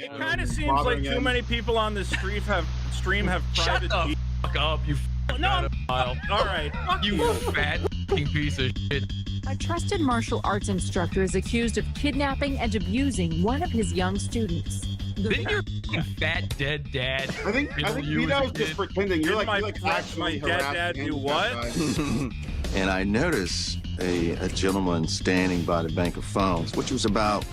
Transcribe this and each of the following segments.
It kind of seems like too many people on this stream have private. Shut the fuck up, you no. All right, you fat piece of shit. A trusted martial arts instructor is accused of kidnapping and abusing one of his young students. Didn't your fat dead dad? I think Vito's just pretending. You're like actually my dead dad do what? And I noticed a gentleman standing by the bank of phones, which was about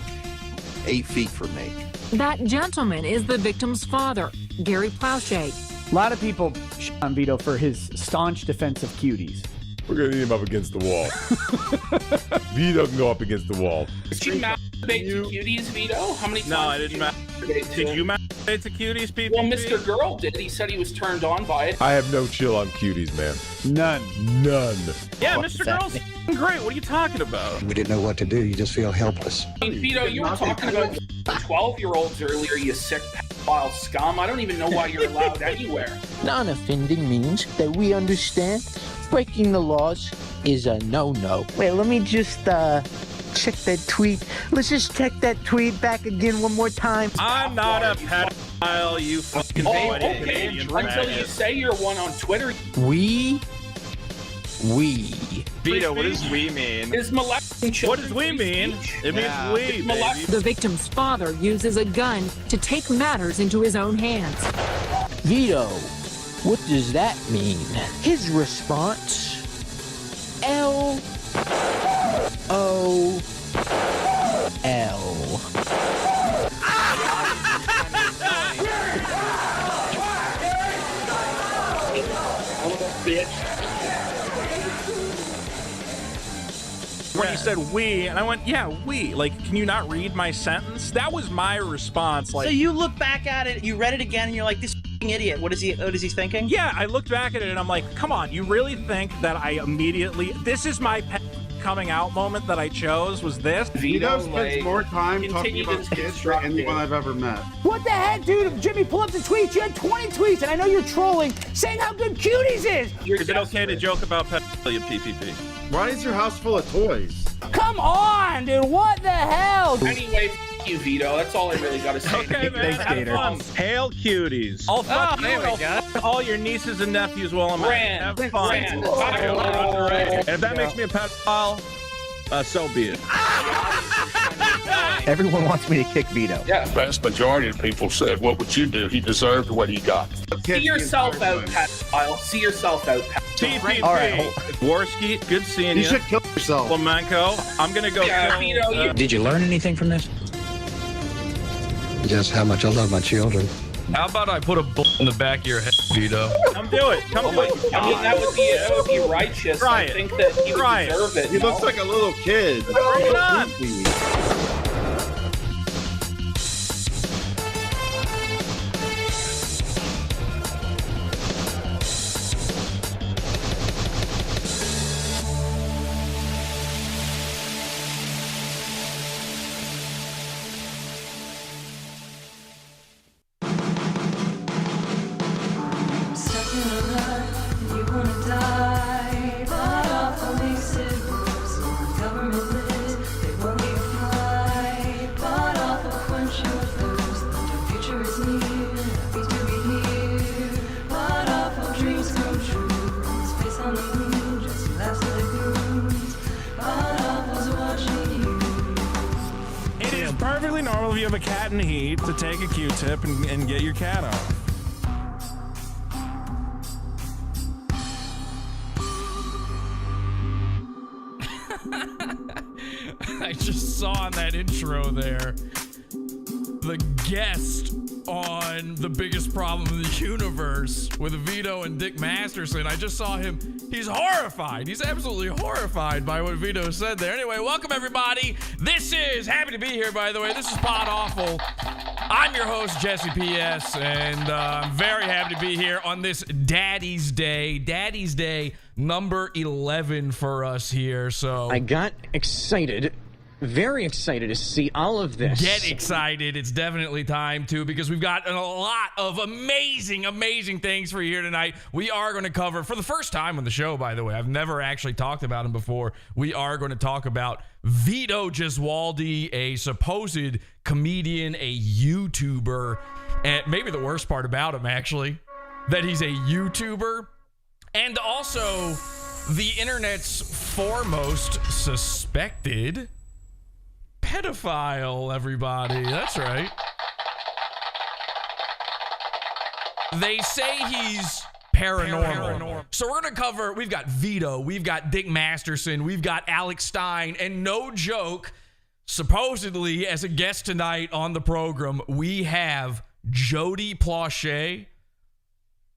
8 feet from me. That gentleman is the victim's father, Gary Plauché. A lot of people shit on Vito for his staunch defense of cuties. We're gonna need him up against the wall. Vito can go up against the wall. Did you masturbate to cuties, Vito? How many times? No, I didn't masturbate. Did you masturbate to cuties, people? Well, Mr. Girl did. He said he was turned on by it. I have no chill on cuties, man. None. Yeah, Mr. Girl's great. What are you talking about? We didn't know what to do. You just feel helpless. I mean, Vito, you were talking about 12-year-olds earlier, you sick pedophile scum. I don't even know why you're allowed anywhere. Non-offending means that we understand breaking the laws is a no-no. Wait, let me just check that tweet. Let's just check that tweet back again one more time. I'm not a pedophile, you fucking okay. Until you say you're one on Twitter. We. Vito, what does we mean? Is molesting children? What does we mean? It means we, baby. The victim's father uses a gun to take matters into his own hands. Vito, what does that mean? His response, LOL. When he said we, and I went, yeah, we. Like, can you not read my sentence? That was my response. Like, so you look back at it, you read it again, and you're like, this f***ing idiot. What is he thinking? Yeah, I looked back at it and I'm like, come on, you really think that I immediately, this is my coming out moment that I chose, was this? Vito spends more time talking about kids than anyone I've ever met. What the heck, dude? Jimmy, pull up the tweets. You had 20 tweets, and I know you're trolling, saying how good Cuties is. Is it okay to joke about pedophilia, PPP? Why is your house full of toys? Come on, dude. What the hell? Anyway, f you, Vito. That's all I really got to say. Okay, man. Thanks, Gator. Hail cuties. I'll fuck you. All your nieces and nephews while I'm at it. Have fun. And if that makes me a pedophile, so be it. Everyone wants me to kick Vito. Yeah. The vast majority of people said, what would you do? He deserved what he got. See yourself out, pedophile. See yourself out, pedophile. TPP. All right, Worski, good seeing you. You should kill yourself. Flamenco, I'm gonna go kill. Did you learn anything from this? Just how much I love my children. How about I put a bullet in the back of your head, Vito? Come do it. Come do it. I mean, that would be righteous. Try I it. think that he would deserve it. He looks like a little kid. Bring it on. Perfectly normal if you have a cat in heat to take a Q-tip and get your cat off. I just saw in that intro there the guest on The Biggest Problem in the Universe with Vito and Dick Masterson. I just saw him. He's horrified. He's absolutely horrified by what Vito said there. Anyway, welcome everybody. This is, happy to be here, by the way. This is Pod Awful. I'm your host, Jesse P.S., and I'm very happy to be here on this Daddy's Day. Daddy's Day number 11 for us here. So I got excited very excited to see all of this. Get excited. It's definitely time to, because we've got a lot of amazing, amazing things for you here tonight. We are going to cover, for the first time on the show, by the way, I've never actually talked about him before. We are going to talk about Vito Gesualdi, a supposed comedian, a YouTuber, and maybe the worst part about him, actually, that he's a YouTuber, and also the internet's foremost suspected pedophile, everybody. That's right. They say he's paranormal. So we're going to cover, we've got Vito, we've got Dick Masterson, we've got Alex Stein, and no joke, supposedly as a guest tonight on the program, we have JODY Plauché,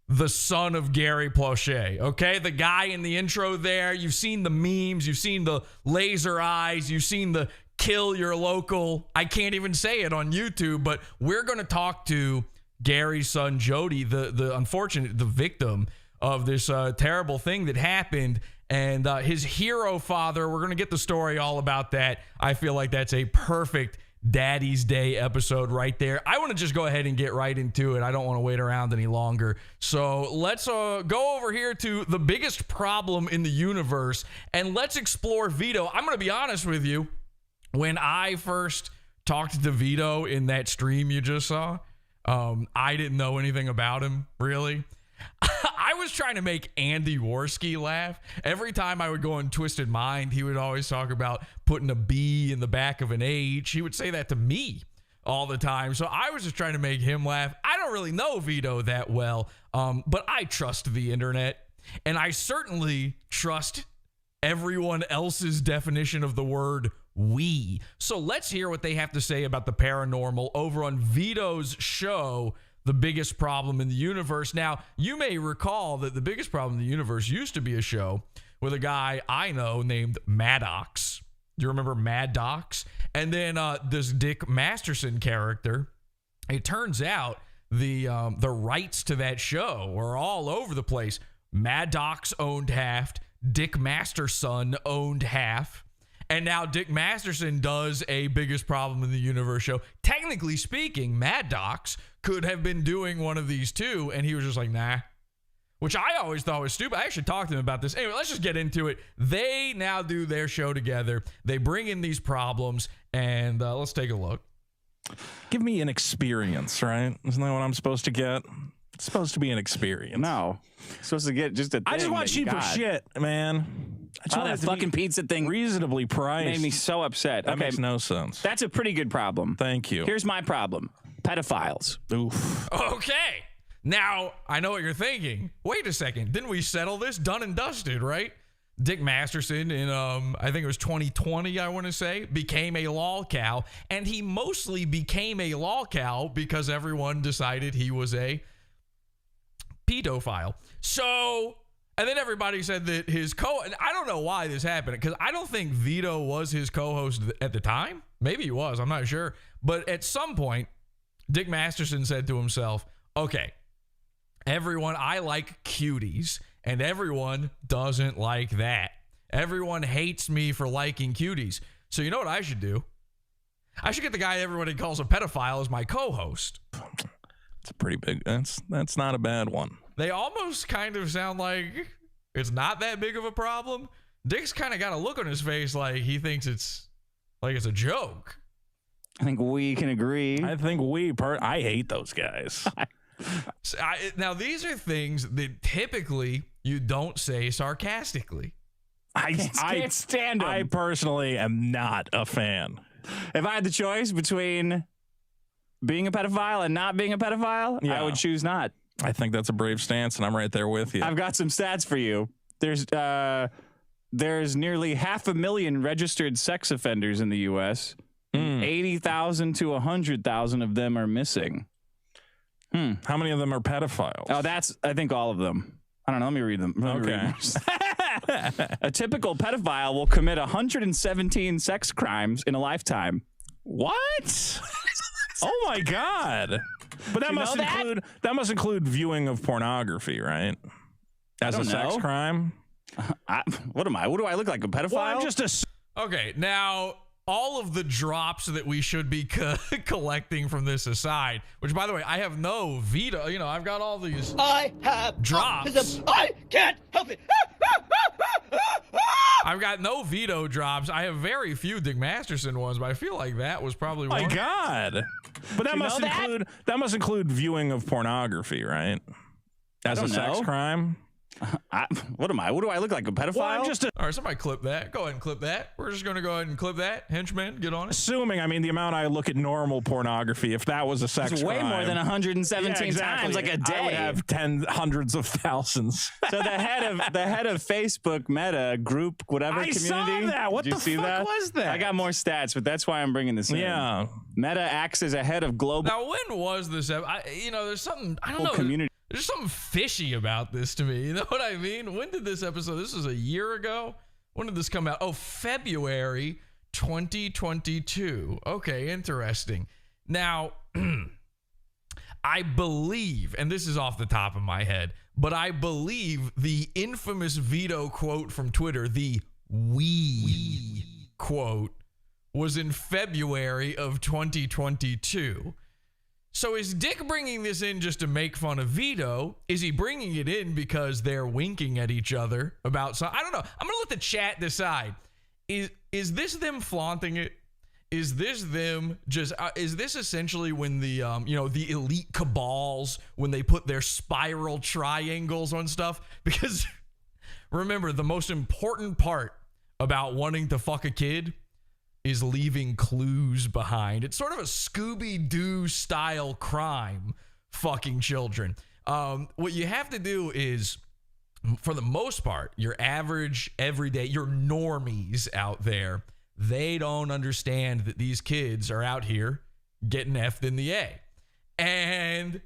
the son of Gary Plauché, okay? The guy in the intro there, you've seen the memes, you've seen the laser eyes, you've seen the kill your local, I can't even say it on YouTube, but we're going to talk to Gary's son, Jody, the victim of this terrible thing that happened, and his hero father. We're going to get the story all about that. I feel like that's a perfect Daddy's Day episode right there. I want to just go ahead and get right into it. I don't want to wait around any longer. So let's go over here to the biggest problem in the universe, and let's explore Vito. I'm going to be honest with you. When I first talked to Vito in that stream you just saw, I didn't know anything about him, really. I was trying to make Andy Worski laugh. Every time I would go on Twisted Mind, he would always talk about putting a B in the back of an H. He would say that to me all the time. So I was just trying to make him laugh. I don't really know Vito that well, but I trust the internet. And I certainly trust everyone else's definition of the word we. So let's hear what they have to say about the paranormal over on Vito's show, The Biggest Problem in the Universe. Now, you may recall that The Biggest Problem in the Universe used to be a show with a guy I know named Maddox. Do you remember Maddox? And then this Dick Masterson character. It turns out the rights to that show were all over the place. Maddox owned half. Dick Masterson owned half. And now Dick Masterson does a Biggest Problem in the Universe show. Technically speaking, Maddox could have been doing one of these too, and he was just like, nah. Which I always thought was stupid. I actually talked to him about this. Anyway, let's just get into it. They now do their show together. They bring in these problems, and let's take a look. Give me an experience, right? Isn't that what I'm supposed to get? It's supposed to be an experience. No. You're supposed to get just a thing. I just want cheaper shit, man. I just want that fucking pizza thing reasonably priced. Made me so upset. That makes no sense. That's a pretty good problem. Thank you. Here's my problem. Pedophiles. Oof. Okay. Now, I know what you're thinking. Wait a second. Didn't we settle this? Done and dusted, right? Dick Masterson in, I think it was 2020, I want to say, became a lolcow. And he mostly became a lolcow because everyone decided he was a pedophile. So, and then everybody said that his and I don't know why this happened, because I don't think Vito was his co-host at the time. Maybe he was, I'm not sure. But at some point, Dick Masterson said to himself, okay, everyone, I like cuties, and everyone doesn't like that. Everyone hates me for liking cuties. So you know what I should do? I should get the guy everybody calls a pedophile as my co-host. It's a pretty big, that's not a bad one. They almost kind of sound like it's not that big of a problem. Dick's kind of got a look on his face like he thinks it's like it's a joke. I think we can agree. I think I hate those guys. Now, these are things that typically you don't say sarcastically. I can't stand them. I personally am not a fan. If I had the choice between being a pedophile and not being a pedophile, yeah, I would choose not. I think that's a brave stance, and I'm right there with you. I've got some stats for you. There's nearly 500,000 registered sex offenders in the U.S. 80,000 to 100,000 of them are missing. How many of them are pedophiles? Oh, that's, I think, all of them. I don't know. Let me read them. Okay. A typical pedophile will commit 117 sex crimes in a lifetime. What? Oh my God! But that must include viewing of pornography, right? As a sex crime. What am I? What do I look like? A pedophile? Well, I'm just okay, now all of the drops that we should be collecting from this aside, which, by the way, I have no Vito. You know, I've got all these I have drops. autism. I can't help it. I've got no Vito drops. I have very few Dick Masterson ones, but I feel like that was probably one. My God. But that must include viewing of pornography, right? As a sex crime? What am I? What do I look like? A pedophile? Well, all right, somebody clip that. Go ahead and clip that. We're just going to go ahead and clip that. Henchman, get on it. Assuming, I mean, the amount I look at normal pornography, if that was a sex crime. Way more than 117 times, like a day. I would have hundreds of thousands. So the head of Facebook Meta group, whatever community. Saw that. What the fuck was that? I got more stats, but that's why I'm bringing this in. Yeah. Meta acts as a head of global. Now, when was this? There's something, I don't know. Community. There's something fishy about this to me. You know what I mean? When did this episode? This was a year ago. When did this come out? Oh, February 2022. Okay, interesting. Now, I believe, and this is off the top of my head, but I believe the infamous Vito quote from Twitter, the "we" quote, was in February of 2022. So is Dick bringing this in just to make fun of Vito? Is he bringing it in because they're winking at each other about something? I don't know. I'm going to let the chat decide. Is this them flaunting it? Is this them just, is this essentially when the, the elite cabals, when they put their spiral triangles on stuff? Because remember, the most important part about wanting to fuck a kid is leaving clues behind. It's sort of a Scooby-Doo style crime, fucking children. What you have to do is, for the most part, your average, everyday, your normies out there, they don't understand that these kids are out here getting effed in the A. And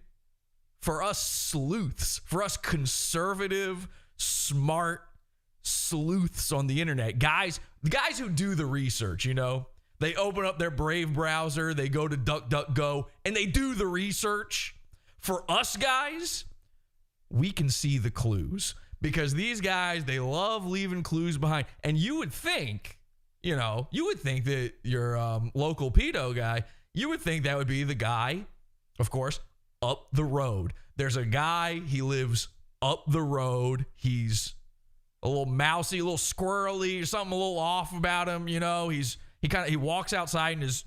for us sleuths, for us conservative, smart sleuths on the internet, the guys who do the research, they open up their Brave browser, they go to DuckDuckGo, and they do the research. For us guys, we can see the clues because these guys, they love leaving clues behind. And you would think, that your local pedo guy, you would think that would be the guy, of course, up the road. There's a guy, he lives up the road. He's a little mousy, a little squirrely, something a little off about him. He walks outside in his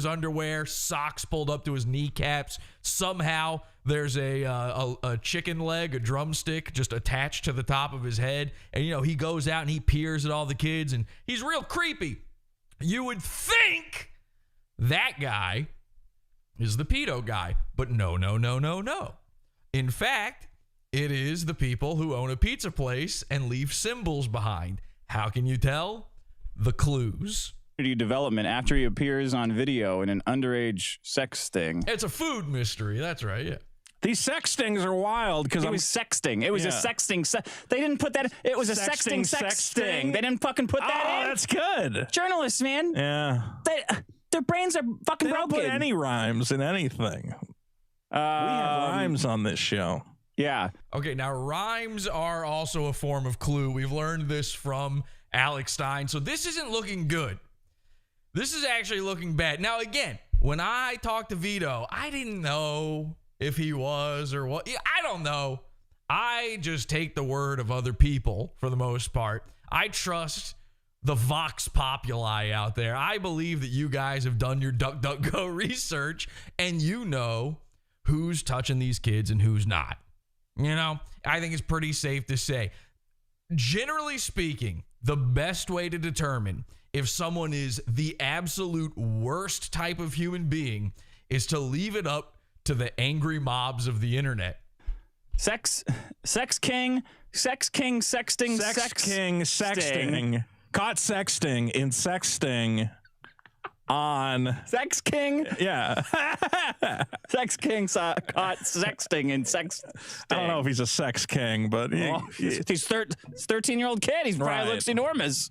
underwear, socks pulled up to his kneecaps. Somehow there's a chicken leg, a drumstick just attached to the top of his head. And, he goes out and he peers at all the kids and he's real creepy. You would think that guy is the pedo guy, but no. In fact, it is the people who own a pizza place and leave symbols behind. How can you tell? The clues. Development after he appears on video in an underage sex sting. It's a food mystery. That's right. Yeah. These sex stings are wild because it was sexting. It was a sexting. They didn't put that. It was a sexting sting. They didn't fucking put that in. Oh, that's good. Journalists, man. Yeah. Their brains are fucking broken. They don't put any rhymes in anything. We have rhymes on this show. Yeah. Okay, now rhymes are also a form of clue. We've learned this from Alex Stein. So this isn't looking good. This is actually looking bad. Now, again, when I talked to Vito, I didn't know if he was or what. I don't know. I just take the word of other people for the most part. I trust the Vox Populi out there. I believe that you guys have done your DuckDuckGo research and you know who's touching these kids and who's not. I think it's pretty safe to say. Generally speaking, the best way to determine if someone is the absolute worst type of human being is to leave it up to the angry mobs of the internet. Sex king, sexting. Caught sexting in sexting on Sex King. Yeah. Sex King caught sexting in sex. I don't know if he's a sex king, but he's 13-year-old kid. He probably looks enormous.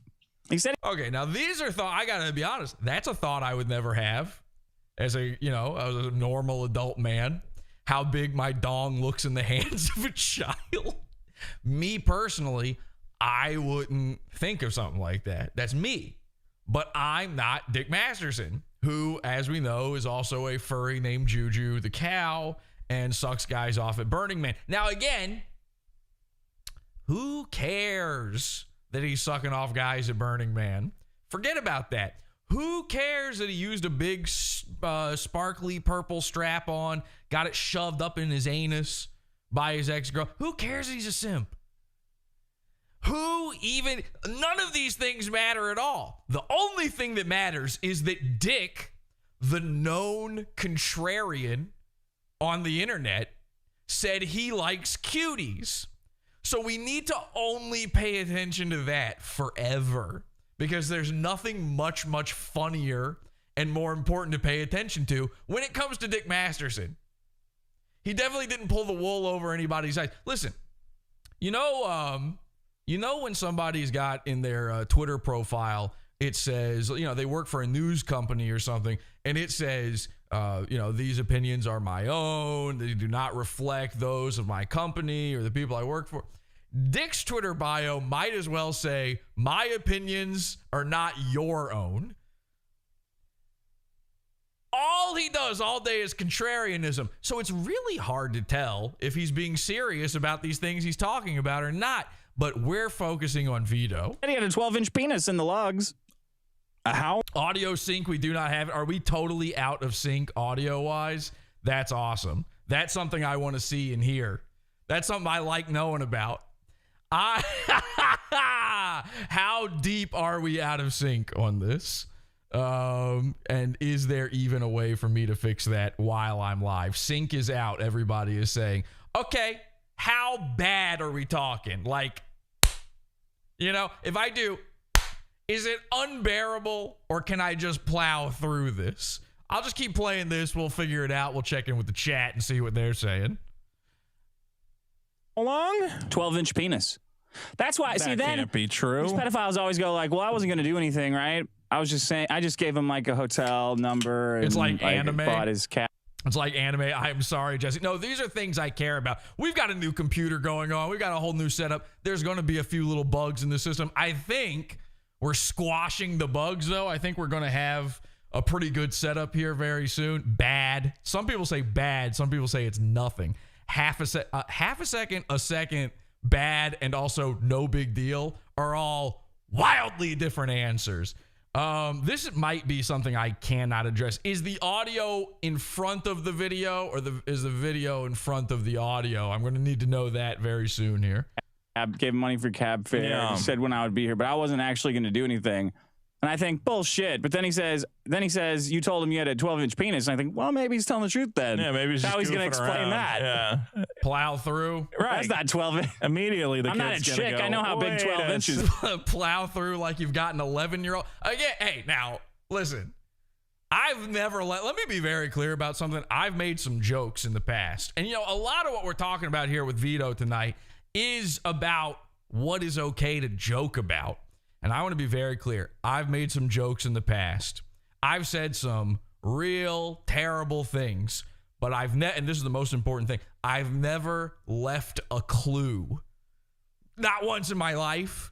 He said, okay, now these are thoughts. I gotta be honest. That's a thought I would never have as a normal adult man. How big my dong looks in the hands of a child. Me personally, I wouldn't think of something like that. That's me. but I'm not Dick Masterson, who, as we know, is also a furry named Juju the cow and sucks guys off at Burning Man. Now, again, who cares that he's sucking off guys at Burning Man? Forget about that. Who cares that he used a big sparkly purple strap on, got it shoved up in his anus by his ex-girl? Who cares that he's a simp? None of these things matter at all. The only thing that matters is that Dick, the known contrarian on the internet, said he likes cuties. So we need to only pay attention to that forever, because there's nothing much, much funnier and more important to pay attention to when it comes to Dick Masterson. He definitely didn't pull the wool over anybody's eyes. Listen, you know when somebody's got in their Twitter profile, it says, they work for a news company or something, and it says, these opinions are my own. They do not reflect those of my company or the people I work for. Dick's Twitter bio might as well say, my opinions are not your own. All he does all day is contrarianism. So it's really hard to tell if he's being serious about these things he's talking about or not. But we're focusing on Vito. And he had a 12-inch penis in the logs. How? Audio sync, we do not have. Are we totally out of sync audio-wise? That's awesome. That's something I want to see and hear. That's something I like knowing about. How deep are we out of sync on this? And is there even a way for me to fix that while I'm live? Sync is out, everybody is saying. Okay, how bad are we talking? Like, if I do, is it unbearable, or can I just plow through this? I'll just keep playing this. We'll figure it out. We'll check in with the chat and see what they're saying. How long? 12-inch penis. That's why. That can't be true. These pedophiles always go like, well, I wasn't going to do anything, right? I was just saying, I just gave him like a hotel number. And it's like anime. Bought his cat. It's like anime. I'm sorry, Jesse. No, these are things I care about. We've got a new computer going on. We've got a whole new setup. There's going to be a few little bugs in the system. I think we're squashing the bugs, though. I think we're going to have a pretty good setup here very soon. Bad. Some people say bad. Some people say it's nothing. Half a second, a second, bad, and also no big deal are all wildly different answers. This might be something I cannot address. Is the audio in front of the video, or is the video in front of the audio? I'm going to need to know that very soon here. I gave him money for cab fare. Yeah. He said when I would be here, but I wasn't actually going to do anything. And I think, bullshit. But then he says, you told him you had a 12-inch penis. And I think, well, maybe he's telling the truth then. Yeah, maybe he's just how he's going to explain around. that. Yeah. Plow through. Right. That's not 12. Immediately, I'm not a chick. I know how big 12 inches. Plow through like you've got an 11-year-old. Again, hey, now, listen. I've never let me be very clear about something. I've made some jokes in the past. And, a lot of what we're talking about here with Vito tonight is about what is okay to joke about. And I want to be very clear. I've made some jokes in the past. I've said some real terrible things, but and this is the most important thing, I've never left a clue. Not once in my life.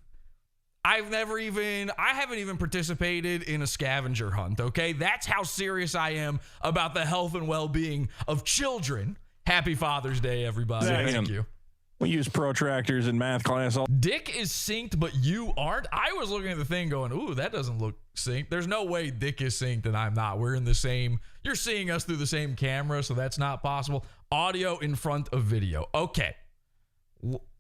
I haven't even participated in a scavenger hunt, okay? That's how serious I am about the health and well-being of children. Happy Father's Day, everybody. Thank you. We use protractors in math class. Dick is synced, but you aren't? I was looking at the thing going, ooh, that doesn't look synced. There's no way Dick is synced and I'm not. We're in the same, you're seeing us through the same camera, so that's not possible. Audio in front of video. Okay.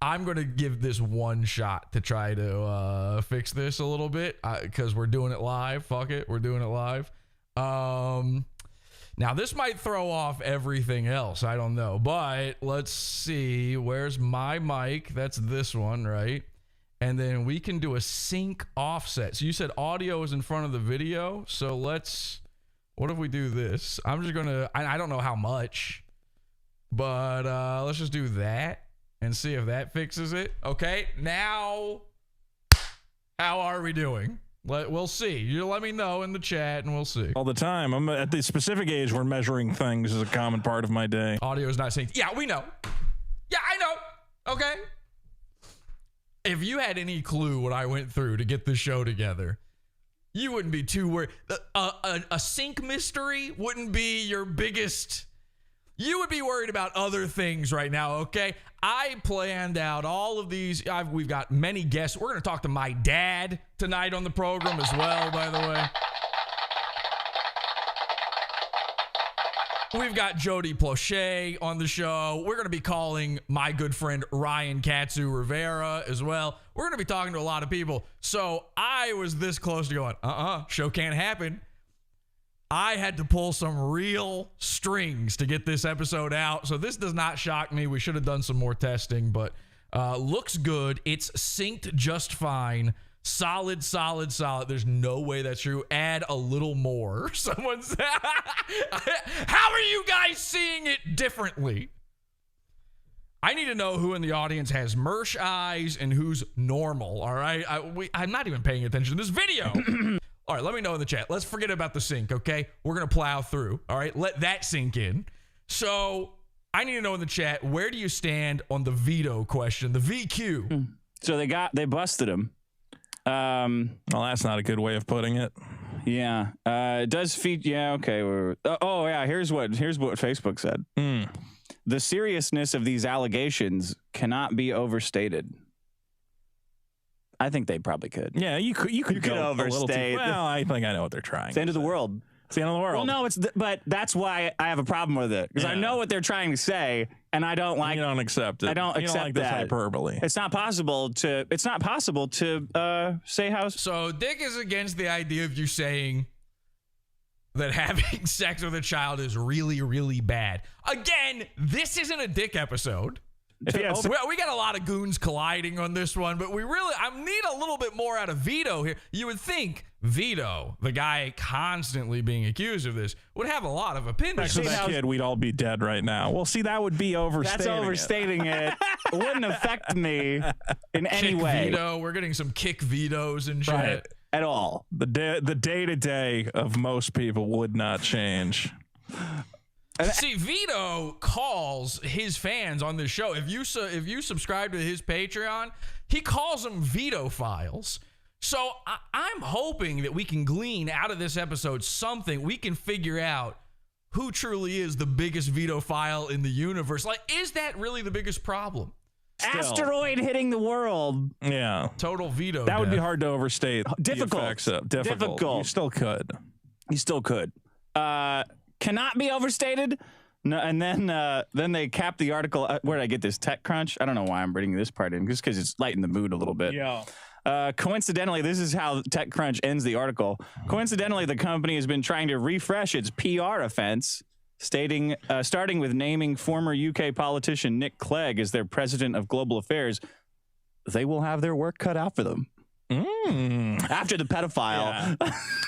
I'm going to give this one shot to try to fix this a little bit because we're doing it live. Fuck it. We're doing it live. Now, this might throw off everything else. I don't know. But let's see. Where's my mic? That's this one, right? And then we can do a sync offset. So you said audio is in front of the video. So what if we do this? I'm just going to, I don't know how much. But let's just do that and see if that fixes it. Okay. Now, how are we doing? We'll see. You let me know in the chat and we'll see. All the time. I'm at the specific age where measuring things is a common part of my day. Audio is not synced. Yeah, we know. Yeah, I know. Okay. If you had any clue what I went through to get this show together, you wouldn't be too worried. A sink mystery wouldn't be your biggest. You would be worried about other things right now, okay? I planned out all of these. We've got many guests. We're going to talk to my dad tonight on the program as well, by the way. We've got JODY Plauché on the show. We're going to be calling my good friend Ryan Katsu Rivera as well. We're going to be talking to a lot of people. So I was this close to going, show can't happen. I had to pull some real strings to get this episode out. So this does not shock me. We should have done some more testing, but looks good. It's synced just fine. Solid. There's no way that's true. Add a little more. Someone said, how are you guys seeing it differently? I need to know who in the audience has Mersh eyes and who's normal, all right? I'm not even paying attention to this video. All right, let me know in the chat. Let's forget about the sync, okay? We're going to plow through, all right? Let that sink in. So I need to know in the chat, where do you stand on the Vito question, the VQ? So they busted him. Well, that's not a good way of putting it. Yeah. It does feature. Yeah. Okay. Yeah. Here's what Facebook said. The seriousness of these allegations cannot be overstated. I think they probably could. Yeah, you could go overstate. Well, I think I know what they're trying. It's the end of the world. It's the end of the world. Well, no, but that's why I have a problem with it, because I know what they're trying to say, and I don't like. You don't accept it. I don't accept like that. This hyperbole. It's not possible to. It's not possible to say how. So Dick is against the idea of you saying that having sex with a child is really, really bad. Again, this isn't a Dick episode. We got a lot of goons colliding on this one, but I need a little bit more out of Vito here. You would think Vito, the guy constantly being accused of this, would have a lot of opinions. Actually, that kid, we'd all be dead right now. Well, see, that would be overstating. That's overstating it. It wouldn't affect me in any way. Vito, we're getting some kick Vitos and shit. Right. At all. The day-to-day of most people would not change. See, Vito calls his fans on this show. If you subscribe to his Patreon, he calls them Vitophiles. So I'm hoping that we can glean out of this episode something. We can figure out who truly is the biggest Vitophile in the universe. Like, is that really the biggest problem? Asteroid hitting the world. Yeah. Total Vito. That would be hard to overstate. Difficult. Difficult. You still could. Cannot be overstated. No, and then they cap the article. Where did I get this? TechCrunch. I don't know why I'm bringing this part in, just because it's lightened the mood a little bit. Yeah. Coincidentally, this is how TechCrunch ends the article. Coincidentally, the company has been trying to refresh its PR offense, starting with naming former UK politician Nick Clegg as their president of global affairs. They will have their work cut out for them. After the pedophile.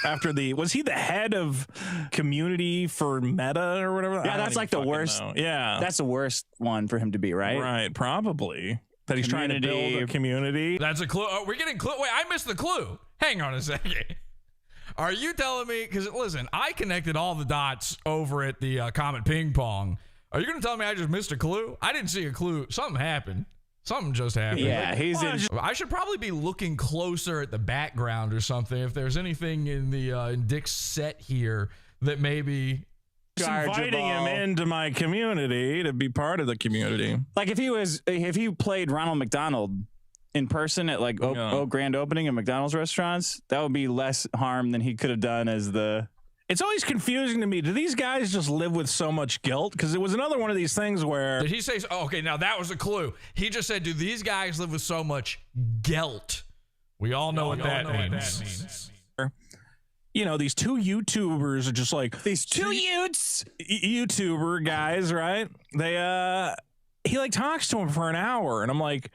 Yeah. Was he the head of community for Meta or whatever? Yeah, that's like the worst. Know. Yeah. That's the worst one for him to be, right? Right, probably. That he's trying to build a community. That's a clue. Oh, we're getting clue. Wait, I missed the clue. Hang on a second. Are you telling me, because listen, I connected all the dots over at the Comet Ping Pong. Are you going to tell me I just missed a clue? I didn't see a clue. Something happened. Something just happened. Yeah, I should probably be looking closer at the background or something. If there's anything in the in Dick's set here that maybe inviting him into my community to be part of the community. Like if he played Ronald McDonald in person at like grand opening of McDonald's restaurants, that would be less harm than he could have done as the. It's always confusing to me. Do these guys just live with so much guilt? Because it was another one of these things where... Did he say... Oh, okay, now that was a clue. He just said, do these guys live with so much guilt? We all know what that means. You know, these two YouTubers are just like... These two YouTuber guys, right? He like talks to him for an hour, and I'm like...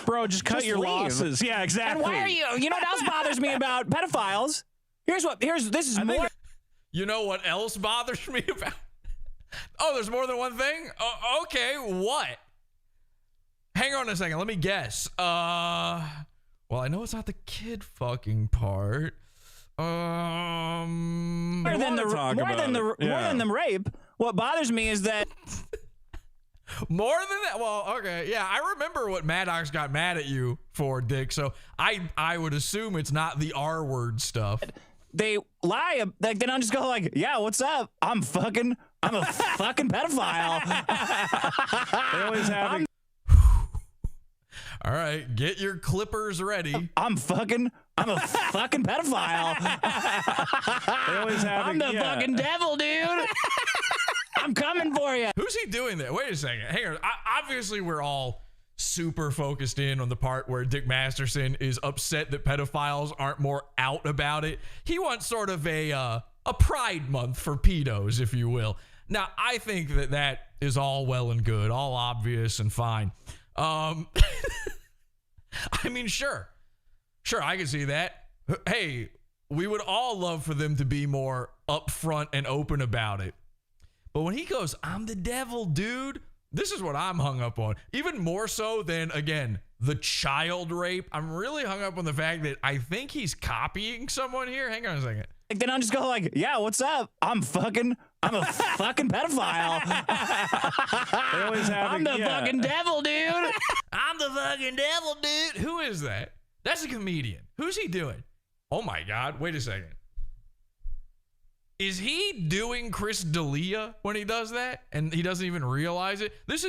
Bro, just cut your losses. Yeah, exactly. And why are you... You know what else bothers me about pedophiles? This is more... You know what else bothers me about? Oh, there's more than one thing? Okay, what? Hang on a second. Let me guess. Well, I know it's not the kid fucking part. More than the rape, what bothers me is that... More than that? Well, okay. Yeah, I remember what Maddox got mad at you for, Dick. So I would assume it's not the R word stuff. they lie. Like, they don't just go like, yeah, what's up? I'm a fucking pedophile. They always have. All right, get your clippers ready. I'm a fucking pedophile. They always have. I'm the fucking devil, dude. I'm coming for you. Who's he doing that? Wait a second. Hang on. Obviously, we're all super focused in on the part where Dick Masterson is upset that pedophiles aren't more out about it. He wants sort of a pride month for pedos, if you will. Now, I think that is all well and good, all obvious and fine. I mean, sure, I can see that. Hey, we would all love for them to be more upfront and open about it. But when he goes, I'm the devil, dude, this is what I'm hung up on. Even more so than, again, the child rape. I'm really hung up on the fact that I think he's copying someone here. Hang on a second. Like, then I'll just go like, yeah, what's up? I'm a fucking pedophile. They always have. I'm the fucking devil, dude. I'm the fucking devil, dude. Who is that? That's a comedian. Who's he doing? Oh my God. Wait a second. Is he doing Chris D'Elia when he does that? And he doesn't even realize it? This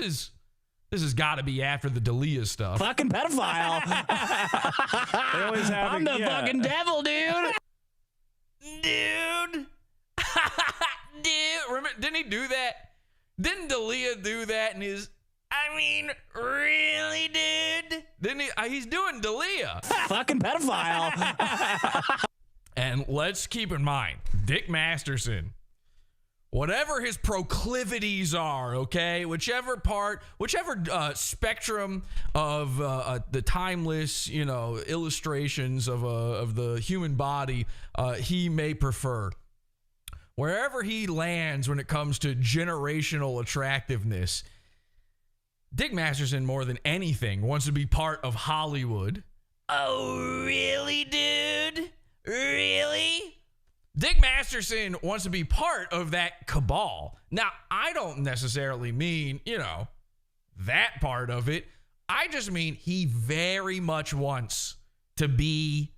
has got to be after the D'Elia stuff. Fucking pedophile. They always have. I'm the fucking devil, dude. Dude. Remember, didn't he do that? Didn't D'Elia do that in his... I mean, really, dude? Didn't he? He's doing D'Elia. Fucking pedophile. And let's keep in mind, Dick Masterson, whatever his proclivities are, okay, whichever spectrum of the timeless, illustrations of the human body he may prefer, wherever he lands when it comes to generational attractiveness, Dick Masterson, more than anything, wants to be part of Hollywood. Oh, really, dude? Really? Dick Masterson wants to be part of that cabal. Now, I don't necessarily mean, that part of it. I just mean he very much wants to be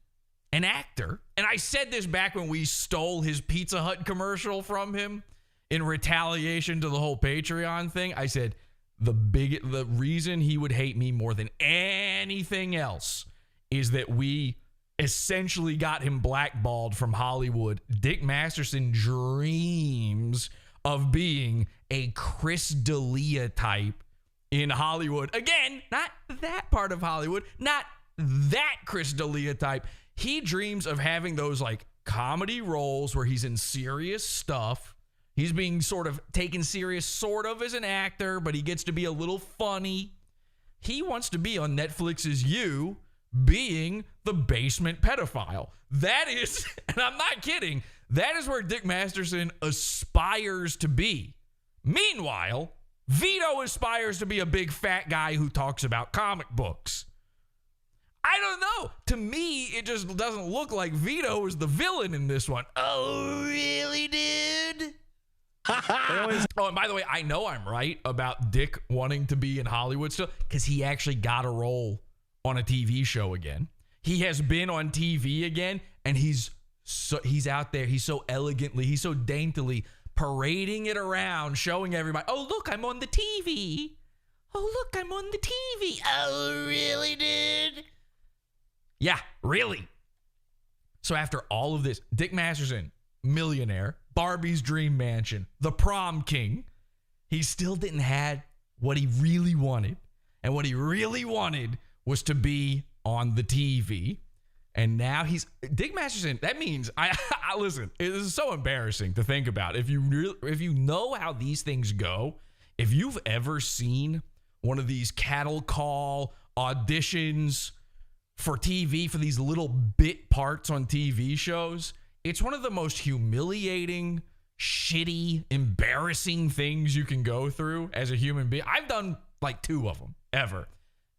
an actor. And I said this back when we stole his Pizza Hut commercial from him in retaliation to the whole Patreon thing. I said, the reason he would hate me more than anything else is that we essentially got him blackballed from Hollywood. Dick Masterson dreams of being a Chris D'Elia type in Hollywood. Again, not that part of Hollywood, not that Chris D'Elia type. He dreams of having those like comedy roles where he's in serious stuff. He's being sort of taken serious sort of as an actor, but he gets to be a little funny. He wants to be on Netflix's You, being the basement pedophile. That is, and I'm not kidding, that is where Dick Masterson aspires to be. Meanwhile, Vito aspires to be a big fat guy who talks about comic books. I don't know. To me, it just doesn't look like Vito is the villain in this one. Oh, really, dude? Oh, and by the way, I know I'm right about Dick wanting to be in Hollywood still, because he actually got a role on a TV show again. He has been on TV again, and he's out there. He's so elegantly, he's so daintily parading it around, showing everybody, oh, look, I'm on the TV. Oh, look, I'm on the TV. Oh, really, dude? Yeah, really. So after all of this, Dick Masterson, millionaire, Barbie's dream mansion, the prom king, he still didn't have what he really wanted. And what he really wanted was to be on the TV. And now he's Dick Masterson. That means I listen, it is so embarrassing to think about. If you know how these things go, if you've ever seen one of these cattle call auditions for TV, for these little bit parts on TV shows, it's one of the most humiliating, shitty, embarrassing things you can go through as a human being. I've done like 2 of them ever.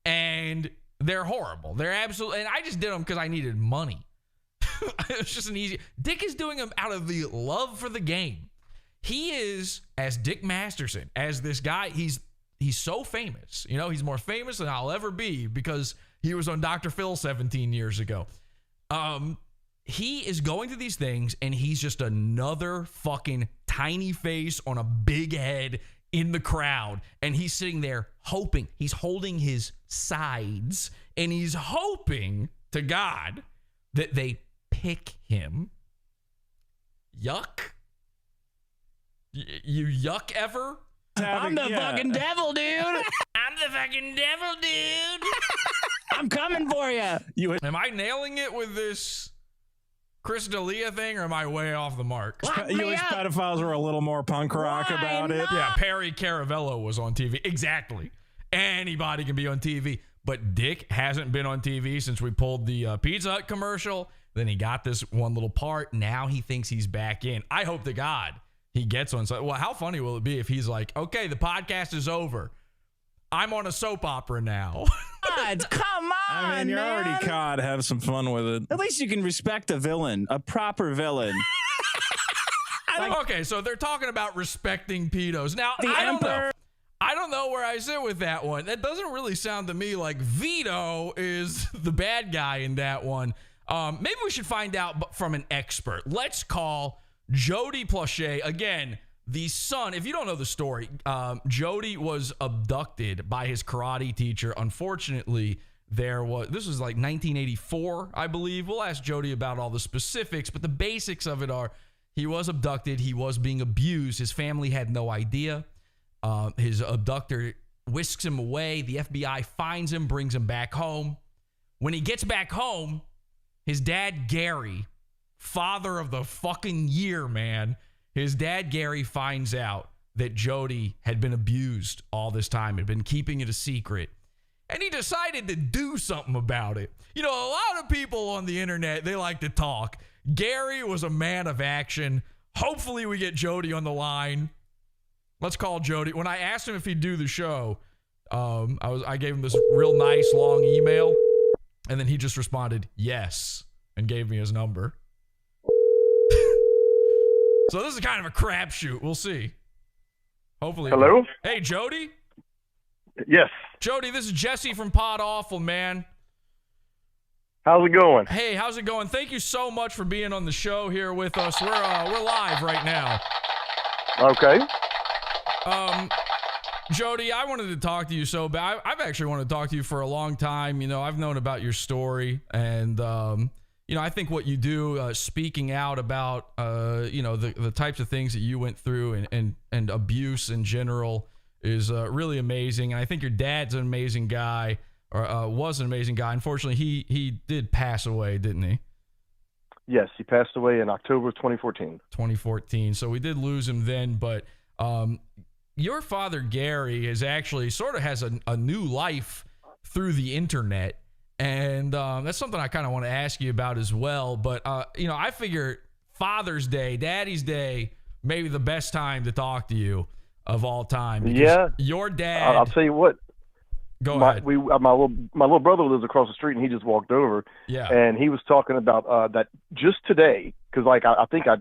And they're horrible. They're absolutely, and I just did them because I needed money. It's just an easy. Dick is doing them out of the love for the game. He is, as Dick Masterson, as this guy, he's so famous. He's more famous than I'll ever be because he was on Dr. Phil 17 years ago. he is going to these things, and he's just another fucking tiny face on a big head in the crowd. And he's sitting there hoping. He's holding his sides, and he's hoping to God that they pick him. Yuck. You yuck ever? I'm the fucking devil, dude. I'm the fucking devil, dude. I'm coming for you. Am I nailing it with this Chris D'Elia thing, or am I way off the mark? You wish pedophiles were a little more punk rock about it. Yeah, Perry Caravello was on TV. Exactly. Anybody can be on TV. But Dick hasn't been on TV since we pulled the Pizza Hut commercial. Then he got this one little part. Now he thinks he's back in. I hope to God he gets on. Well, how funny will it be if he's like, okay, the podcast is over. I'm on a soap opera now. God, come on, I mean, you're already caught. Have some fun with it. At least you can respect a villain, a proper villain. Okay, so they're talking about respecting pedos. Now, I don't know where I sit with that one. That doesn't really sound to me like Vito is the bad guy in that one. Maybe we should find out from an expert. Let's call Jody Plauché. Again, the son, if you don't know the story, Jody was abducted by his karate teacher. Unfortunately, this was like 1984, I believe. We'll ask Jody about all the specifics, but the basics of it are he was abducted. He was being abused. His family had no idea. His abductor whisks him away. The FBI finds him, brings him back home. When he gets back home, his dad, Gary, father of the fucking year, man. His dad, Gary, finds out that Jody had been abused all this time, had been keeping it a secret. And he decided to do something about it. You know, a lot of people on the internet, they like to talk. Gary was a man of action. Hopefully we get Jody on the line. Let's call Jody. When I asked him if he'd do the show, I gave him this real nice long email. And then he just responded, yes, and gave me his number. So this is kind of a crapshoot. We'll see. Hopefully. Hello? Hey, Jody? Yes. Jody, this is Jesse from Pod Awful, man. How's it going? Hey, how's it going? Thank you so much for being on the show here with us. We're live right now. Okay. Jody, I wanted to talk to you so bad. I've actually wanted to talk to you for a long time. You know, I've known about your story, and you know, I think what you do, speaking out about, you know, the types of things that you went through and abuse in general is really amazing. And I think your dad's an amazing guy, or was an amazing guy. Unfortunately, he did pass away, didn't he? Yes, he passed away in October of 2014. 2014. So we did lose him then, but your father, Gary, is actually sort of has a new life through the internet. And that's something I kind of want to ask you about as well. But, you know, I figure Father's Day, Daddy's Day, maybe the best time to talk to you of all time. Yeah. Your dad. I'll tell you what. Go ahead. My little brother lives across the street, and he just walked over. Yeah. And he was talking about that just today, because, like, I think a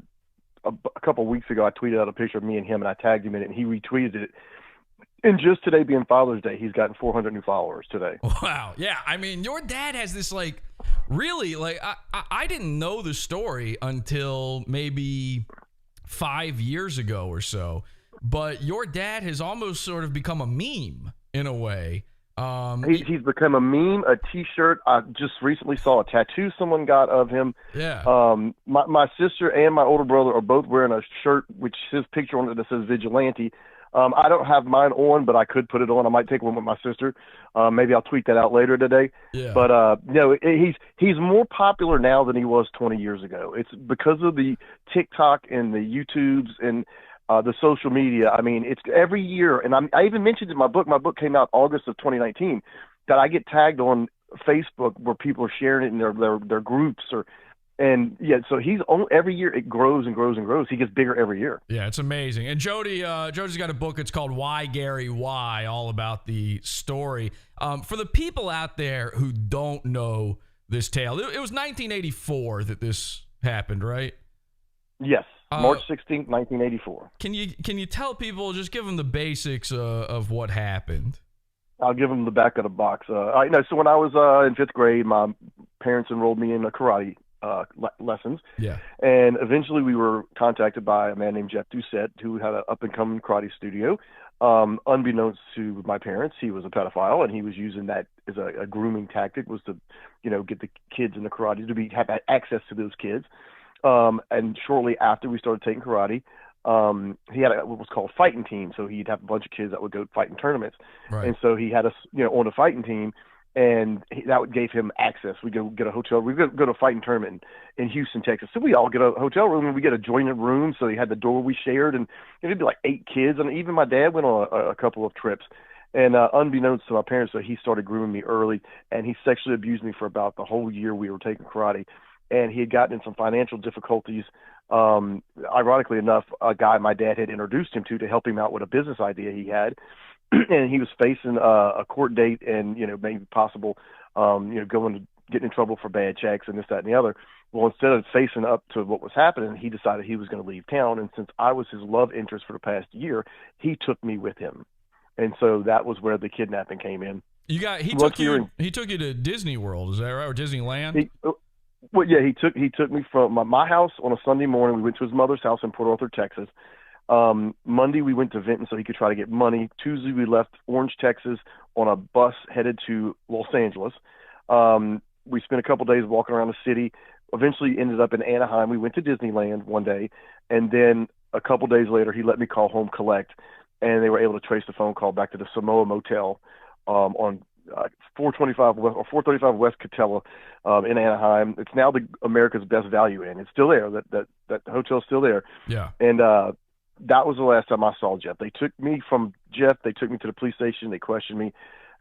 couple of weeks ago, I tweeted out a picture of me and him, and I tagged him in it, and he retweeted it. And just today being Father's Day, he's gotten 400 new followers today. Wow. Yeah. I mean, your dad has this, like, really, like, I didn't know the story until maybe 5 years ago or so. But your dad has almost sort of become a meme in a way. He's become a meme, a T-shirt. I just recently saw a tattoo someone got of him. Yeah. My sister and my older brother are both wearing a shirt which his picture on it that says Vigilante. I don't have mine on, but I could put it on. I might take one with my sister. Maybe I'll tweet that out later today. Yeah. But no, he's more popular now than he was 20 years ago. It's because of the TikTok and the YouTubes and the social media. I mean, it's every year, and I even mentioned in my book. My book came out August of 2019. That I get tagged on Facebook where people are sharing it in their groups and yeah, so every year it grows and grows and grows. He gets bigger every year. Yeah, it's amazing. And Jody's got a book. It's called Why Gary Why, all about the story. For the people out there who don't know this tale, it was 1984 that this happened, right? Yes, March 16th, 1984. Can you tell people, just give them the basics of what happened? I'll give them the back of the box. So when I was in 5th grade, my parents enrolled me in a karate lessons. Yeah. And eventually we were contacted by a man named Jeff Doucette, who had an up-and-coming karate studio. Unbeknownst to my parents, he was a pedophile, and he was using that as a grooming tactic, was to, get the kids in the karate, to have access to those kids. And shortly after we started taking karate, he had what was called fighting team. So he'd have a bunch of kids that would go fight in tournaments. Right. And so he had us, on a fighting team, and that gave him access. We go get a hotel. We go to a fighting tournament in Houston, Texas. So we all get a hotel room, and we get a jointed room. So he had the door we shared, and it'd be like 8 kids. And even my dad went on a couple of trips. And unbeknownst to my parents, so he started grooming me early, and he sexually abused me for about the whole year we were taking karate. And he had gotten in some financial difficulties. Ironically enough, a guy my dad had introduced him to help him out with a business idea he had. And he was facing a court date and, maybe possible, getting in trouble for bad checks and this, that, and the other. Well, instead of facing up to what was happening, he decided he was going to leave town. And since I was his love interest for the past year, he took me with him. And so that was where the kidnapping came in. He took you to Disney World, is that right? Or Disneyland? He took me from my house on a Sunday morning. We went to his mother's house in Port Arthur, Texas. Monday we went to Vinton so he could try to get money. Tuesday we left Orange, Texas on a bus headed to Los Angeles. We spent a couple days walking around the city. Eventually ended up in Anaheim. We went to Disneyland one day, and then a couple days later he let me call home collect, and they were able to trace the phone call back to the Samoa Motel on 425 West or 435 West Catella in Anaheim. It's now the America's Best Value Inn. It's still there. That hotel's still there. Yeah. And that was the last time I saw Jeff. They took me from Jeff. They took me to the police station. They questioned me.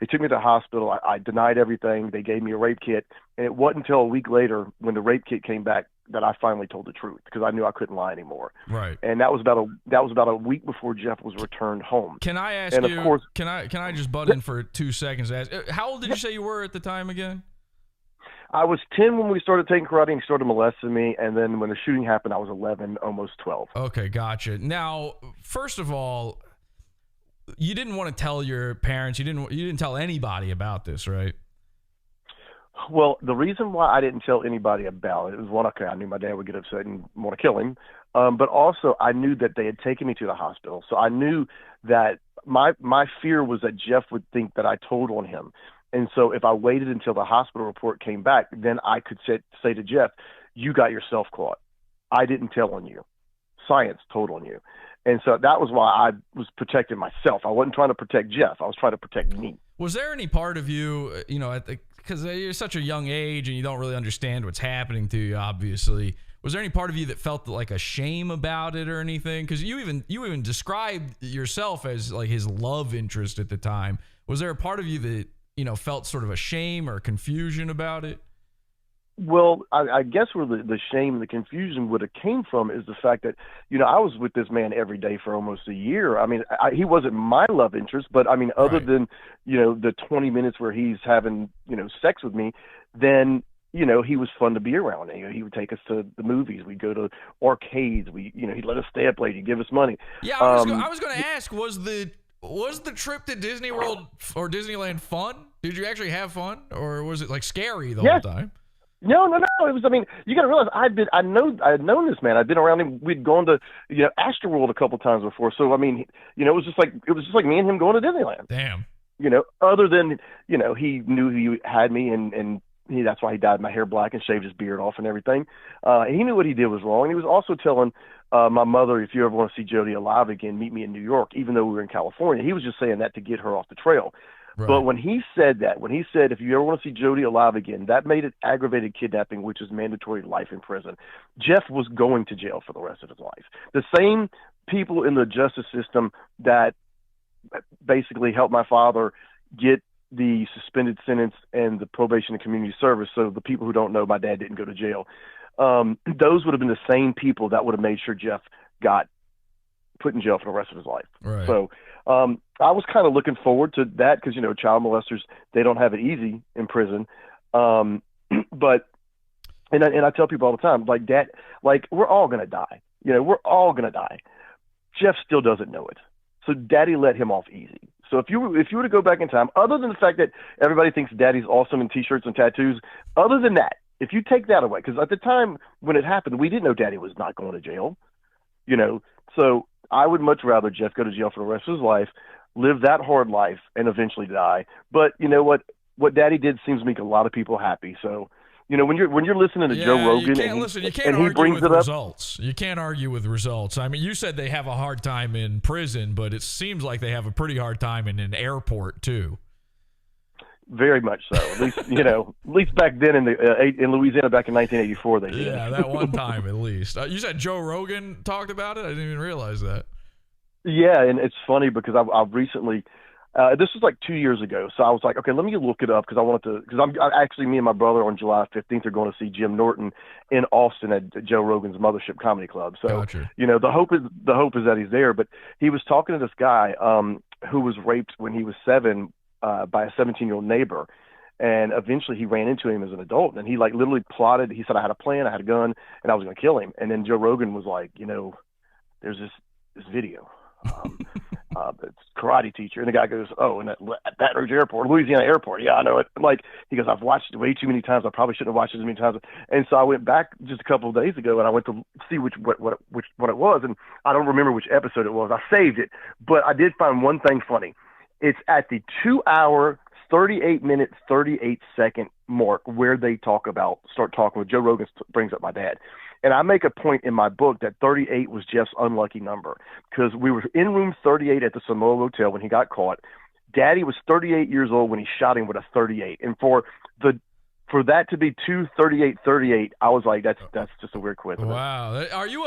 They took me to the hospital. I denied everything. They gave me a rape kit. And it wasn't until a week later when the rape kit came back that I finally told the truth, because I knew I couldn't lie anymore. Right. And that was about a week before Jeff was returned home. Can I ask and you? Of course, can I just butt in for 2 seconds? To ask, how old did you say you were at the time again? I was 10 when we started taking karate, and he started molesting me. And then when the shooting happened, I was 11, almost 12. Okay, gotcha. Now, first of all, you didn't want to tell your parents. You didn't tell anybody about this, right? Well, the reason why I didn't tell anybody about it was, one, okay, I knew my dad would get upset and want to kill him. But also I knew that they had taken me to the hospital. So I knew that my fear was that Jeff would think that I told on him. And so if I waited until the hospital report came back, then I could say to Jeff, you got yourself caught. I didn't tell on you. Science told on you. And so that was why I was protecting myself. I wasn't trying to protect Jeff. I was trying to protect me. Was there any part of you, because you're such a young age and you don't really understand what's happening to you, obviously. Was there any part of you that felt like a shame about it or anything? Because you even described yourself as like his love interest at the time. Was there a part of you that, felt sort of a shame or confusion about it? Well, I guess where the shame and the confusion would have came from is the fact that, I was with this man every day for almost a year. I mean, he wasn't my love interest, but I mean, other than, the 20 minutes where he's having, sex with me, then, he was fun to be around. He would take us to the movies. We'd go to arcades. He'd let us stay up late. He'd give us money. Yeah, I was going to ask, was the trip to Disney World or Disneyland fun? Did you actually have fun, or was it like scary the whole time? No. It was. I mean, you got to realize I had known this man. I'd been around him. We'd gone to Astroworld a couple times before. So I mean, it was just like me and him going to Disneyland. Damn. Other than he knew he had me, and that's why he dyed my hair black and shaved his beard off and everything. He knew what he did was wrong. And he was also telling my mother, if you ever want to see Jody alive again, meet me in New York, even though we were in California. He was just saying that to get her off the trail. Right. But when he said, if you ever want to see Jody alive again, that made it aggravated kidnapping, which is mandatory life in prison. Jeff was going to jail for the rest of his life. The same people in the justice system that basically helped my father get the suspended sentence and the probation and community service. So the people who don't know, my dad didn't go to jail. Those would have been the same people that would have made sure Jeff got put in jail for the rest of his life. Right. So I was kind of looking forward to that because, child molesters, they don't have it easy in prison. But I tell people all the time, like, Dad, like, we're all going to die. We're all going to die. Jeff still doesn't know it. So Daddy let him off easy. So if you were to go back in time, other than the fact that everybody thinks Daddy's awesome in T-shirts and tattoos, other than that, if you take that away, because at the time when it happened, we didn't know Daddy was not going to jail, so I would much rather Jeff go to jail for the rest of his life, live that hard life, and eventually die. But you know what Daddy did seems to make a lot of people happy. So when you're listening to Joe Rogan, you can't argue with results. You can't argue with results. I mean, you said they have a hard time in prison, but it seems like they have a pretty hard time in an airport too. Very much so. At least back then in Louisiana back in 1984 they did. Yeah, that one time at least. You said Joe Rogan talked about it? I didn't even realize that. Yeah, and it's funny because I've recently this was like 2 years ago. So I was like, okay, let me look it up because I wanted to, because me and my brother on July 15th are going to see Jim Norton in Austin at Joe Rogan's Mothership Comedy Club. So, gotcha. the hope is that he's there, but he was talking to this guy who was raped when he was 7 by a 17-year-old neighbor. And eventually he ran into him as an adult, and he like literally plotted. He said, I had a plan, I had a gun, and I was going to kill him. And then Joe Rogan was like, there's this video. It's karate teacher, and the guy goes, "Oh, and at Baton Rouge Airport, Louisiana Airport, yeah, I know it." He goes, "I've watched it way too many times. I probably shouldn't have watched it as many times." And so I went back just a couple of days ago, and I went to see what it was, and I don't remember which episode it was. I saved it, but I did find one thing funny. It's at the 2-hour, 38-minute, 38-second mark where they start talking with Joe Rogan brings up my dad. And I make a point in my book that 38 was Jeff's unlucky number because we were in room 38 at the Samoa Hotel when he got caught. Daddy was 38 years old when he shot him with a 38. And for that to be 2:38:38, I was like, that's just a weird coincidence. Wow. Are you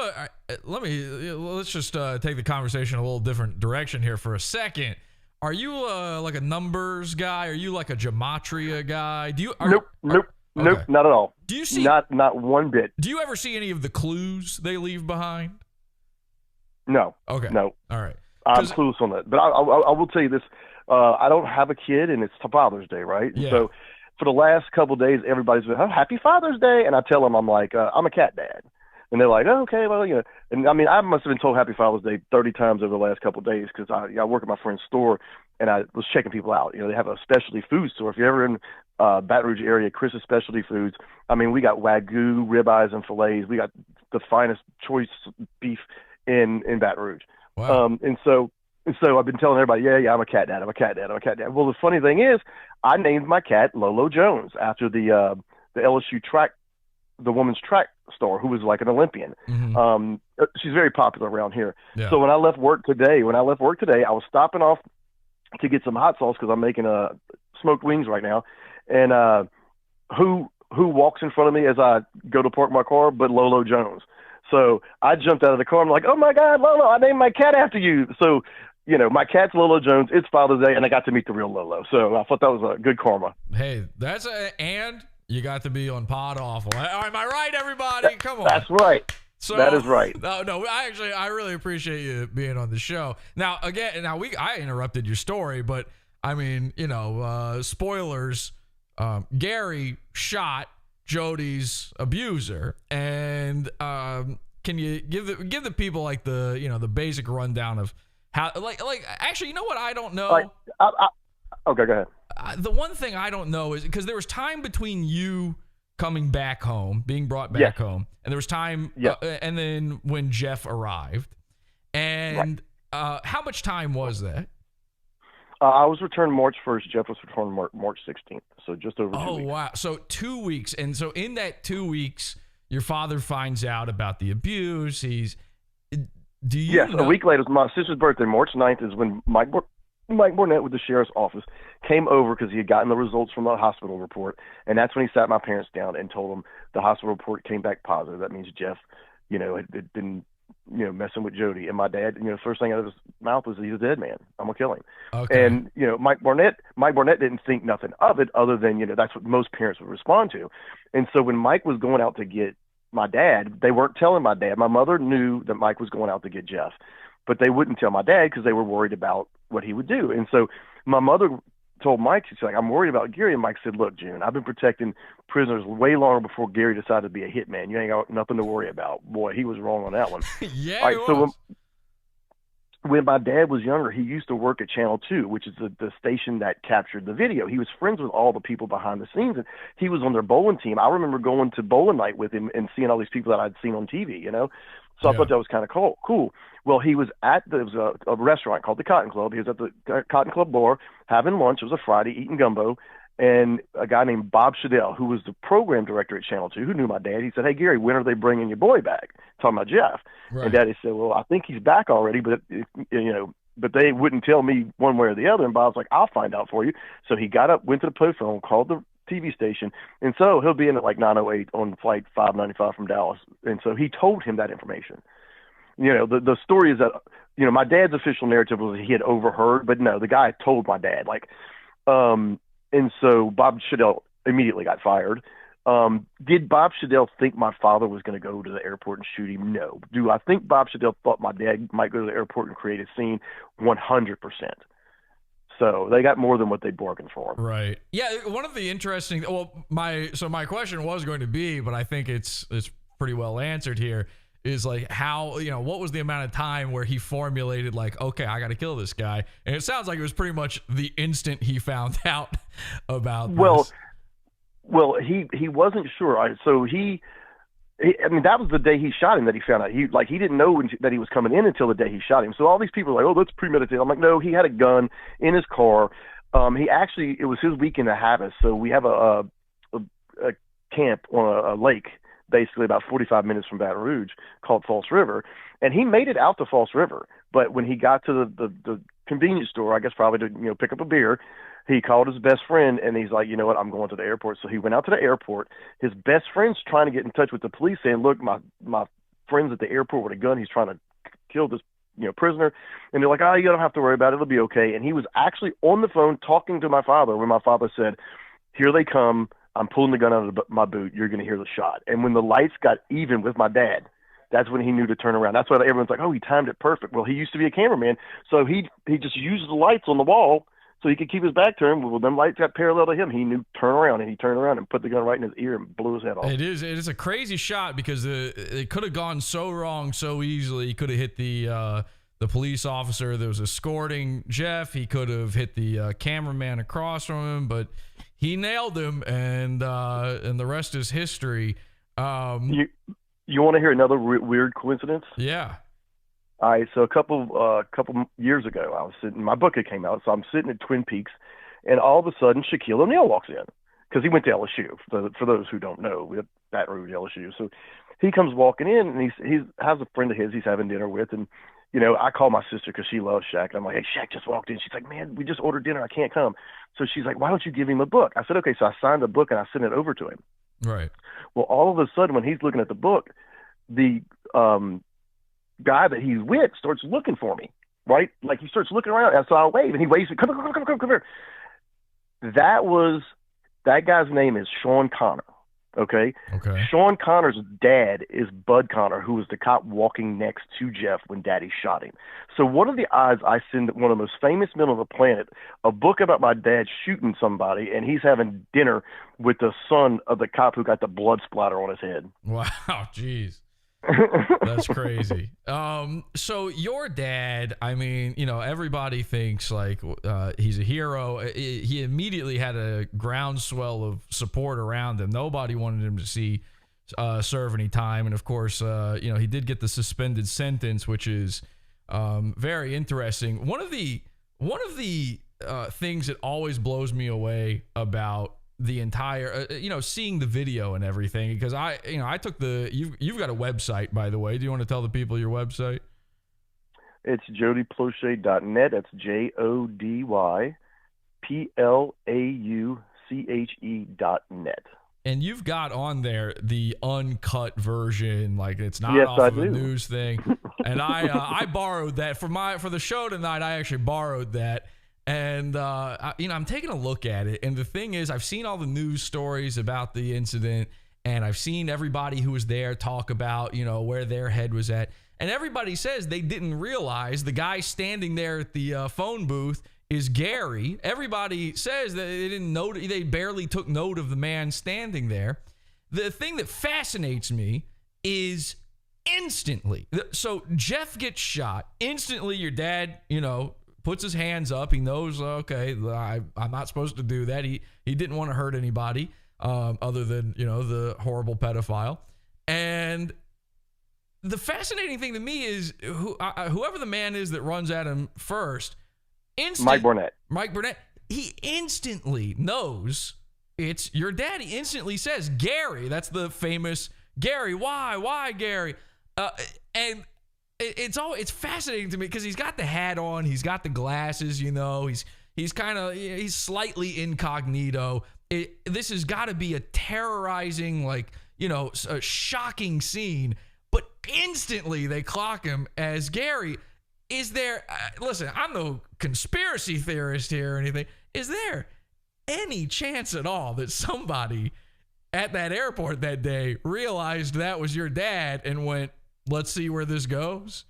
let's just take the conversation a little different direction here for a second. Are you like a numbers guy? Are you like a gematria guy? Nope, not at all. Do you see not one bit? Do you ever see any of the clues they leave behind? No. Okay. No. All right. I'm clueless on that, but I will tell you this: I don't have a kid, and it's Father's Day, right? Yeah. So for the last couple of days, everybody's been, "Oh, Happy Father's Day," and I tell them I'm like, I'm a cat dad, and they're like, "Oh, okay, well, And I mean, I must have been told Happy Father's Day 30 times over the last couple of days because I work at my friend's store, and I was checking people out. They have a specialty food store. If you're ever in Baton Rouge area, Chris's Specialty Foods. I mean, we got Wagyu, ribeyes, and fillets. We got the finest choice beef in Baton Rouge. Wow. And so I've been telling everybody, yeah, I'm a cat dad. I'm a cat dad. I'm a cat dad. Well, the funny thing is, I named my cat Lolo Jones after the LSU track, the women's track star who was like an Olympian. Mm-hmm. She's very popular around here. Yeah. So when I left work today, I was stopping off to get some hot sauce because I'm making smoked wings right now. And who walks in front of me as I go to park my car but Lolo Jones. So I jumped out of the car. I'm like, oh, my God, Lolo, I named my cat after you. So, my cat's Lolo Jones. It's Father's Day, and I got to meet the real Lolo. So I thought that was a good karma. Hey, and you got to be on Pod Awful. Am I right, everybody? Come on. That's right. So, that is right. No, I really appreciate you being on the show. Now, again, I interrupted your story, but, I mean, spoilers. Gary shot Jody's abuser, and can you give the people like the basic rundown of how like actually, what I don't know. Okay, go ahead. The one thing I don't know is because there was time between you coming back home, being brought back home, and there was time, and then when Jeff arrived, and how much time was that? I was returned March 1st. Jeff was returned March 16th. So just over 2 weeks. Oh, wow. So 2 weeks. And so in that 2 weeks, your father finds out about the abuse. Yes, a week later, it was my sister's birthday. March 9th is when Mike Bornett with the sheriff's office came over because he had gotten the results from the hospital report. And that's when he sat my parents down and told them the hospital report came back positive. That means Jeff, had been messing with Jody. And my dad, the first thing out of his mouth was, he's a dead man. I'm going to kill him. Okay. And, Mike Barnett didn't think nothing of it other than, that's what most parents would respond to. And so when Mike was going out to get my dad, they weren't telling my dad. My mother knew that Mike was going out to get Jeff, but they wouldn't tell my dad because they were worried about what he would do. And so my mother told Mike, she's like, I'm worried about Gary. And Mike said, look, June, I've been protecting prisoners way longer before Gary decided to be a hitman. You ain't got nothing to worry about. Boy, he was wrong on that one. Yeah, all right, when my dad was younger, he used to work at Channel 2, which is the station that captured the video. He was friends with all the people behind the scenes, and he was on their bowling team. I remember going to bowling night with him and seeing all these people that I'd seen on TV, you know? So I thought that was kind of cool. Well, he was there was a restaurant called the Cotton Club. He was at the Cotton Club bar having lunch. It was a Friday, eating gumbo. And a guy named Bob Shadell, who was the program director at Channel 2, who knew my dad, he said, "Hey, Gary, when are they bringing your boy back?" Talking about Jeff. Right. And Daddy said, "Well, I think he's back already, but but they wouldn't tell me one way or the other." And Bob's like, "I'll find out for you." So he got up, went to the payphone, called the TV station, and so he'll be in at like 9:08 on flight 595 from Dallas. And so he told him that information. The story is that, my dad's official narrative was he had overheard, but no, the guy told my dad, and so Bob Shadell immediately got fired. Did Bob Shadell think my father was going to go to the airport and shoot him? No. Do I think Bob Shadell thought my dad might go to the airport and create a scene? 100%. So they got more than what they bargained for. Right. Yeah. One of the interesting. My question was going to be, but I think it's pretty well answered here. Is like how, what was the amount of time where he formulated like, okay, I got to kill this guy? And it sounds like it was pretty much the instant he found out about this. Well, he wasn't sure. So that was the day he shot him that he found out. He didn't know that he was coming in until the day he shot him. So all these people are like, "Oh, that's premeditated." I'm like, no, he had a gun in his car. It was his weekend at Havas. So we have a camp on a lake, basically about 45 minutes from Baton Rouge, called False River. And he made it out to False River. But when he got to the convenience store, I guess probably to pick up a beer, he called his best friend and he's like, "You know what, I'm going to the airport." So he went out to the airport. His best friend's trying to get in touch with the police saying, "Look, my friend's at the airport with a gun. He's trying to kill this prisoner." And they're like, "Oh, you don't have to worry about it. It'll be okay." And he was actually on the phone talking to my father when my father said, "Here they come. I'm pulling the gun out of my boot. You're going to hear the shot." And when the lights got even with my dad, that's when he knew to turn around. That's why everyone's like, "Oh, he timed it perfect." Well, he used to be a cameraman, so he just used the lights on the wall so he could keep his back turned. Well, them lights got parallel to him. He knew turn around, and he turned around and put the gun right in his ear and blew his head off. It is a crazy shot because it could have gone so wrong so easily. He could have hit the police officer that was escorting Jeff. He could have hit the cameraman across from him, but he nailed him, and the rest is history. You want to hear another weird coincidence? Yeah. All right. So a couple years ago, I was sitting. My book had came out, so I'm sitting at Twin Peaks, and all of a sudden, Shaquille O'Neal walks in because he went to LSU. For those who don't know, we have Baton Rouge, LSU. So he comes walking in, and he has a friend of his he's having dinner with, and I call my sister because she loves Shaq. And I'm like, "Hey, Shaq just walked in." She's like, "Man, we just ordered dinner. I can't come." So she's like, "Why don't you give him a book?" I said, "Okay." So I signed the book and I sent it over to him. Right. Well, all of a sudden, when he's looking at the book, the guy that he's with starts looking for me, right? Like he starts looking around. And so I wave, and he waves, "Come here." That guy's name is Sean Connor. Okay. Sean Connor's dad is Bud Connor, who was the cop walking next to Jeff when Daddy shot him. So what are the odds I send one of the most famous men on the planet a book about my dad shooting somebody, and he's having dinner with the son of the cop who got the blood splatter on his head? Wow, jeez. That's crazy. So your dad, I mean, everybody thinks like he's a hero. He immediately had a groundswell of support around him. Nobody wanted him to serve any time, and of course, he did get the suspended sentence, which is very interesting. One of the things that always blows me away about the entire seeing the video and everything, because I took you've got a website, by the way. Do you want to tell the people your website? It's jodyplauché.net. That's JODYPLAUCHE.net. And you've got on there the uncut version, like it's not yes, off I of do. a news thing. And I borrowed that for the show tonight. I actually borrowed that. And, I'm taking a look at it. And the thing is, I've seen all the news stories about the incident, and I've seen everybody who was there talk about, where their head was at. And everybody says they didn't realize the guy standing there at the phone booth is Gary. Everybody says that they didn't know, they barely took note of the man standing there. The thing that fascinates me is instantly. So Jeff gets shot. Instantly, your dad, puts his hands up. He knows, okay, I'm not supposed to do that. He didn't want to hurt anybody other than, the horrible pedophile. And the fascinating thing to me is whoever the man is that runs at him first, Mike Burnett, he instantly knows it's your dad. He instantly says, Gary, that's the famous Gary. Why, Gary? And it's fascinating to me because he's got the hat on, he's got the glasses, he's slightly incognito. This has got to be a terrorizing, a shocking scene, but instantly they clock him as Gary. Is there, listen, I'm no conspiracy theorist here or anything. Is there any chance at all that somebody at that airport that day realized that was your dad and went, let's see where this goes?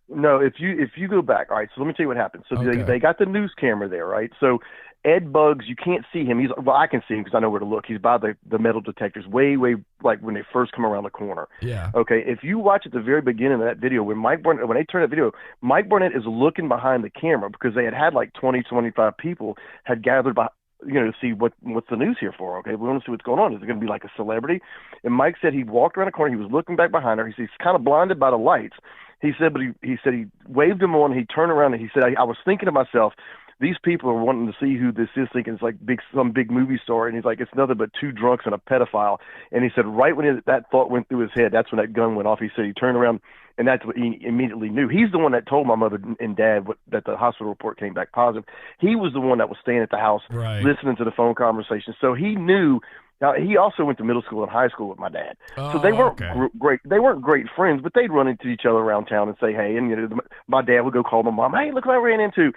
No, if you go back, all right, so let me tell you what happened. So they got the news camera there, right? So Ed Bugs, you can't see him. I can see him because I know where to look. He's by the metal detectors way, like when they first come around the corner. Yeah. Okay, if you watch at the very beginning of that video, when they turn that video, Mike Burnett is looking behind the camera because they had like 20, 25 people had gathered by, to see what's the news here for. Okay, we want to see what's going on. Is it going to be like a celebrity? And Mike said he walked around the corner. He was looking back behind her. He's kind of blinded by the lights. He said, but he said he waved him on. He turned around and he said, I was thinking to myself, these people are wanting to see who this is, thinking it's like some big movie star. And he's like, it's nothing but two drunks and a pedophile. And he said, right when that thought went through his head, that's when that gun went off. He said he turned around, and that's what he immediately knew. He's the one that told my mother and dad that the hospital report came back positive. He was the one that was staying at the house, listening to the phone conversation. So he knew. Now, he also went to middle school and high school with my dad. So they weren't great. They weren't great friends, but they'd run into each other around town and say, hey, and my dad would go call my mom, hey, look what I ran into.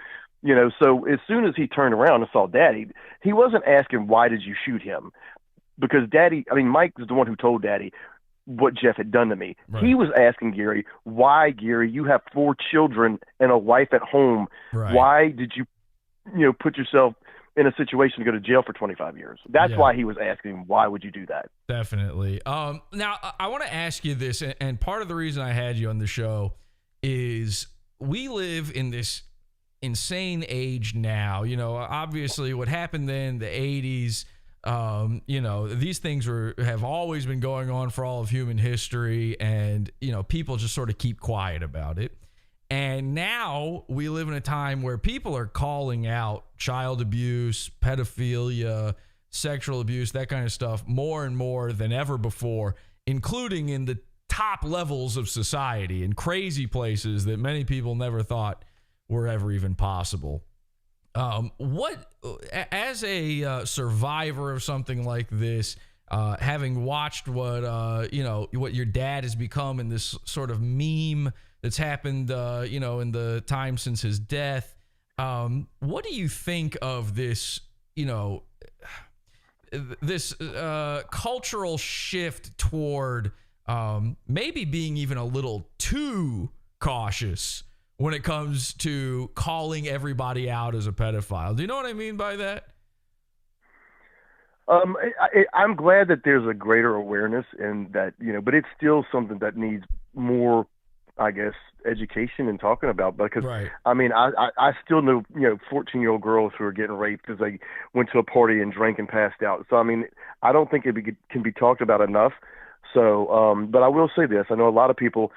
So as soon as he turned around and saw Daddy, he wasn't asking, why did you shoot him? Because Mike is the one who told Daddy what Jeff had done to me. Right. He was asking Gary, why, Gary, you have 4 children and a wife at home. Right. Why did you, put yourself in a situation to go to jail for 25 years? That's why he was asking, why would you do that? Definitely. Now, I want to ask you this, and part of the reason I had you on the show is we live in this insane age now. Obviously what happened then, the 80s, these things have always been going on for all of human history, and people just sort of keep quiet about it. And now we live in a time where people are calling out child abuse, pedophilia, sexual abuse, that kind of stuff more and more than ever before, including in the top levels of society in crazy places that many people never thought were ever even possible. As a survivor of something like this, having watched what your dad has become in this sort of meme that's happened, in the time since his death, what do you think of this, this cultural shift toward maybe being even a little too cautious when it comes to calling everybody out as a pedophile? Do you know what I mean by that? I'm glad that there's a greater awareness, and that, but it's still something that needs more, I guess, education and talking about, because I still know, 14-year-old girls who are getting raped because they went to a party and drank and passed out. So, I don't think it can be talked about enough. So, but I will say this. I know a lot of people,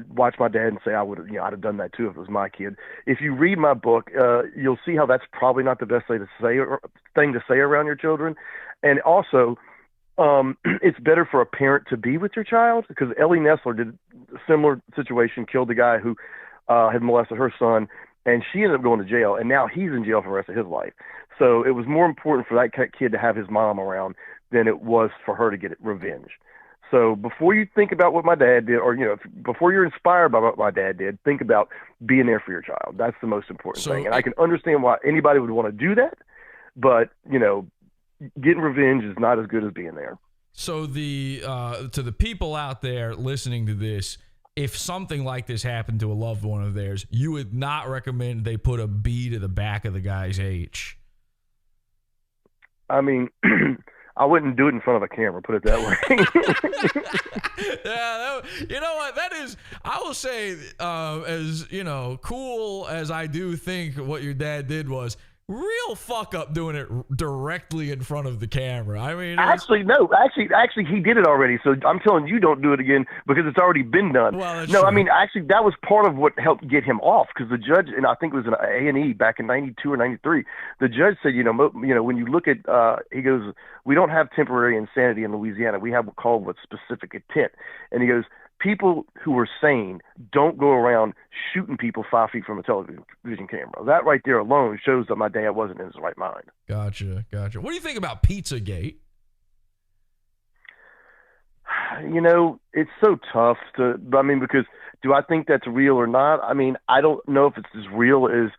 watch my dad and say, I'd have done that too if it was my kid. If you read my book, you'll see how that's probably not the best thing to say around your children. And also, it's better for a parent to be with your child, because Ellie Nessler did a similar situation, killed the guy who had molested her son, and she ended up going to jail, and now he's in jail for the rest of his life. So it was more important for that kid to have his mom around than it was for her to get revenge. So before you think about what my dad did, or, before you're inspired by what my dad did, think about being there for your child. That's the most important thing. And I can understand why anybody would want to do that, but, getting revenge is not as good as being there. So to the people out there listening to this, if something like this happened to a loved one of theirs, you would not recommend they put a B to the back of the guy's H. I I wouldn't do it in front of a camera, put it that way. Yeah, you know what? That is, I will say, as cool as I do think what your dad did was, real fuck up doing it directly in front of the camera. I mean, actually, he did it already. So I'm telling you, don't do it again because it's already been done. Well, no, true. I mean, actually, that was part of what helped get him off because the judge, and I think it was an A&E back in '92 or '93. The judge said, when you look at, he goes, we don't have temporary insanity in Louisiana. We have what's called specific intent, and he goes, people who are sane don't go around shooting people 5 feet from a television camera. That right there alone shows that my dad wasn't in his right mind. Gotcha. What do you think about Pizzagate? It's so tough because do I think that's real or not? I mean, I don't know if it's as real as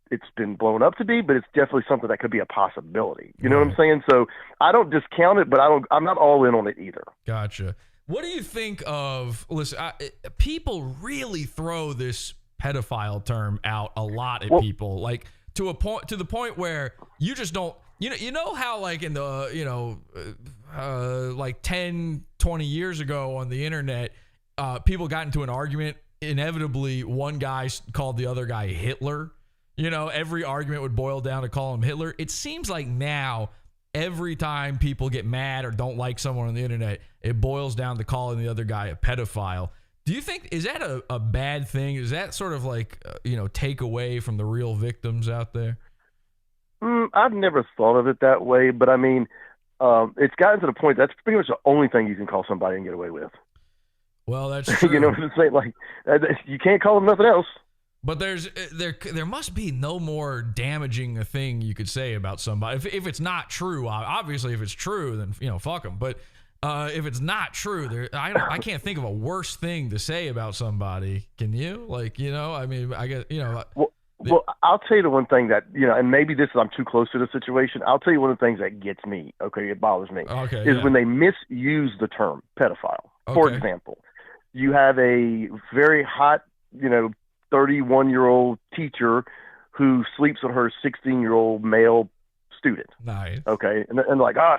it's been blown up to be, but it's definitely something that could be a possibility. You know what I'm saying? So I don't discount it, but I'm not all in on it either. Gotcha. What do you think of? Listen, people really throw this pedophile term out a lot at people, like to the point where you just don't. You know how in the like 10, 20 years ago on the internet, people got into an argument. Inevitably, one guy called the other guy Hitler. Every argument would boil down to call him Hitler. It seems like now, every time people get mad or don't like someone on the internet, it boils down to calling the other guy a pedophile. Do you think, is that a bad thing? Is that sort of take away from the real victims out there? I've never thought of it that way, but I mean, it's gotten to the point that's pretty much the only thing you can call somebody and get away with. Well, that's true. You know what I'm saying? You can't call them nothing else. But there must be no more damaging a thing you could say about somebody if it's not true. Obviously, if it's true, then fuck them. But if it's not true, I can't think of a worse thing to say about somebody. Can you? I mean, I guess Well, I'll tell you the one thing that and maybe I'm too close to the situation. I'll tell you one of the things that gets me. Okay, it bothers me. Okay, is when they misuse the term pedophile. Okay. For example, you have a very hot 31-year-old teacher who sleeps with her 16-year-old male student. Nice. Okay. And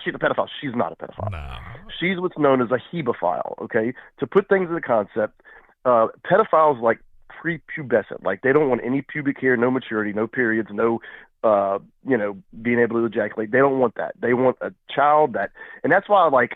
she's a pedophile. She's not a pedophile. No. She's what's known as a hebephile. Okay. To put things in the concept, pedophiles prepubescent. They don't want any pubic hair, no maturity, no periods, no, being able to ejaculate. They don't want that. They want a child and that's why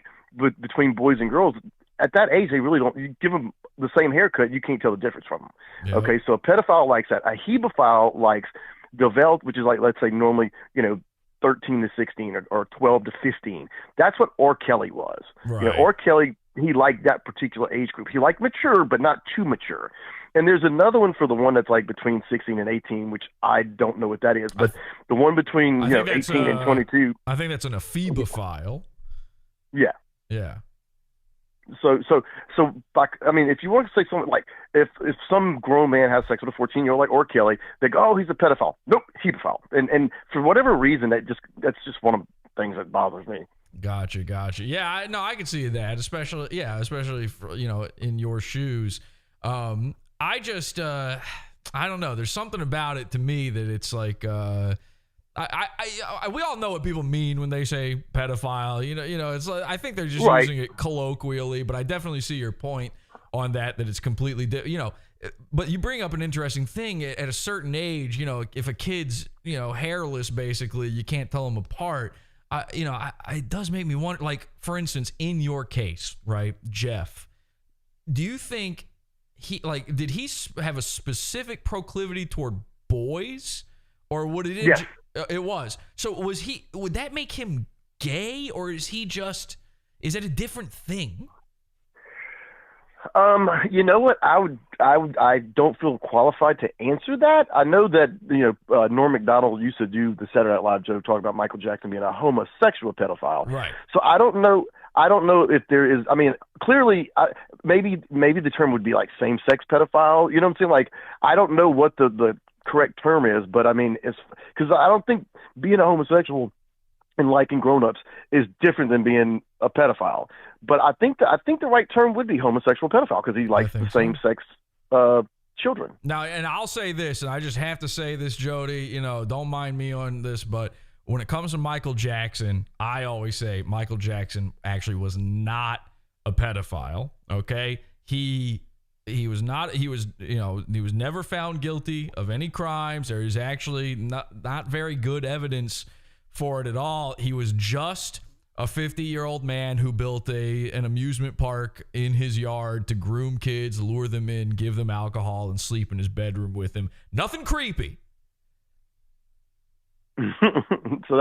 between boys and girls, at that age, they really don't. You give them the same haircut, you can't tell the difference from them. Yeah. Okay, so a pedophile likes that. A hebephile likes developed, which is let's say normally 13 to 16 or 12 to 15. That's what R. Kelly was. Right. R. Kelly, he liked that particular age group. He liked mature, but not too mature. And there's another one for the one that's between 16 and 18, which I don't know what that is. But the one between 18 and 22. I think that's an ephebophile. Yeah. Yeah. So, I mean, if you want to say something if some grown man has sex with a 14-year-old like R. Kelly, they go, oh, he's a pedophile. Nope, hebephile. And for whatever reason, that's just one of the things that bothers me. Gotcha. Yeah, I can see that, especially for, in your shoes. I just, I don't know. There's something about it to me that it's we all know what people mean when they say pedophile. It's I think they're just using it colloquially, but I definitely see your point on that it's completely but you bring up an interesting thing at a certain age. If a kid's hairless, basically, you can't tell them apart. It does make me wonder. For instance, in your case, right, Jeff, do you think did he have a specific proclivity toward boys, or would it? Yes. It was. So would that make him gay, or is it a different thing? You know what? I don't feel qualified to answer that. I know that, Norm Macdonald used to do the Saturday Night Live joke talking about Michael Jackson being a homosexual pedophile. Right. So I don't know if there is, I mean, clearly, maybe the term would be same-sex pedophile. You know what I'm saying? I don't know what the correct term is, but I mean, it's because I don't think being a homosexual and liking grown-ups is different than being a pedophile. But I think the right term would be homosexual pedophile because he likes the same-sex children. Now, and I'll say this, and I just have to say this, Jody, don't mind me on this, but when it comes to Michael Jackson, I always say Michael Jackson actually was not a pedophile. Okay, he was not. He was never found guilty of any crimes. There is actually not very good evidence for it at all. He was just a 50-year-old man who built an amusement park in his yard to groom kids, lure them in, give them alcohol, and sleep in his bedroom with him. Nothing creepy. So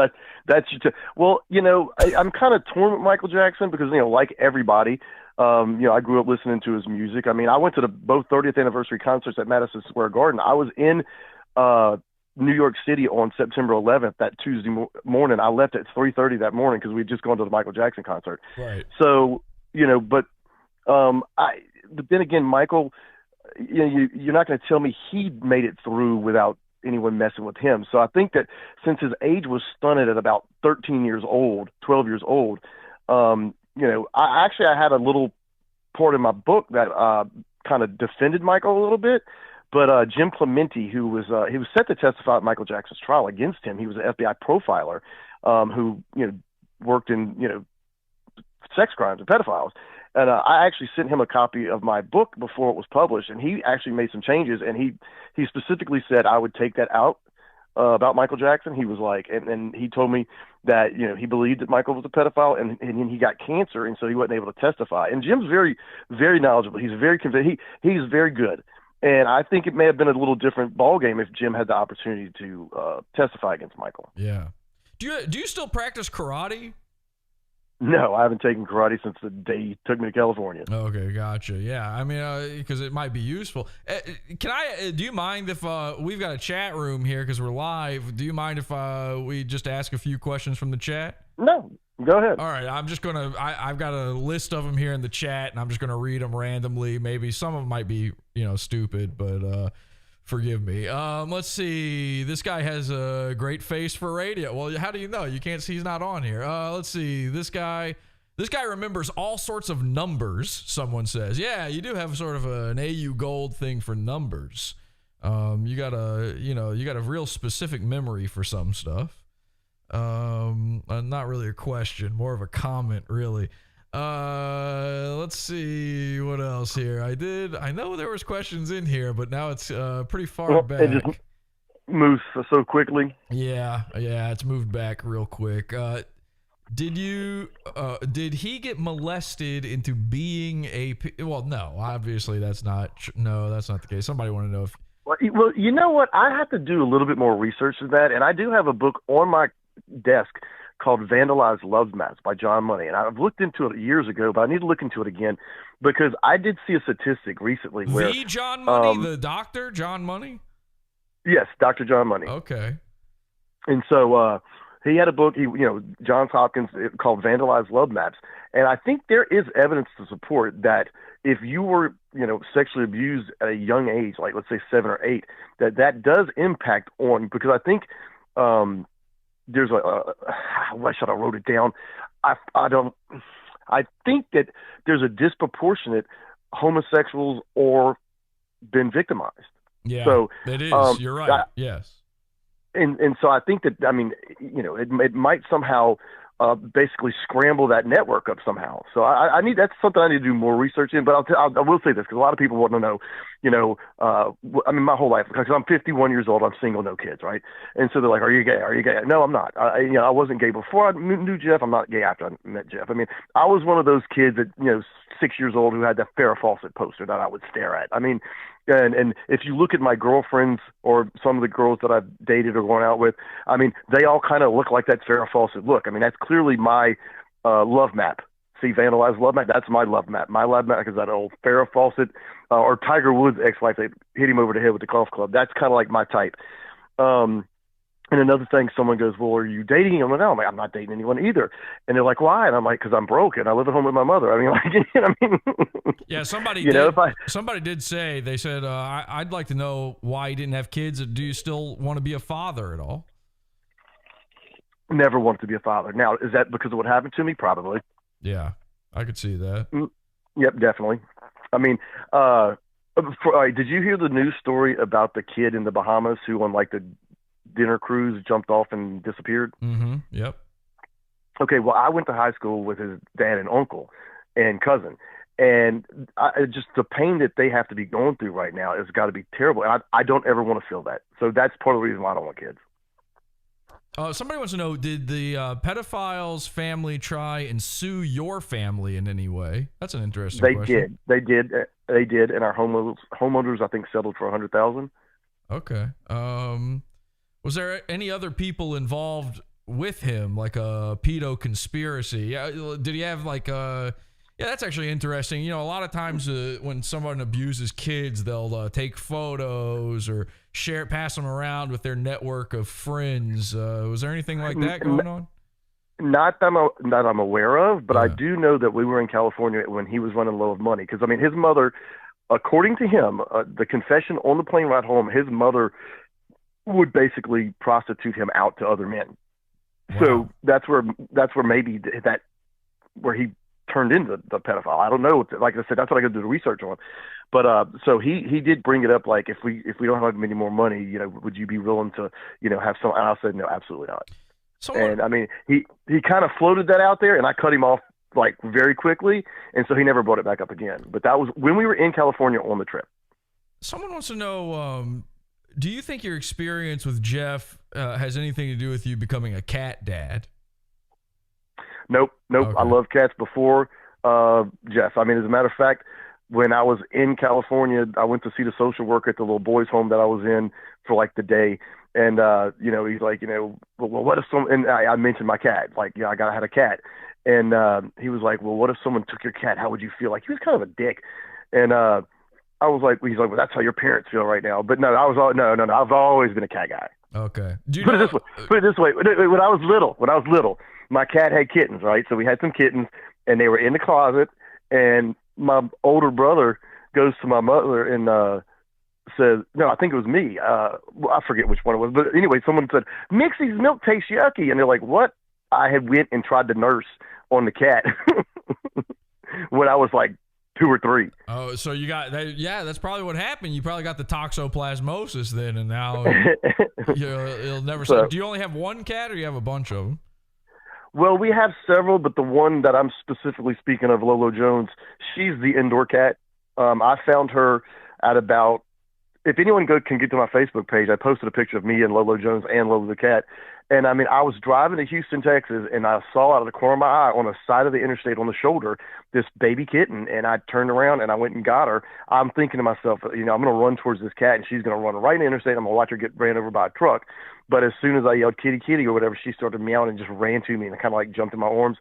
that's well, I'm kind of torn with Michael Jackson because like everybody, I grew up listening to his music. I mean, I went to both 30th anniversary concerts at Madison Square Garden. I was in New York City on September 11th, that Tuesday morning. I left at 3:30 that morning because we'd just gone to the Michael Jackson concert. Right. So but then again, Michael, you're not going to tell me he made it through without anyone messing with him. So I think that since his age was stunted at about 13 years old, 12 years old, I had a little part in my book that kind of defended Michael a little bit. But Jim Clemente, who was he was set to testify at Michael Jackson's trial against him. He was an FBI profiler who worked in sex crimes and pedophiles. And I actually sent him a copy of my book before it was published, and he actually made some changes. And he specifically said I would take that out about Michael Jackson. He was like, and he told me that he believed that Michael was a pedophile, and he got cancer, and so he wasn't able to testify. And Jim's very, very knowledgeable. He's very he's very good. And I think it may have been a little different ball game if Jim had the opportunity to testify against Michael. Yeah. Do you still practice karate? No, I haven't taken karate since the day he took me to California. Okay, gotcha. Yeah, I mean, because it might be useful. Do you mind if we've got a chat room here because we're live? Do you mind if we just ask a few questions from the chat? No, go ahead. All right, I'm just gonna. I've got a list of them here in the chat, and I'm just gonna read them randomly. Maybe some of them might be stupid, but forgive me. Let's see. This guy has a great face for radio. Well, how do you know? You can't see he's not on here. Let's see. This guy remembers all sorts of numbers. Someone says, yeah, you do have sort of an AU Gold thing for numbers. You got a real specific memory for some stuff. Not really a question, more of a comment, really. Let's see what else here. I know there was questions in here, but now it's pretty far back. It just moves so quickly. Yeah, it's moved back real quick. Did he get molested into being well, no, obviously that's not the case. Somebody want to know if well, you know what? I have to do a little bit more research than that, and I do have a book on my desk called Vandalized Love Maps by John Money. And I've looked into it years ago, but I need to look into it again because I did see a statistic recently where the John Money, the doctor John Money? Yes, Dr. John Money. Okay. And so he had a book, Johns Hopkins, called Vandalized Love Maps. And I think there is evidence to support that if you were, sexually abused at a young age, like let's say 7 or 8, that does impact on, because I think there's why should I wrote it down? I think that there's a disproportionate homosexuals or been victimized. Yeah, so it is. You're right. Yes. And so I think that, it might somehow basically scramble that network up somehow. So that's something I need to do more research in, but I will say this because a lot of people want to know, my whole life, because I'm 51 years old, I'm single, no kids. Right. And so they're like, are you gay? Are you gay? No, I'm not. I wasn't gay before I knew Jeff. I'm not gay after I met Jeff. I mean, I was one of those kids that, 6 years old who had that Farrah Fawcett poster that I would stare at. I mean, and if you look at my girlfriends or some of the girls that I've dated or gone out with, I mean, they all kind of look like that Farrah Fawcett look. I mean, that's clearly my love map. See, Vandalized Love Map, that's my love map. My love map is that old Farrah Fawcett or Tiger Woods' ex-wife. They hit him over the head with the golf club. That's kind of like my type. And another thing, someone goes, well, are you dating him? I'm like, I'm not dating anyone either. And they're like, why? And I'm like, because I'm broke and I live at home with my mother. I mean, yeah, somebody did say, they said, I'd like to know why you didn't have kids. Do you still want to be a father at all? Never wanted to be a father. Now, is that because of what happened to me? Probably. Yeah, I could see that. Yep, definitely. I mean, did you hear the news story about the kid in the Bahamas who on like the dinner cruise jumped off and disappeared? Mm-hmm. Yep. Okay, well, I went to high school with his dad and uncle and cousin, and just the pain that they have to be going through right now has got to be terrible. And I don't ever want to feel that. So that's part of the reason why I don't want kids. Somebody wants to know, did the pedophile's family try and sue your family in any way? That's an interesting question. They did, and our homeowners I think settled for $100,000. Okay. Was there any other people involved with him, like a pedo conspiracy? Yeah. Did he have like a? Yeah, that's actually interesting. You know, a lot of times when someone abuses kids, they'll take photos or pass them around with their network of friends. Was there anything like that going on? Not that I'm aware of, but I do know that we were in California when he was running low of money. Because, I mean, his mother, according to him, the confession on the plane ride home, his mother would basically prostitute him out to other men. Wow. So that's where maybe where he turned into the pedophile. I don't know. Like I said, that's what I got to do the research on. But so he did bring it up. Like, if we don't have any more money, you know, would you be willing to, you know, have some? And I said no, absolutely not. And I mean, he kind of floated that out there, and I cut him off like very quickly, and so he never brought it back up again. But that was when we were in California on the trip. Someone wants to know, do you think your experience with Jeff has anything to do with you becoming a cat dad? Nope. Okay. I loved cats before Jeff. I mean, as a matter of fact, when I was in California, I went to see the social worker at the little boys' home that I was in for like the day. And, you know, he's like, you know, well, what if and I mentioned my cat, like, yeah, I had a cat. And he was like, well, what if someone took your cat? How would you feel? Like, he was kind of a dick. And I was like, he's like, well, that's how your parents feel right now. But no, I've always been a cat guy. Okay. Put it this way. When I was little, my cat had kittens, right? So we had some kittens, and they were in the closet. And my older brother goes to my mother and says, no, I think it was me. I forget which one it was. But anyway, someone said, Mixie's milk tastes yucky. And they're like, what? I had went and tried to nurse on the cat when I was like 2 or 3. Oh, so you got that? Yeah, that's probably what happened. You probably got the toxoplasmosis then, and now you'll never. So, do you only have one cat, or you have a bunch of them? Well, we have several, but the one that I'm specifically speaking of, Lolo Jones, she's the indoor cat. I found her at about. If anyone can get to my Facebook page, I posted a picture of me and Lolo Jones and Lolo the cat. And I mean, I was driving to Houston, Texas, and I saw out of the corner of my eye on the side of the interstate on the shoulder this baby kitten, and I turned around and I went and got her. I'm thinking to myself, you know, I'm going to run towards this cat, and she's going to run right in the interstate. I'm going to watch her get ran over by a truck. But as soon as I yelled kitty, kitty or whatever, she started meowing and just ran to me and kind of like jumped in my arms.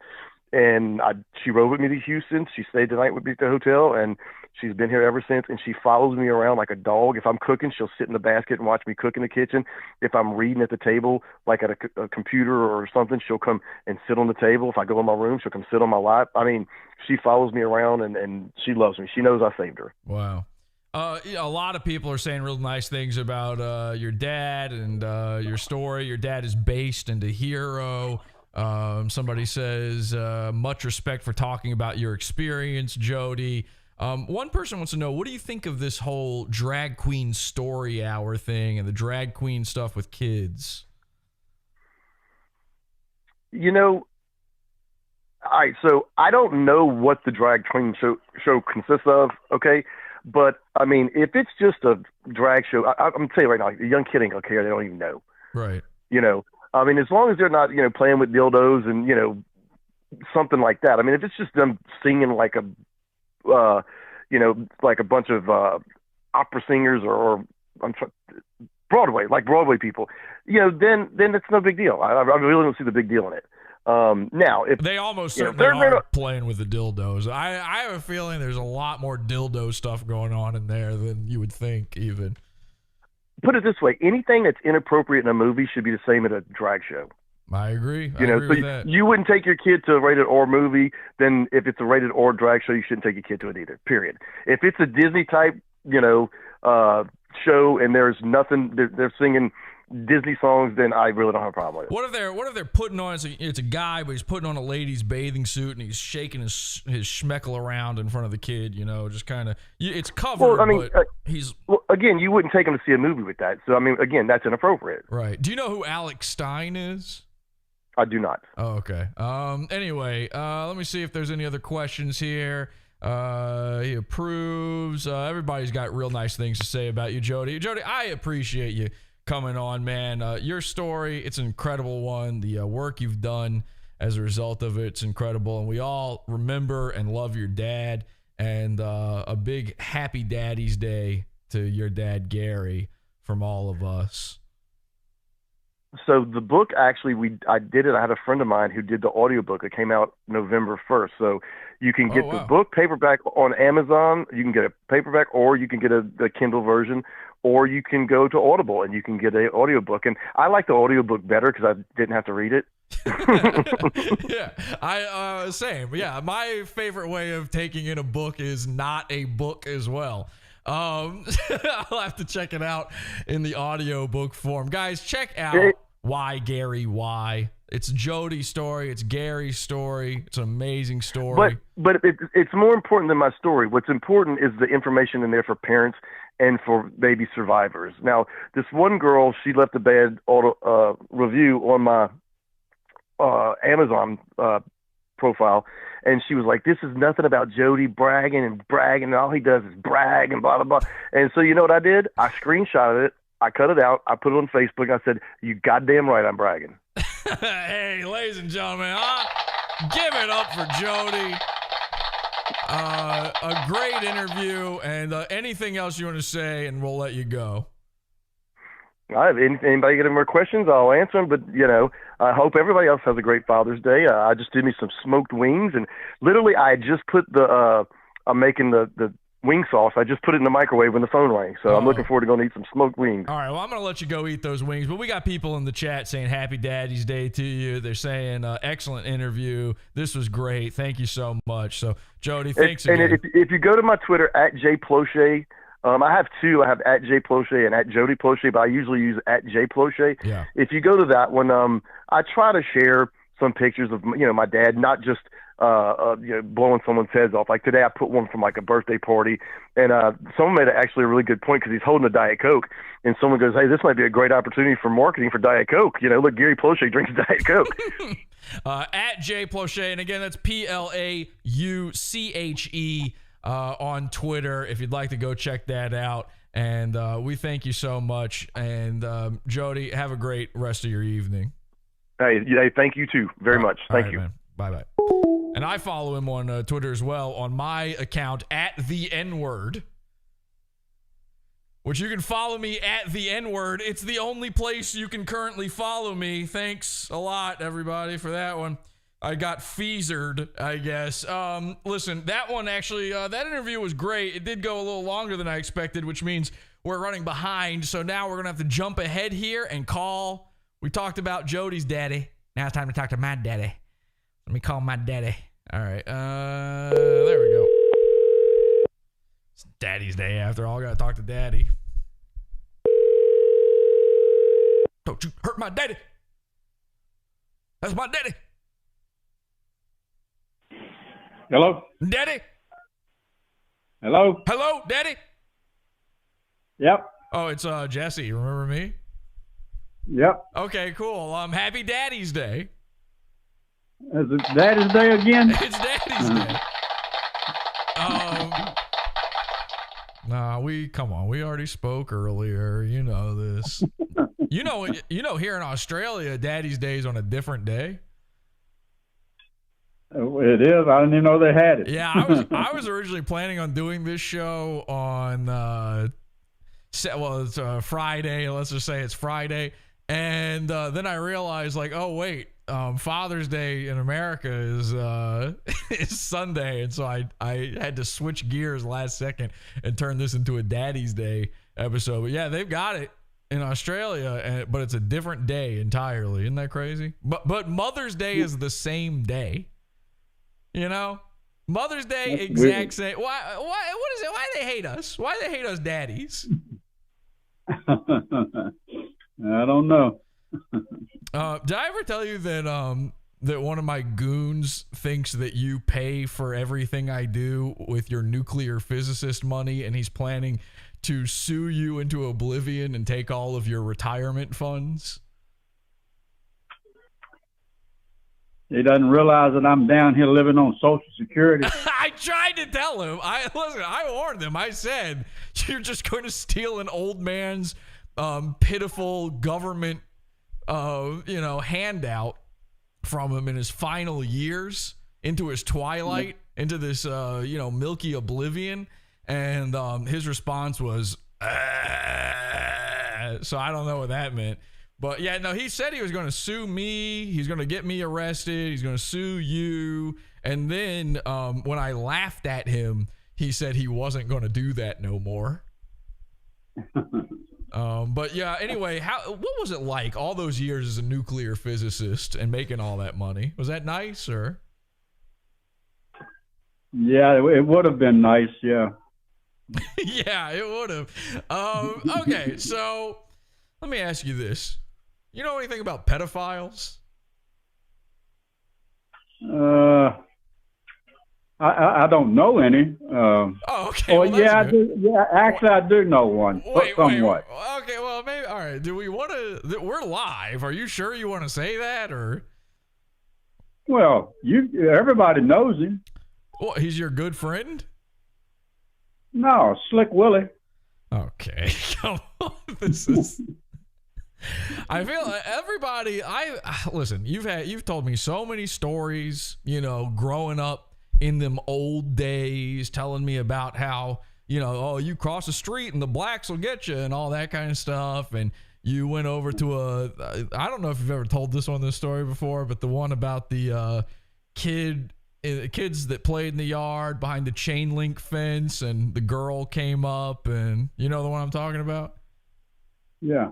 And she rode with me to Houston. She stayed the night with me at the hotel, and she's been here ever since. And she follows me around like a dog. If I'm cooking, she'll sit in the basket and watch me cook in the kitchen. If I'm reading at the table, like at a computer or something, she'll come and sit on the table. If I go in my room, she'll come sit on my lap. I mean, she follows me around, and she loves me. She knows I saved her. Wow. A lot of people are saying real nice things about your dad and your story. Your dad is based into hero. Somebody says, much respect for talking about your experience, Jody. One person wants to know, what do you think of this whole drag queen story hour thing and the drag queen stuff with kids? You know, all right, so I don't know what the drag queen show consists of, okay? But, I mean, if it's just a drag show, I'm going to tell you right now, a young kid ain't going to care. They don't even know. Right. You know? I mean, as long as they're not, you know, playing with dildos and, you know, something like that. I mean, if it's just them singing like a, you know, like a bunch of opera singers or Broadway, like Broadway people, you know, then it's no big deal. I really don't see the big deal in it. Now, if they almost certainly are playing with the dildos, I have a feeling there's a lot more dildo stuff going on in there than you would think, even. Put it this way, anything that's inappropriate in a movie should be the same at a drag show. I agree. You know, so you wouldn't take your kid to a rated R movie, then if it's a rated R drag show, you shouldn't take your kid to it either, period. If it's a Disney type, you know, show and there's nothing, they're singing, Disney songs, then I really don't have a problem with it. What if they're putting on? It's a guy, but he's putting on a lady's bathing suit and he's shaking his schmeckle around in front of the kid. You know, just kind of. It's covered. Well, I mean, but he's. Well, again, you wouldn't take him to see a movie with that. So I mean, again, that's inappropriate. Right. Do you know who Alex Stein is? I do not. Oh, okay. Anyway, let me see if there's any other questions here. He approves. Everybody's got real nice things to say about you, Jody. Jody, I appreciate you coming on, man. Your story, it's an incredible one. The work you've done as a result of it's incredible. And we all remember and love your dad. And a big happy Daddy's Day to your dad, Gary, from all of us. So the book, actually, I did it. I had a friend of mine who did the audiobook. It came out November 1st. So you can get the book paperback on Amazon. You can get a paperback, or you can get a Kindle version, or you can go to Audible and you can get an audiobook. And I like the audiobook better because I didn't have to read it. Yeah, same. Yeah, my favorite way of taking in a book is not a book as well. I'll have to check it out in the audiobook form. Guys, check out Why Gary Why. It's Jody's story. It's Gary's story. It's an amazing story. But it's more important than my story. What's important is the information in there for parents and for baby survivors. Now, this one girl, she left a bad review on my Amazon profile. And she was like, this is nothing about Jody bragging, and all he does is brag and blah, blah, blah. And so you know what I did? I screenshotted it. I cut it out. I put it on Facebook. I said, you goddamn right I'm bragging. Hey, ladies and gentlemen, give it up for Jody. A great interview. And anything else you want to say, and we'll let you go. All right, anybody get any more questions, I'll answer them. But, you know, I hope everybody else has a great Father's Day. I just did me some smoked wings. And literally, I just put I'm making the wing sauce. I just put it in the microwave when the phone rang. So I'm looking forward to going to eat some smoked wings. All right, well, I'm going to let you go eat those wings. But we got people in the chat saying Happy Daddy's Day to you. They're saying excellent interview. This was great. Thank you so much. So, Jody, thanks again. And if you go to my Twitter, @JPlauché, I have two. I have @JPlauché and @JODY PLAUCHÉ, but I usually use @JPlauché. Yeah. If you go to that one, I try to share some pictures of my dad, not just blowing someone's heads off. Like today, I put one from like a birthday party, and someone made actually a really good point because he's holding a Diet Coke, and someone goes, "Hey, this might be a great opportunity for marketing for Diet Coke." Look, Gary Plauché drinks Diet Coke. @JPlauché, and again, that's PLAUCHE on Twitter. If you'd like to go check that out, and we thank you so much. And Jody, have a great rest of your evening. Hey, thank you too very much. Thank you. Bye bye. And I follow him on Twitter as well on my account @TheNword, which you can follow me @TheNword. It's the only place you can currently follow me. Thanks a lot, everybody, for that one. I got feasered, I guess. Listen, that one actually, that interview was great. It did go a little longer than I expected, which means we're running behind. So now we're going to have to jump ahead here and call. We talked about Jody's daddy. Now it's time to talk to my daddy. Let me call my daddy. All right. There we go. It's Daddy's Day after all. Got to talk to Daddy. Don't you hurt my daddy. That's my daddy. Hello? Daddy? Hello? Hello, Daddy? Yep. Oh, it's Jesse. Remember me? Yep. Okay, cool. Happy Daddy's Day. Is it Daddy's Day again? It's Daddy's Day. Come on. We already spoke earlier. You know this. You know, here in Australia, Daddy's Day is on a different day. It is. I didn't even know they had it. Yeah, I was originally planning on doing this show on it's Friday. Let's just say it's Friday, and then I realized oh wait, Father's Day in America is Sunday, and so I had to switch gears last second and turn this into a Daddy's Day episode. But yeah, they've got it in Australia, but it's a different day entirely. Isn't that crazy? But Mother's Day is the same day. Mother's Day, That's exact weird. same. Why? What is it? Why do they hate us? Why do they hate us daddies? I don't know. Did I ever tell you that that one of my goons thinks that you pay for everything I do with your nuclear physicist money, and he's planning to sue you into oblivion and take all of your retirement funds? He doesn't realize that I'm down here living on Social Security. I tried to tell him. I warned him. I said, you're just going to steal an old man's pitiful government handout from him in his final years, into his twilight, into this milky oblivion. And his response was, so I don't know what that meant. But yeah, no, he said he was going to sue me. He's going to get me arrested. He's going to sue you. And then when I laughed at him, he said he wasn't going to do that no more. But yeah, anyway, what was it like all those years as a nuclear physicist and making all that money? Was that nice, or? Yeah, it would have been nice. Yeah. Yeah, it would have. Okay, so let me ask you this. You know anything about pedophiles? I don't know any. Okay. Well, yeah, I do. Yeah, actually, I do know one. Somewhat. Okay, well, maybe. All right. Do we want to? We're live. Are you sure you want to say that, or? Well, everybody knows him. Well, he's your good friend? No, Slick Willie. Okay, come on. This is. I feel like everybody. Listen. You've told me so many stories. Growing up in them old days, telling me about how you cross the street and the blacks will get you and all that kind of stuff. And you went over to I don't know if you've ever told this story before, but the one about the kids that played in the yard behind the chain link fence, and the girl came up, and you know the one I'm talking about? Yeah.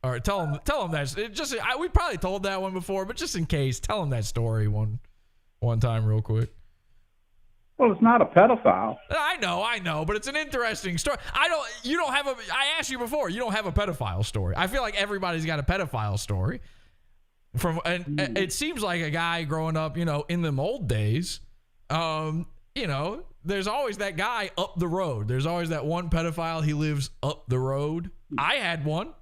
All right, tell him that. We probably told that one before, but just in case, tell him that story one time real quick. Well, it's not a pedophile. I know, but it's an interesting story. I asked you before, you don't have a pedophile story. I feel like everybody's got a pedophile story. It seems like a guy growing up, in them old days, there's always that guy up the road. There's always that one pedophile, he lives up the road. I had one.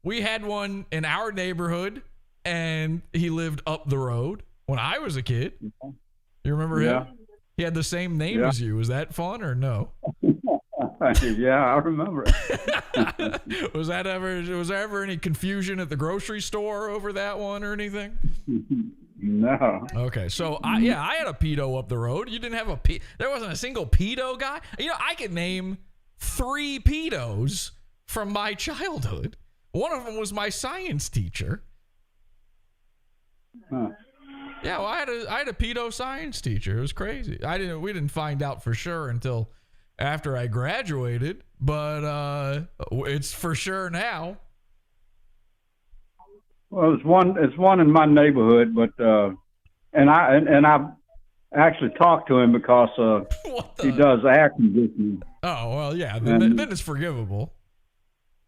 We had one in our neighborhood, and he lived up the road when I was a kid. You remember him? He had the same name as you. Was that fun or no? Yeah, I remember it. Was there ever any confusion at the grocery store over that one or anything? No. Okay, so I had a pedo up the road. You didn't have there wasn't a single pedo guy? I could name 3 pedos from my childhood. One of them was my science teacher. Huh. Yeah, well, I had a pedo science teacher. It was crazy. We didn't find out for sure until after I graduated, but it's for sure now. Well, it's one in my neighborhood, but and I actually talked to him because he does air conditioning. Oh well, yeah, then it's forgivable.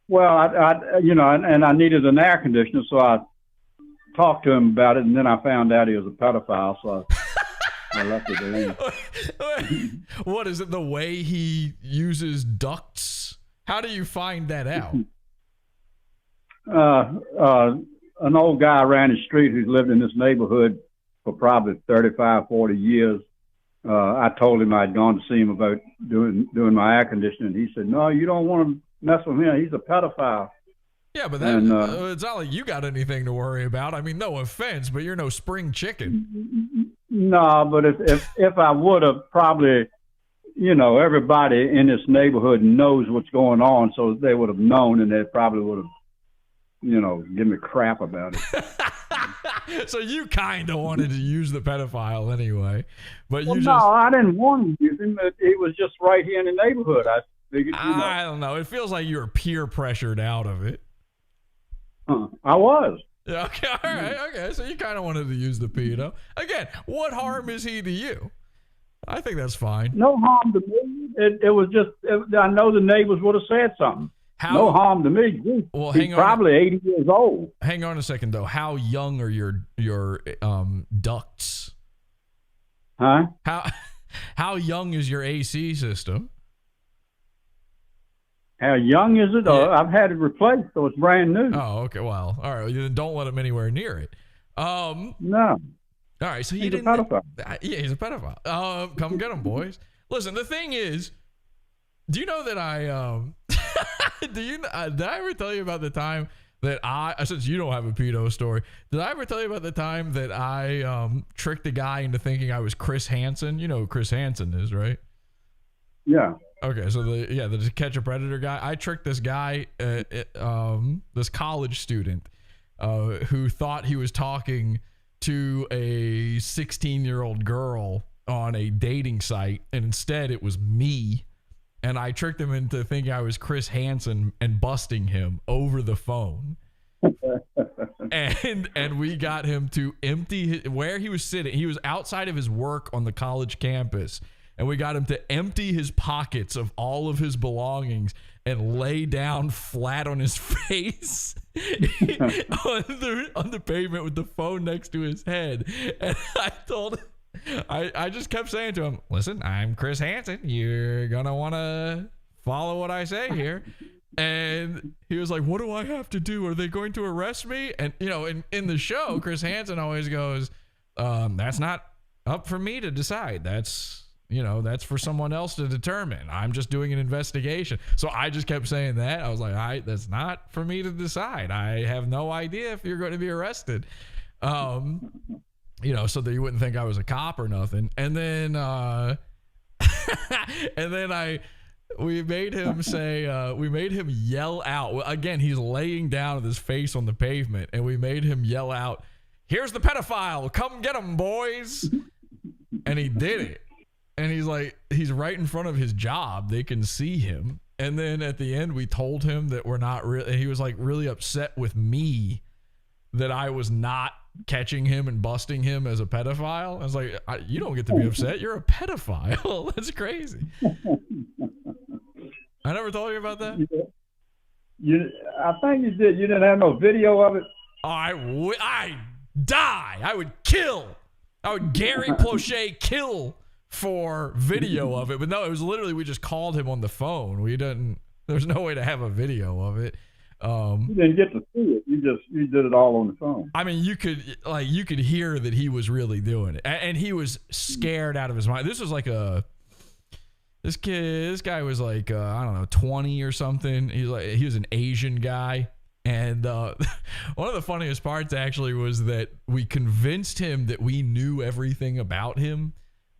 Well, I needed an air conditioner, so I talked to him about it, and then I found out he was a pedophile, so I left it alone. What is it? The way he uses ducts? How do you find that out? An old guy ran the street who's lived in this neighborhood for probably 35, 40 years. I told him I'd gone to see him about doing my air conditioning. He said, "No, you don't want to mess with him. He's a pedophile." Yeah, but it's not like you got anything to worry about. I mean, no offense, but you're no spring chicken. No, but if I would have, probably, everybody in this neighborhood knows what's going on, so they would have known, and they probably would have, give me crap about it. So you kind of wanted to use the pedophile anyway, but no, I didn't want to use him. It was just right here in the neighborhood. I figured, I don't know. It feels like you were peer pressured out of it. I was. Yeah, okay, all right, okay. So you kind of wanted to use the pedo. Again, what harm is he to you? I think that's fine. No harm to me. It was just, I know the neighbors would have said something. No harm to me. Well, He's probably 80 years old. Hang on a second, though. How young are your ducts? Huh? How young is your AC system? How young is it? I've had it replaced, so it's brand new. Oh, okay. Well, all right. Then don't let him anywhere near it. No. All right. So he's a pedophile. Yeah, he's a pedophile. Come get him, boys. Listen, the thing is, do you know that did I ever tell you about the time that since you don't have a pedo story, did I ever tell you about the time that I tricked a guy into thinking I was Chris Hansen? You know who Chris Hansen is, right? Yeah. Okay, so the Catch a Predator guy. I tricked this guy, this college student, who thought he was talking to a 16-year-old girl on a dating site, and instead it was me. And I tricked him into thinking I was Chris Hansen and busting him over the phone. and we got him to empty where he was sitting. He was outside of his work on the college campus. And we got him to empty his pockets of all of his belongings and lay down flat on his face on the pavement with the phone next to his head. And I just kept saying to him, listen, I'm Chris Hansen. You're going to want to follow what I say here. And he was like, what do I have to do? Are they going to arrest me? And, in the show, Chris Hansen always goes, that's not up for me to decide. That's for someone else to determine. I'm just doing an investigation. So I just kept saying that. I was like, that's not for me to decide. I have no idea if you're going to be arrested. So that you wouldn't think I was a cop or nothing. And then, we made him yell out. Again, he's laying down with his face on the pavement, and we made him yell out, here's the pedophile. Come get him, boys. And he did it. And he's right in front of his job. They can see him. And then at the end, we told him that we're not really, he was like really upset with me that I was not catching him and busting him as a pedophile. I was like, you don't get to be upset. You're a pedophile. That's crazy. I never told you about that. I think you did. You didn't have no video of it. I die. I would kill. I would Gary Plauché kill for video of it. But no, it was literally, we just called him on the phone. There's no way to have a video of it. You didn't get to see it. You did it all on the phone. I mean, you could hear that he was really doing it, and he was scared out of his mind. This was like this guy was like I don't know, 20 or something. He was an Asian guy, and one of the funniest parts actually was that we convinced him that we knew everything about him,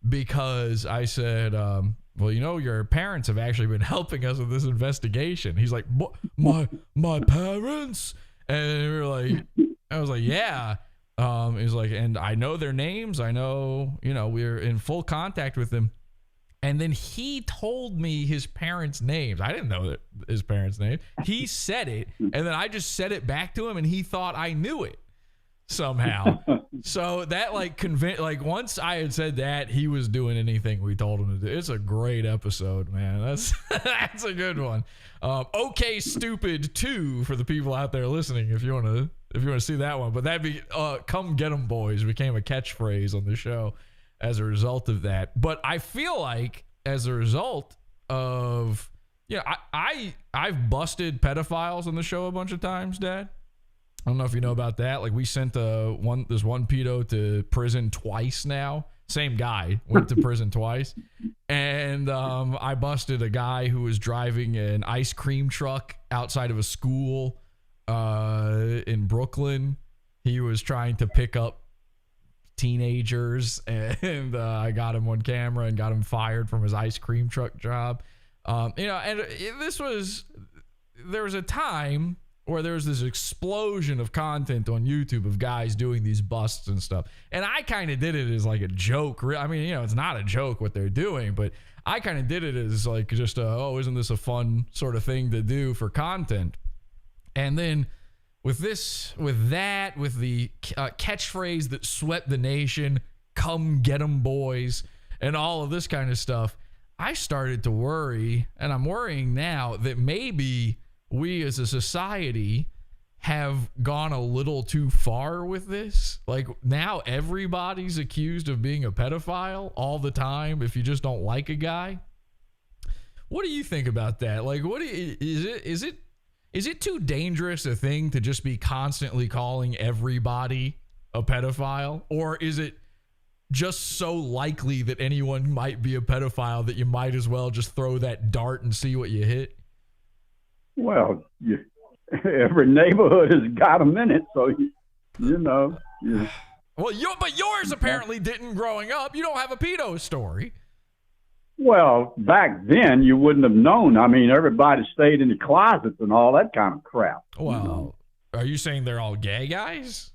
because I said, well, your parents have actually been helping us with this investigation. He's like, my parents? And I was like, yeah. He's like, and I know their names. I know, we're in full contact with them. And then he told me his parents' names. I didn't know his parents' name. He said it, and then I just said it back to him, and he thought I knew it somehow. So that once I had said that, he was doing anything we told him to do. It's a great episode, man. That's a good one. Okay, Stupid 2 for the people out there listening, if you want to see that one. But that'd be come get 'em boys became a catchphrase on the show as a result of that. But I feel like as a result of I've busted pedophiles on the show a bunch of times, Dad. I don't know if you know about that. Like, we sent this one pedo to prison twice now. Same guy went to prison twice. And I busted a guy who was driving an ice cream truck outside of a school in Brooklyn. He was trying to pick up teenagers, and I got him on camera and got him fired from his ice cream truck job. And there was a time where there was this explosion of content on YouTube of guys doing these busts and stuff. And I kind of did it as like a joke. I mean, it's not a joke what they're doing, but I kind of did it as like just isn't this a fun sort of thing to do for content? And then with the catchphrase that swept the nation, come get 'em boys, and all of this kind of stuff, I started to worry, and I'm worrying now that maybe we as a society have gone a little too far with this. Like, now everybody's accused of being a pedophile all the time if you just don't like a guy. What do you think about that? Like, is it too dangerous a thing to just be constantly calling everybody a pedophile? Or is it just so likely that anyone might be a pedophile that you might as well just throw that dart and see what you hit? Well, every neighborhood has got them in it, so you know. Yeah. Well, but yours apparently didn't growing up. You don't have a pedo story. Well, back then you wouldn't have known. I mean, everybody stayed in the closets and all that kind of crap. Well, are you saying they're all gay guys?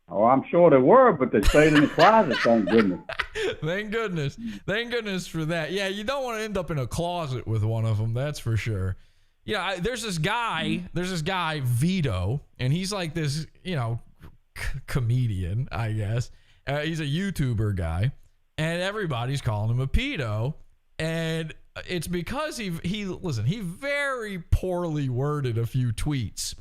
Oh, I'm sure they were, but they stayed in the closet, thank goodness. Thank goodness. Thank goodness for that. Yeah, you don't want to end up in a closet with one of them, that's for sure. Yeah, there's this guy, Vito, and he's like this, comedian, I guess. He's a YouTuber guy, and everybody's calling him a pedo, and it's because he very poorly worded a few tweets.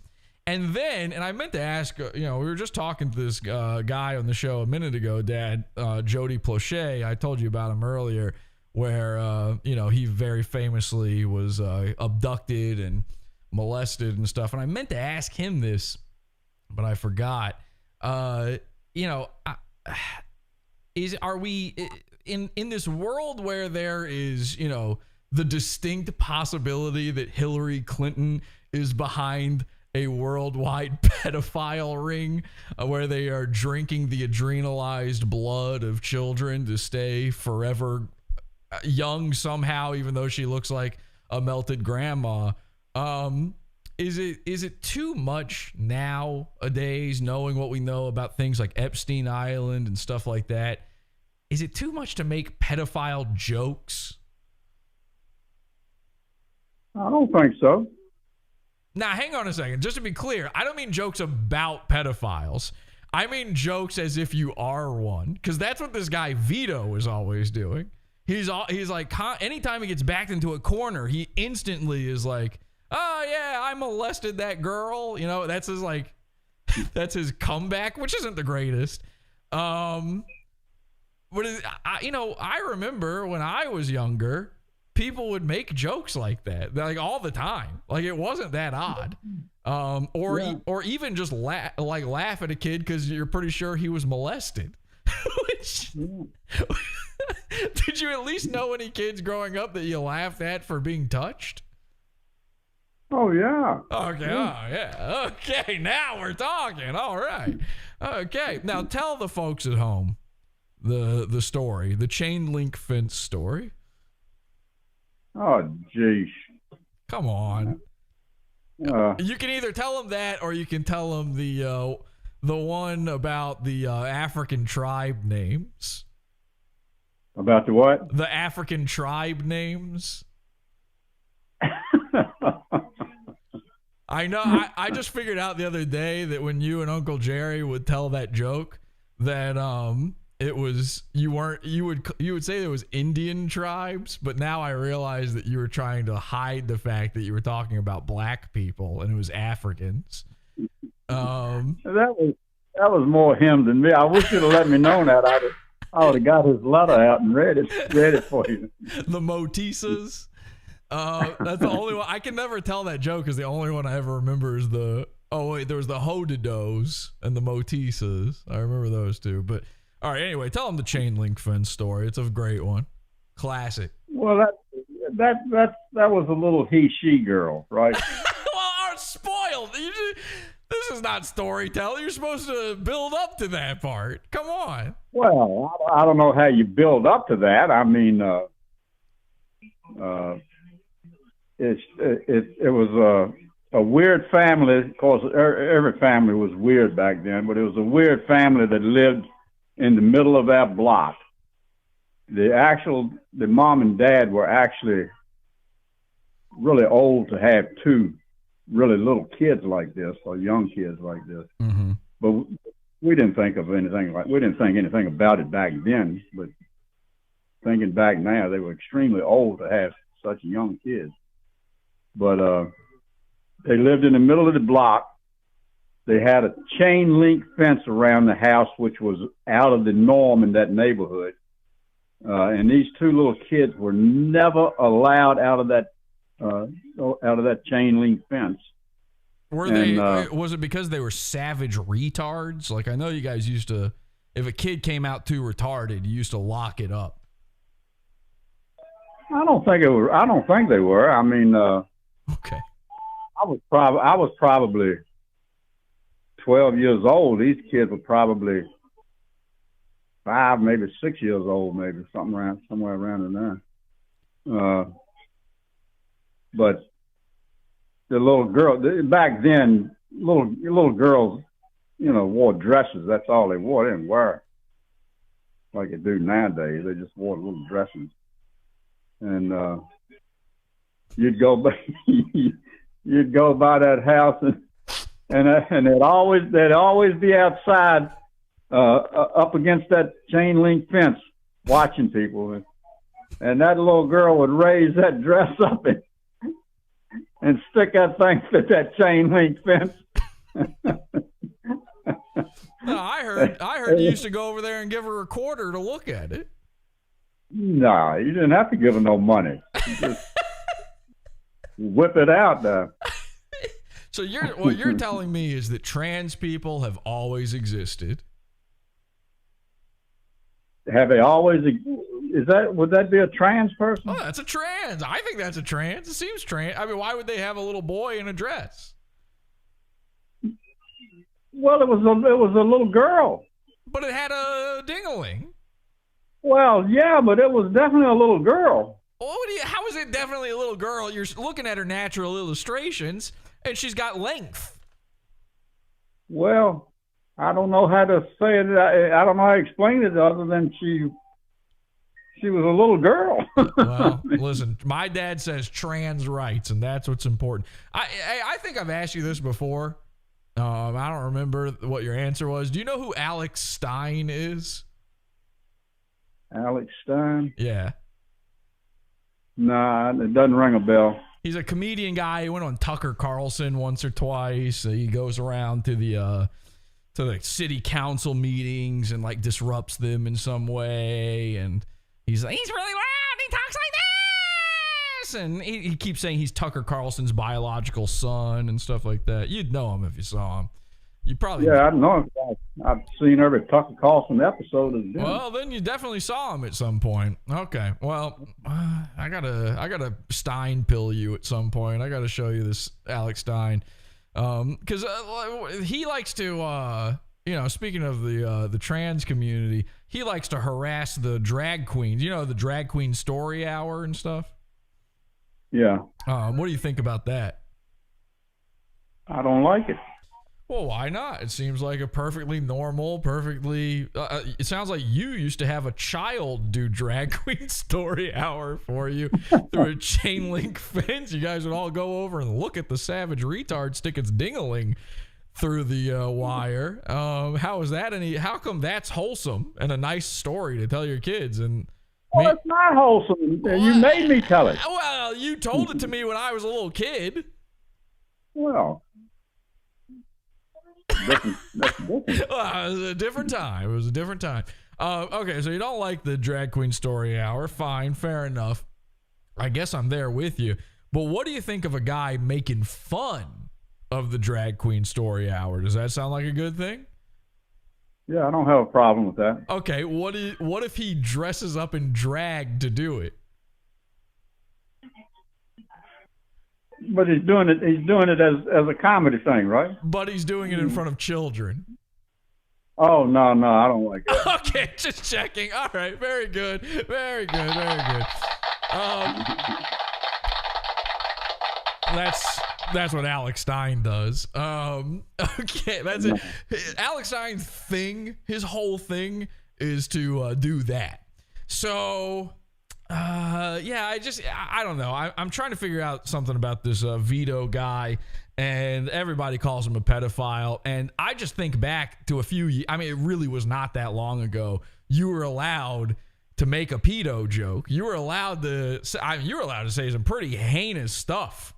And then, and I meant to ask, we were just talking to this guy on the show a minute ago, Dad, JODY Plauché. I told you about him earlier, where, he very famously was abducted and molested and stuff. And I meant to ask him this, but I forgot. Are we in this world where there is, the distinct possibility that Hillary Clinton is behind a worldwide pedophile ring where they are drinking the adrenalized blood of children to stay forever young somehow, even though she looks like a melted grandma? Is it too much nowadays, knowing what we know about things like Epstein Island and stuff like that? Is it too much to make pedophile jokes? I don't think so. Now, hang on a second. Just to be clear, I don't mean jokes about pedophiles. I mean jokes as if you are one, because that's what this guy Vito is always doing. He's like, anytime he gets backed into a corner, he instantly is like, oh yeah, I molested that girl. That's his that's his comeback, which isn't the greatest. I remember when I was younger, people would make jokes like that, like all the time. Like, it wasn't that odd. Or even just laugh at a kid because you're pretty sure he was molested. Did you at least know any kids growing up that you laughed at for being touched? Oh, yeah. Okay. Oh, yeah. Okay. Now we're talking. All right. Okay. Now tell the folks at home the story, the chain link fence story. Oh, geez. Come on. You can either tell them that, or you can tell them the one about the African tribe names. About the what? The African tribe names. I know. I just figured out the other day that when you and Uncle Jerry would tell that joke, that it was you would say there was Indian tribes, but now I realize that you were trying to hide the fact that you were talking about black people and it was Africans. That was more him than me. I wish you'd have let me know that. I would have got his letter out and read it for you. The Motisas. That's the only one. I can never tell that joke because the only one I ever remember is there was the Hodidos and the Motisas. I remember those two. But all right, anyway, tell them the chain link fence story. It's a great one. Classic. Well, that was a little he-she girl, right? Well, I'm spoiled. This is not storytelling. You're supposed to build up to that part. Come on. Well, I don't know how you build up to that. I mean, it was a weird family. Of course, every family was weird back then, but it was a weird family that lived in the middle of that block. The mom and dad were actually really old to have two really little kids like this, or young kids like this. Mm-hmm. But we didn't think anything about it back then. But thinking back now, they were extremely old to have such young kids. But They lived in the middle of the block. They had a chain link fence around the house, which was out of the norm in that neighborhood. And these two little kids were never allowed out of that chain link fence. Were they? Was it because they were savage retards? Like, I know you guys used to, if a kid came out too retarded, you used to lock it up. I don't think they were. I mean, okay. I was probably 12 years old. These kids were probably 5, maybe 6 years old, maybe somewhere around in there. But the little girl back then, little girls, wore dresses. That's all they wore. They didn't wear like they do nowadays. They just wore little dresses, and you'd go by that house, and they'd always be outside, up against that chain link fence, watching people, and that little girl would raise that dress up and stick that thing to that chain link fence. No, I heard you used to go over there and give her a quarter to look at it. No, you didn't have to give her no money. You just whip it out there. So what you're telling me is that trans people have always existed. Have they always? Would that be a trans person? Oh, that's a trans. I think that's a trans. It seems trans. I mean, why would they have a little boy in a dress? Well, it was a little girl. But it had a ding-a-ling. Well, yeah, but it was definitely a little girl. Well, how is it definitely a little girl? You're looking at her natural illustrations, and she's got length. Well, I don't know how to say it. I don't know how to explain it other than she was a little girl. Well, listen, my dad says trans rights, and that's what's important. I think I've asked you this before. I don't remember what your answer was. Do you know who Alex Stein is? Alex Stein? Yeah. Nah, it doesn't ring a bell. He's a comedian guy. He went on Tucker Carlson once or twice. He goes around to the city council meetings and like disrupts them in some way. And he's really loud. He talks like this. And he keeps saying he's Tucker Carlson's biological son and stuff like that. You'd know him if you saw him. You probably. Yeah, I know him. I've seen every Tucker Carlson episode. Well, then you definitely saw him at some point. Okay. Well, I gotta Stein pill you at some point. I gotta show you this Alex Stein, because he likes to, speaking of the trans community, he likes to harass the drag queens. You know, the drag queen story hour and stuff. Yeah. What do you think about that? I don't like it. Well, why not? It seems like a perfectly normal, it sounds like you used to have a child do drag queen story hour for you through a chain link fence. You guys would all go over and look at the savage retard stick its ding-a-ling through the wire. How is that how come that's wholesome and a nice story to tell your kids? Well, it's not wholesome. You made me tell it. Well, you told it to me when I was a little kid. Well, that's different. It was a different time. Okay, so you don't like the drag queen story hour. Fine, fair enough. I guess I'm there with you. But what do you think of a guy making fun of the drag queen story hour? Does that sound like a good thing? Yeah, I don't have a problem with that. Okay, what if he dresses up in drag to do it? But he's doing it as a comedy thing, right? But he's doing it in front of children. Oh, no, I don't like it. Okay, just checking. All right, very good. That's what Alex Stein does. Okay, that's it. Alex Stein's thing, his whole thing is to do that. So, I don't know. I'm trying to figure out something about this Vito guy, and everybody calls him a pedophile. And I just think back to it really was not that long ago. You were allowed to make a pedo joke. You were allowed to say some pretty heinous stuff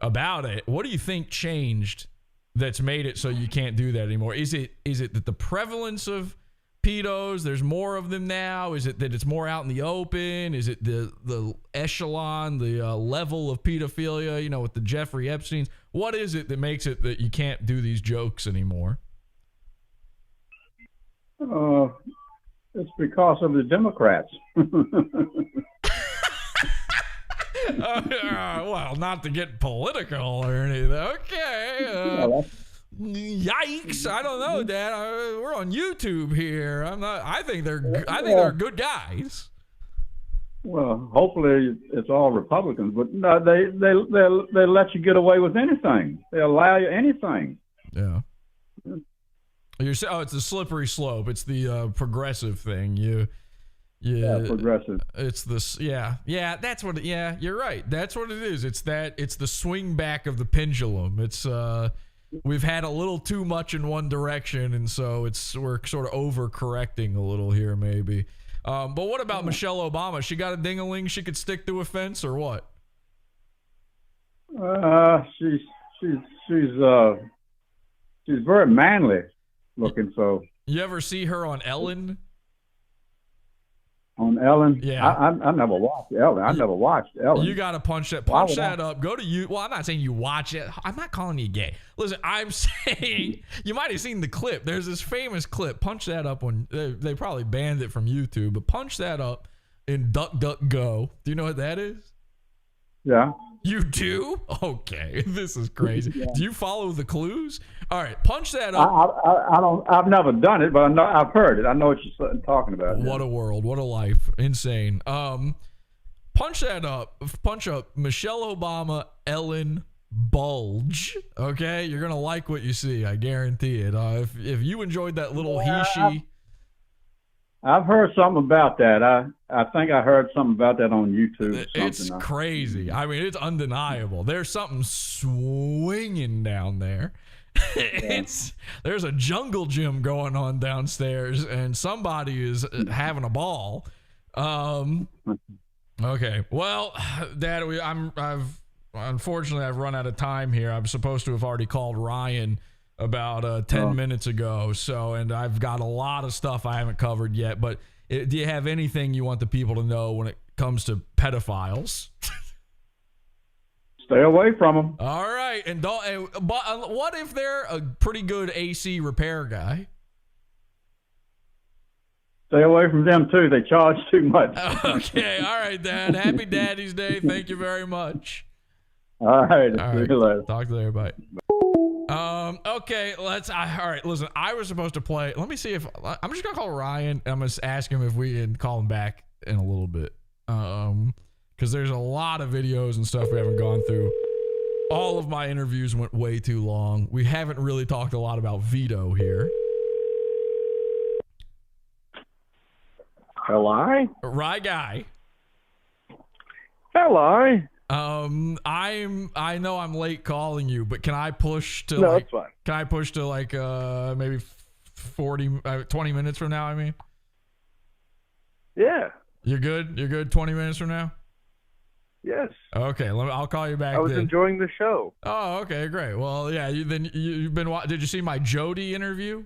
about it. What do you think changed that's made it so you can't do that anymore? Is it that the prevalence of pedos, there's more of them now? Is it that it's more out in the open? Is it the echelon, the level of pedophilia, you know, with the Jeffrey Epsteins? What is it that makes it that you can't do these jokes anymore? It's because of the Democrats. Well, not to get political or anything. Okay. Yikes! I don't know, Dad. We're on YouTube here. I think they're good guys. Well, hopefully it's all Republicans, but no, they let you get away with anything. They allow you anything. Yeah. It's a slippery slope. It's the progressive thing. Yeah, progressive. It's this. Yeah. That's what. Yeah, you're right. That's what it is. It's the swing back of the pendulum. It's we've had a little too much in one direction, and so we're sort of overcorrecting a little here, maybe. But what about Michelle Obama? She got a ding-a-ling she could stick to a fence, or what? She's very manly looking. So you ever see her on Ellen? On Ellen? Yeah. I never watched Ellen. I never watched Ellen. You got to punch that up. Go to you. Well, I'm not saying you watch it. I'm not calling you gay. Listen, I'm saying you might have seen the clip. There's this famous clip. Punch that up when they probably banned it from YouTube, but punch that up in DuckDuckGo. Do you know what that is? Yeah. You do? Okay. This is crazy. Yeah. Do you follow the clues? All right, punch that up. I don't. I've never done it, but I know I've heard it. I know what you're talking about. What a world! What a life! Insane. Punch that up. Punch up Michelle Obama, Ellen Bulge. Okay, you're gonna like what you see. I guarantee it. If you enjoyed that little he/she. I've heard something about that. I think I heard something about that on YouTube. It's crazy. I mean, it's undeniable. There's something swinging down there. There's a jungle gym going on downstairs, and somebody is having a ball. Okay. Well, Dad, unfortunately I've run out of time here. I'm supposed to have already called Ryan about 10 minutes ago. And I've got a lot of stuff I haven't covered yet, but do you have anything you want the people to know when it comes to pedophiles? Stay away from them. All right. And but what if they're a pretty good AC repair guy? Stay away from them too. They charge too much. Okay. All right, Dad. Happy Daddy's Day. Thank you very much. All right. See you later. Talk to you later. Bye. Okay, all right, listen, I was supposed to play. Let me see if I'm just gonna call Ryan and I'm gonna ask him if we can call him back in a little bit. Because there's a lot of videos and stuff we haven't gone through. All of my interviews went way too long. We haven't really talked a lot about Vito here. Hello? Right guy. Hello. I know I'm late calling you, but can I push to that's fine. Can I push to maybe 20 minutes from now, I mean? Yeah. You're good? You're good 20 minutes from now? Yes. Okay, I'll call you back. I was enjoying the show. Oh, okay, great. Well, yeah, you've been did you see my Jody interview?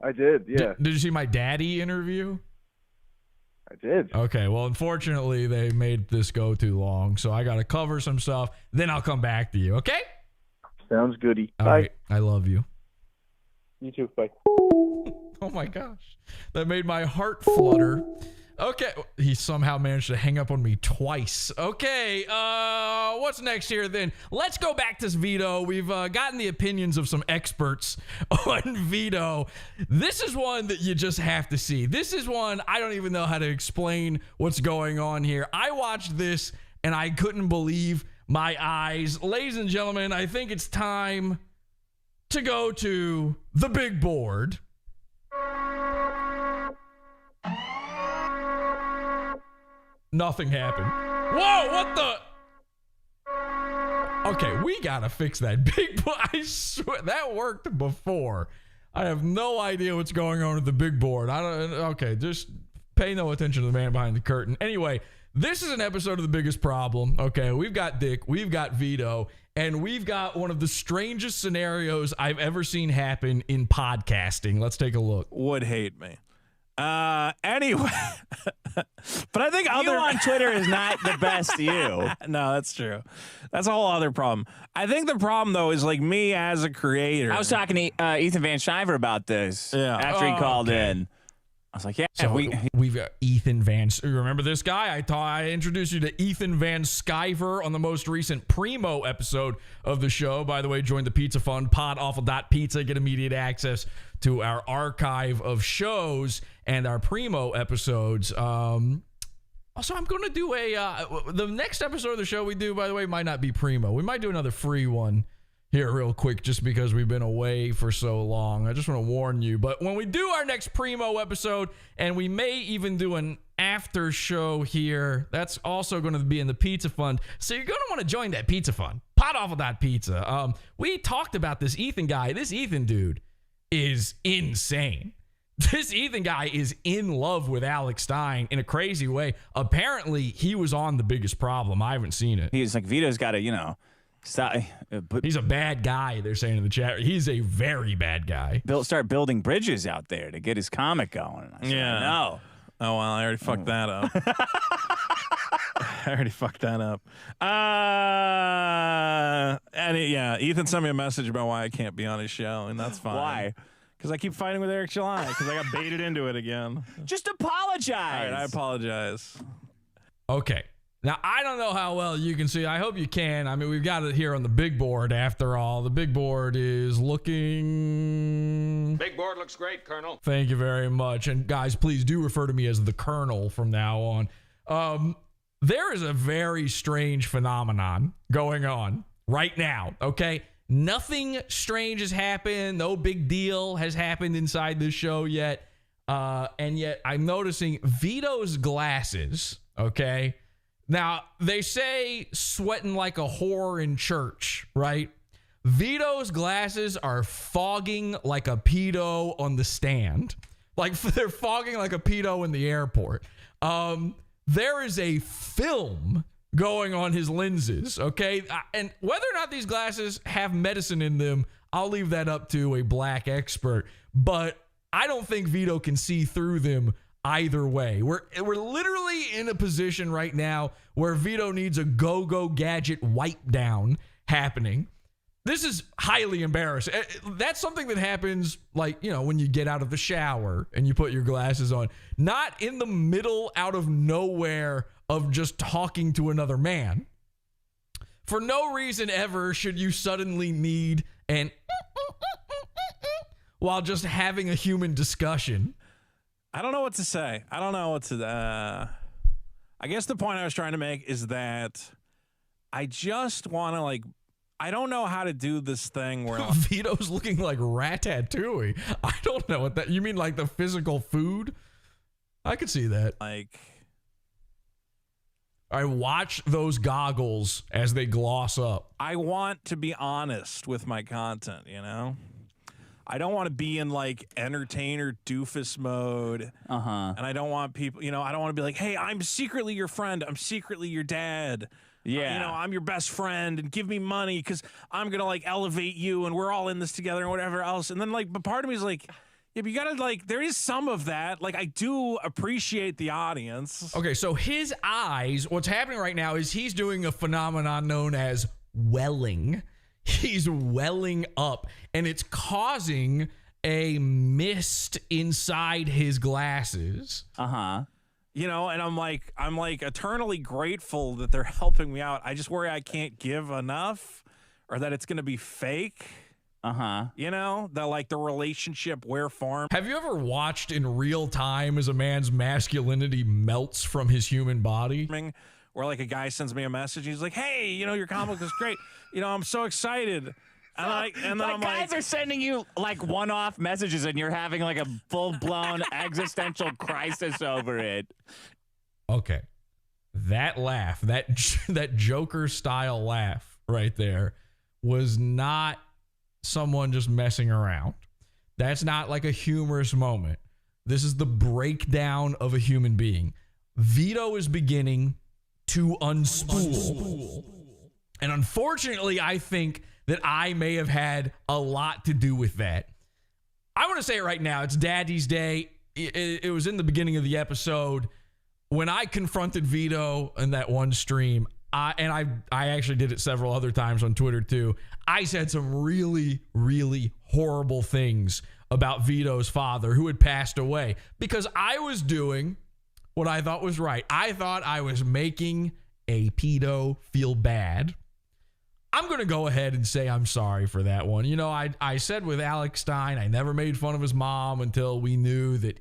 I did, yeah. Did you see my daddy interview? I did. Okay, well, unfortunately, they made this go too long, so I got to cover some stuff. Then I'll come back to you, okay? Sounds goody. All Bye. right, I love you. You too. Bye. Oh, my gosh. That made my heart flutter. Okay, he somehow managed to hang up on me twice. Okay, what's next here then? Let's go back to Vito. We've gotten the opinions of some experts on Vito. This is one that you just have to see. This is one I don't even know how to explain what's going on here. I watched this and I couldn't believe my eyes. Ladies and gentlemen, I think it's time to go to the big board. Nothing happened. Whoa, what the? Okay, we gotta fix that big board. I swear that worked before. I have no idea what's going on with the big board. Okay, just pay no attention to the man behind the curtain. Anyway, This is an episode of The Biggest Problem. Okay, we've got Dick, we've got Vito, and we've got one of the strangest scenarios I've ever seen happen in podcasting. Let's take a look. Would hate me. Anyway, but I think you on Twitter is not the best you. No, that's true. That's a whole other problem. I think the problem though is like me as a creator. I was talking to Ethan Van Sciver about this after he called in. I was like, yeah, so we've got Ethan Van. Remember this guy? I thought I introduced you to Ethan Van Sciver on the most recent Primo episode of the show. By the way, join the Pizza Fund, podawful.pizza, get immediate access to our archive of shows and our Primo episodes. Also, I'm going to do the next episode of the show we do, by the way, might not be Primo. We might do another free one here real quick just because we've been away for so long. I just want to warn you. But when we do our next Primo episode, and we may even do an after show here, that's also going to be in the Pizza Fund. So you're going to want to join that Pizza Fund. Podawful.pizza. We talked about this Ethan guy. This Ethan dude is insane. This Ethan guy is in love with Alex Stein in a crazy way. Apparently, he was on The Biggest Problem. I haven't seen it. He's like, Vito's got to, he's a bad guy, they're saying in the chat. He's a very bad guy. Start building bridges out there to get his comic going. I said, no. Oh, well, I already fucked that up. I already fucked that up. Ethan sent me a message about why I can't be on his show, and that's fine. Why? Because I keep fighting with Eric July, because I got baited into it again. Just apologize. All right, I apologize. Okay. Now, I don't know how well you can see. I hope you can. I mean, we've got it here on the big board after all. The big board is looking... Big board looks great, Colonel. Thank you very much. And guys, please do refer to me as the Colonel from now on. There is a very strange phenomenon going on right now, okay? Nothing strange has happened. No big deal has happened inside this show yet. And yet I'm noticing Vito's glasses, okay? Now, they say sweating like a whore in church, right? Vito's glasses are fogging like a pedo on the stand. Like, they're fogging like a pedo in the airport. There is a film going on his lenses, okay? And whether or not these glasses have medicine in them, I'll leave that up to a black expert. But I don't think Vito can see through them either way. We're literally in a position right now where Vito needs a go-go gadget wipe down happening. This is highly embarrassing. That's something that happens, like, you know, when you get out of the shower and you put your glasses on. Not in the middle, out of nowhere, of just talking to another man. For no reason ever should you suddenly need an while just having a human discussion. I don't know what to say. I don't know what to... I guess the point I was trying to make is that I just want to, like... I don't know how to do this thing where... Vito's looking like Ratatouille. I don't know what that... You mean like the physical food? I could see that. Like... I watch those goggles as they gloss up. I want to be honest with my content, you know? I don't want to be in like entertainer doofus mode. And I don't want people, you know, I don't want to be like, hey, I'm secretly your friend. I'm secretly your dad. Yeah. You know, I'm your best friend and give me money because I'm going to like elevate you and we're all in this together and whatever else. And then like, but part of me is like, yeah, but you got to like, there is some of that. Like, I do appreciate the audience. Okay, so his eyes, what's happening right now is he's doing a phenomenon known as welling. He's welling up, and it's causing a mist inside his glasses. You know, and I'm like eternally grateful that they're helping me out. I just worry I can't give enough, or that it's going to be fake. You know, the relationship we're formed. Have you ever watched in real time as a man's masculinity melts from his human body? Where like a guy sends me a message, he's like, "Hey, you know, your comic is great. You know, I'm so excited." And then I'm guys are sending you like one-off messages, and you're having like a full-blown existential crisis over it. Okay, that laugh, that Joker style laugh right there, was not someone just messing around. That's not like a humorous moment. This is the breakdown of a human being. Vito is beginning to unspool. And unfortunately, I think that I may have had a lot to do with that. I want to say it right now. It's Daddy's Day. It was in the beginning of the episode when I confronted Vito in that one stream. I actually did it several other times on Twitter too. I said some really, really horrible things about Vito's father who had passed away because I was doing what I thought was right. I thought I was making a pedo feel bad. I'm going to go ahead and say I'm sorry for that one. You know, I said with Alex Stein, I never made fun of his mom until we knew that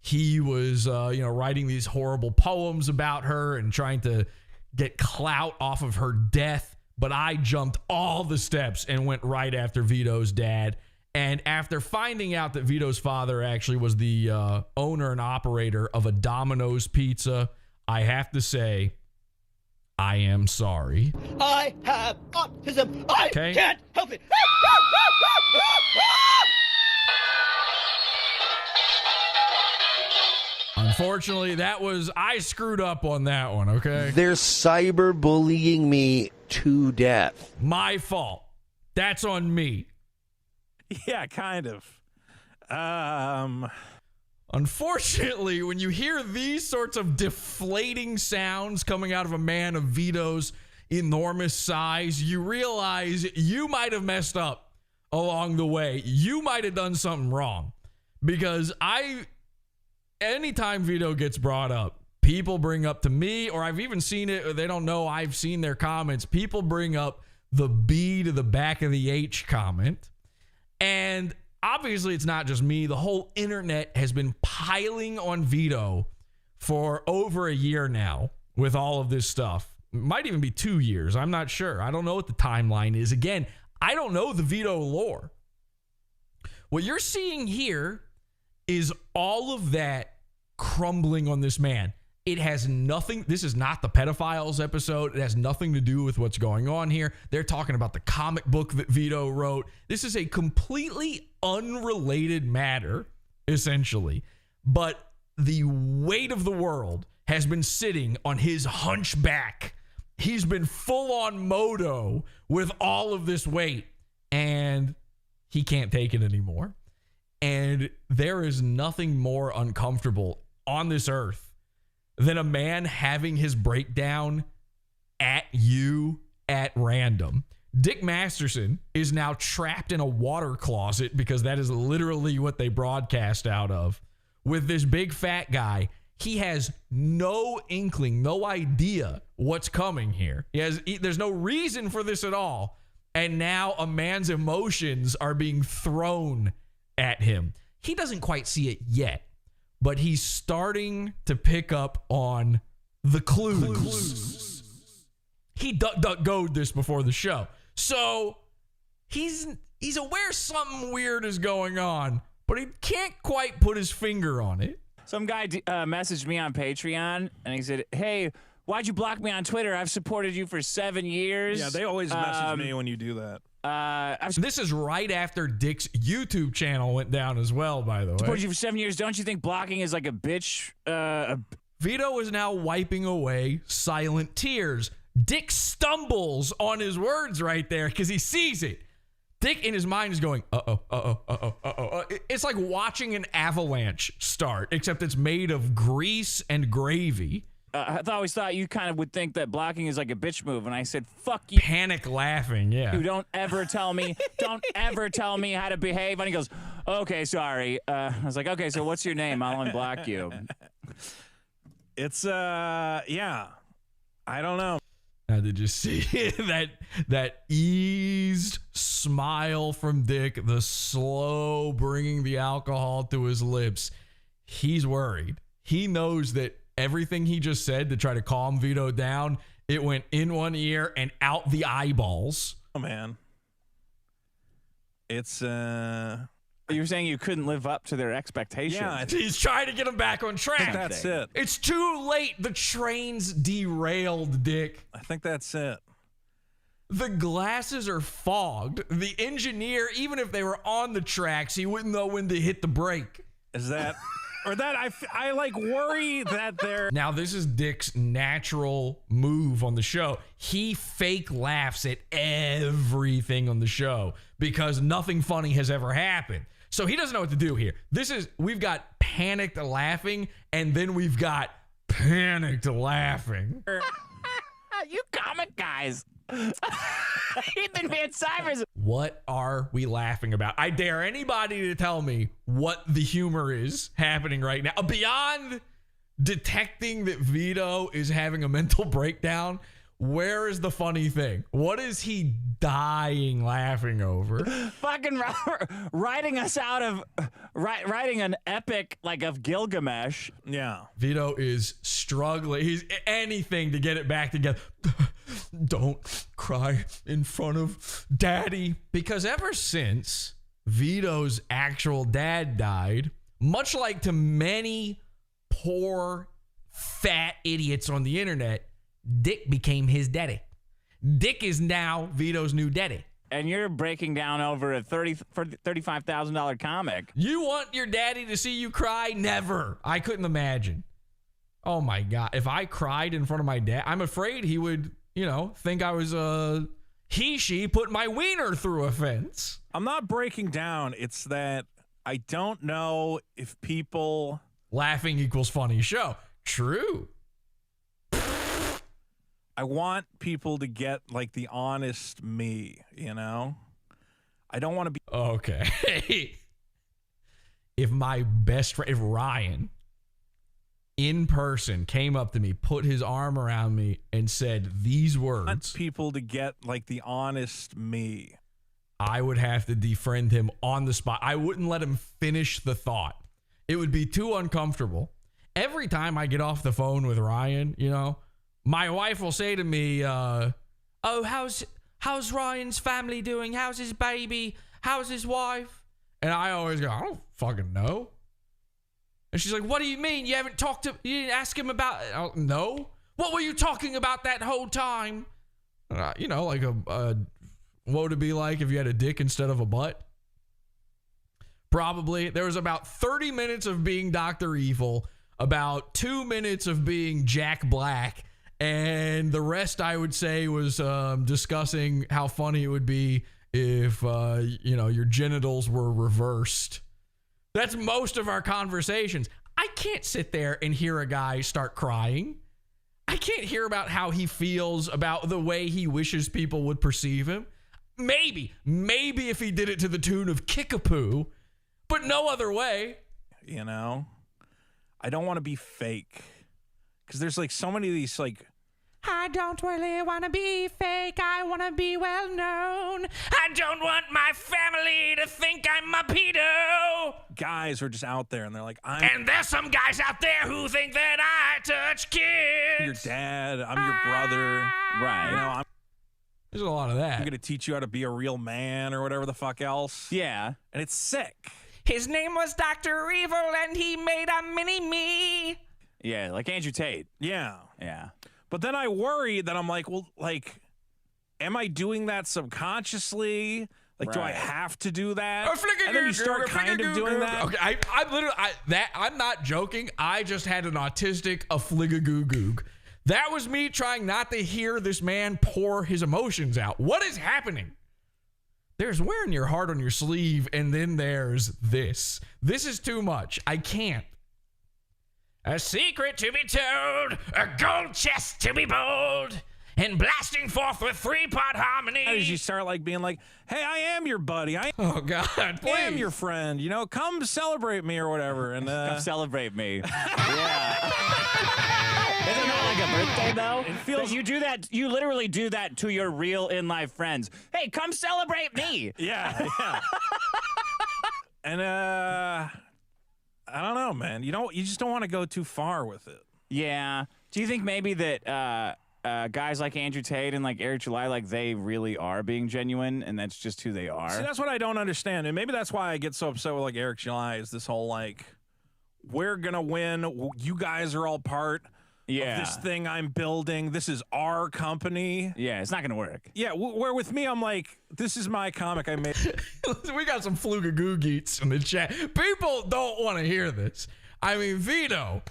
he was, writing these horrible poems about her and trying to get clout off of her death. But I jumped all the steps and went right after Vito's dad. And after finding out that Vito's father actually was the owner and operator of a Domino's pizza, I have to say, I am sorry. I have autism. I can't help it. Unfortunately, I screwed up on that one, okay? They're cyberbullying me to death. My fault. That's on me. Yeah, kind of. Unfortunately, when you hear these sorts of deflating sounds coming out of a man of Vito's enormous size, you realize you might have messed up along the way. You might have done something wrong. Because anytime Vito gets brought up, people bring up to me, or I've even seen it, or they don't know I've seen their comments, people bring up the B to the back of the H comment. And obviously, it's not just me. The whole internet has been piling on Vito for over a year now with all of this stuff. It might even be 2 years. I'm not sure. I don't know what the timeline is. Again, I don't know the Vito lore. What you're seeing here is all of that crumbling on this man. It has nothing. This is not the pedophiles episode. It has nothing to do with what's going on here. They're talking about the comic book that Vito wrote. This is a completely unrelated matter, essentially. But the weight of the world has been sitting on his hunchback. He's been full on moto with all of this weight, and he can't take it anymore. And there is nothing more uncomfortable on this earth than a man having his breakdown at you at random. Dick Masterson is now trapped in a water closet because that is literally what they broadcast out of with this big fat guy. He has no inkling, no idea what's coming here. There's no reason for this at all. And now a man's emotions are being thrown at him. He doesn't quite see it yet, but he's starting to pick up on the clues. He duck-duck-go'd this before the show. So he's aware something weird is going on, but he can't quite put his finger on it. Some guy messaged me on Patreon, and he said, hey, why'd you block me on Twitter? I've supported you for 7 years. Yeah, they always message me when you do that. This is right after Dick's YouTube channel went down as well, by the way. Supported you for 7 years. Don't you think blocking is like a bitch? Vito is now wiping away silent tears. Dick stumbles on his words right there because he sees it. Dick in his mind is going, uh-oh. It's like watching an avalanche start, except it's made of grease and gravy. I always thought you kind of would think that blocking is like a bitch move, and I said, fuck you. Panic laughing, yeah. You don't ever tell me how to behave. And he goes, okay, sorry. I was like, okay, so what's your name? I'll unblock you. It's, yeah. I don't know. Now, did you see that eased smile from Dick, the slow bringing the alcohol to his lips? He's worried. He knows that everything he just said to try to calm Vito down, it went in one ear and out the eyeballs. Oh, man. It's, You were saying you couldn't live up to their expectations. Yeah, he's trying to get him back on track. I think that's it. It's too late. The train's derailed, Dick. I think that's it. The glasses are fogged. The engineer, even if they were on the tracks, he wouldn't know when to hit the brake. Is that or that I like worry that they're. Now, this is Dick's natural move on the show. He fake laughs at everything on the show because nothing funny has ever happened. So he doesn't know what to do here. We've got panicked laughing, and then we've got panicked laughing. You comic guys. Ethan Van Cybers. What are we laughing about? I dare anybody to tell me what the humor is happening right now. Beyond detecting that Vito is having a mental breakdown, where is the funny thing? What is he dying laughing over? Fucking writing us out of writing an epic like of Gilgamesh. Yeah. Vito is struggling. He's anything to get it back together. Don't cry in front of daddy. Because ever since Vito's actual dad died, much like to many poor, fat idiots on the internet, Dick became his daddy. Dick is now Vito's new daddy. And you're breaking down over a $35,000 comic. You want your daddy to see you cry? Never. I couldn't imagine. Oh my God. If I cried in front of my dad, I'm afraid he would, think I was she put my wiener through a fence. I'm not breaking down. It's that I don't know if people. Laughing equals funny show. True. I want people to get like the honest me, I don't want to be. Okay. If my best friend, if Ryan in person came up to me, put his arm around me and said these words. I want people to get like the honest me. I would have to defriend him on the spot. I wouldn't let him finish the thought. It would be too uncomfortable. Every time I get off the phone with Ryan, my wife will say to me, oh, how's Ryan's family doing? How's his baby? How's his wife? And I always go, I don't fucking know. And she's like, what do you mean? You haven't talked to, you didn't ask him about, no. What were you talking about that whole time? Like what would it be like if you had a dick instead of a butt? Probably. There was about 30 minutes of being Dr. Evil, about 2 minutes of being Jack Black, and the rest, I would say, was discussing how funny it would be if, your genitals were reversed. That's most of our conversations. I can't sit there and hear a guy start crying. I can't hear about how he feels about the way he wishes people would perceive him. Maybe if he did it to the tune of Kickapoo, but no other way. I don't want to be fake. Because there's like so many of these like. I don't really want to be fake. I want to be well known. I don't want my family to think I'm a pedo. Guys are just out there and they're like, And there's some guys out there who think that I touch kids. I'm your dad. I'm your brother. Right. There's a lot of that. I'm going to teach you how to be a real man or whatever the fuck else. Yeah. And it's sick. His name was Dr. Evil and he made a mini-me. Yeah, like Andrew Tate. Yeah. Yeah. But then I worry that I'm like, well, like, am I doing that subconsciously? Like, do I have to do that? And then you start kind of doing that. Okay, I'm not joking. I just had an autistic affligagoog. That was me trying not to hear this man pour his emotions out. What is happening? There's wearing your heart on your sleeve, and then there's this. This is too much. I can't. A secret to be told, a gold chest to be bold, and blasting forth with 3-part harmony. As you start like being like, hey, I am your buddy. Oh God, please. I am your friend. Come celebrate me or whatever. And come celebrate me. Yeah. Isn't that like a birthday though? It feels you do that. You literally do that to your real in life friends. Hey, come celebrate me. Yeah. And I don't know, man. You just don't want to go too far with it. Yeah. Do you think maybe that guys like Andrew Tate and like Eric July, like they really are being genuine, and that's just who they are? See, that's what I don't understand, and maybe that's why I get so upset with like Eric July is this whole like, we're gonna win. You guys are all part. Of this thing I'm building. This is our company. Yeah, it's not gonna work. Yeah, where with me, I'm like, this is my comic I made. We got some flugagoogeets in the chat. People don't want to hear this. I mean, Vito,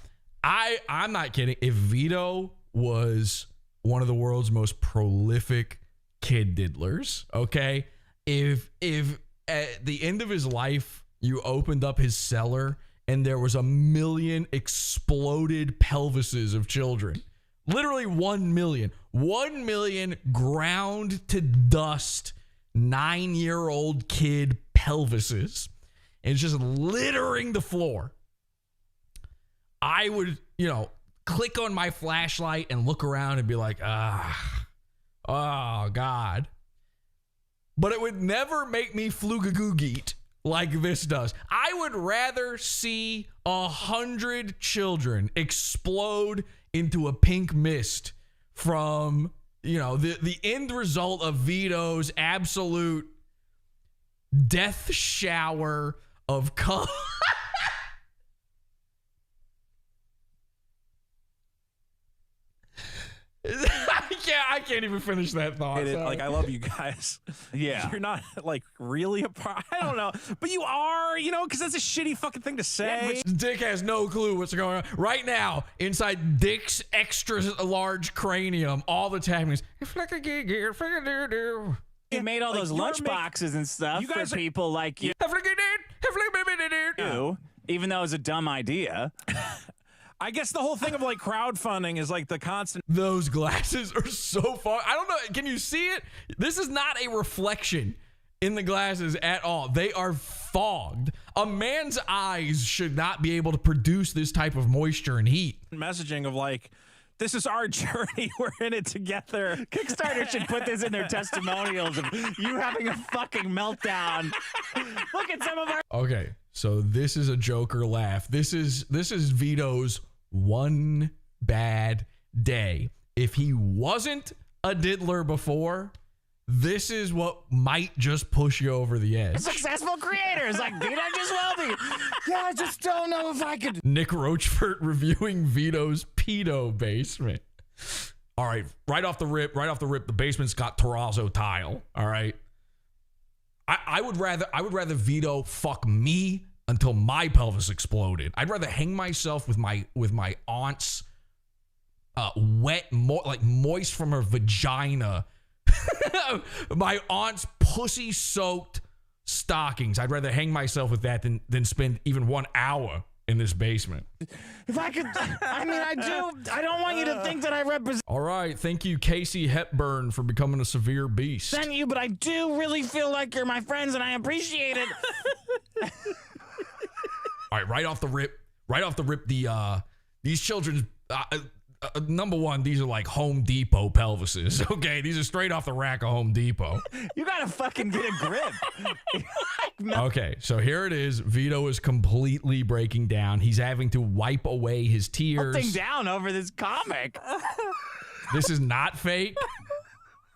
I'm not kidding. If Vito was one of the world's most prolific kid diddlers, okay? If at the end of his life, you opened up his cellar and there was 1 million exploded pelvises of children, literally 1 million. 1 million ground to dust 9-year-old kid pelvises. And it's just littering the floor. I would, click on my flashlight and look around and be like, oh, God. But it would never make me flugagoogeet like this does. I would rather see 100 children explode into a pink mist from, the end result of Vito's absolute death shower of cum. I can't even finish that thought. I love you guys. Yeah. You're not really a part. I don't know. But you are, because that's a shitty fucking thing to say. Yeah, Dick has no clue what's going on. Right now, inside Dick's extra large cranium, all that's happening is You made all those lunch boxes and stuff for people like you. Even though it was a dumb idea. I guess the whole thing of crowdfunding is the constant. Those glasses are so far. I don't know. Can you see it? This is not a reflection in the glasses at all. They are fogged. A man's eyes should not be able to produce this type of moisture and heat. Messaging of this is our journey. We're in it together. Kickstarter should put this in their testimonials of you having a fucking meltdown. Look at some of our. Okay, so this is a Joker laugh. This is Vito's one bad day. If he wasn't a diddler before, this is what might just push you over the edge. Successful creators like Vito Gesualdi. Yeah, I just don't know if I could. Nick Rochford reviewing Vito's pedo basement. All right, right off the rip, the basement's got terrazzo tile. All right. I would rather Vito fuck me until my pelvis exploded. I'd rather hang myself with my aunt's moist from her vagina, my aunt's pussy-soaked stockings. I'd rather hang myself with that than spend even 1 hour in this basement. If I could, I don't want you to think that I represent. All right, thank you, Casey Hepburn, for becoming a severe beast. Thank you, but I do really feel like you're my friends, and I appreciate it. All right, right off the rip, these children's, number one, these are like Home Depot pelvises, okay? These are straight off the rack of Home Depot. You gotta fucking get a grip. Okay, so here it is. Vito is completely breaking down. He's having to wipe away his tears. Melting down over this comic. This is not fake.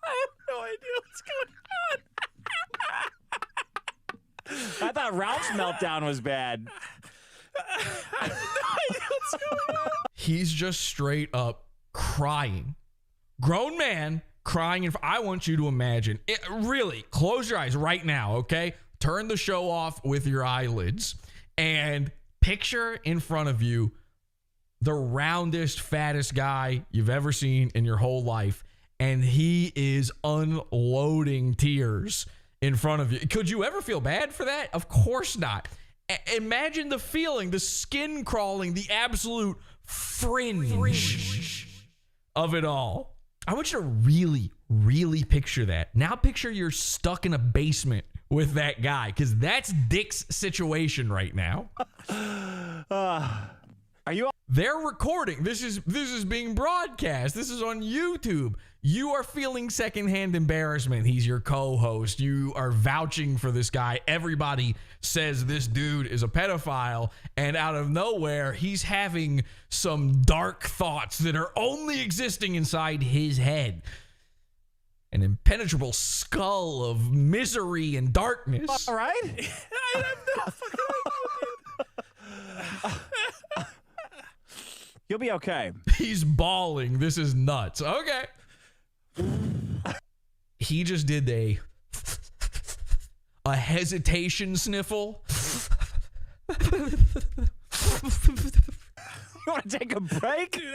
I have no idea what's going on. I thought Ralph's meltdown was bad. I have no idea what's going on. He's just straight up crying. Grown man crying. I want you to imagine it. Really, close your eyes right now, okay? Turn the show off with your eyelids and picture in front of you the roundest, fattest guy you've ever seen in your whole life, and he is unloading tears in front of you. Could you ever feel bad for that? Of course not. Imagine the feeling, the skin crawling, the absolute fringe of it all. I want you to really, really picture that. Now picture you're stuck in a basement with that guy, because that's Dick's situation right now. Are you? They're recording. This is being broadcast. This is on YouTube. You are feeling secondhand embarrassment. He's your co-host. You are vouching for this guy. Everybody says this dude is a pedophile, and out of nowhere, he's having some dark thoughts that are only existing inside his head. An impenetrable skull of misery and darkness. All right. I have no fucking idea, dude. You'll be okay. He's bawling. This is nuts. Okay. He just did a hesitation sniffle. You want to take a break? Dude,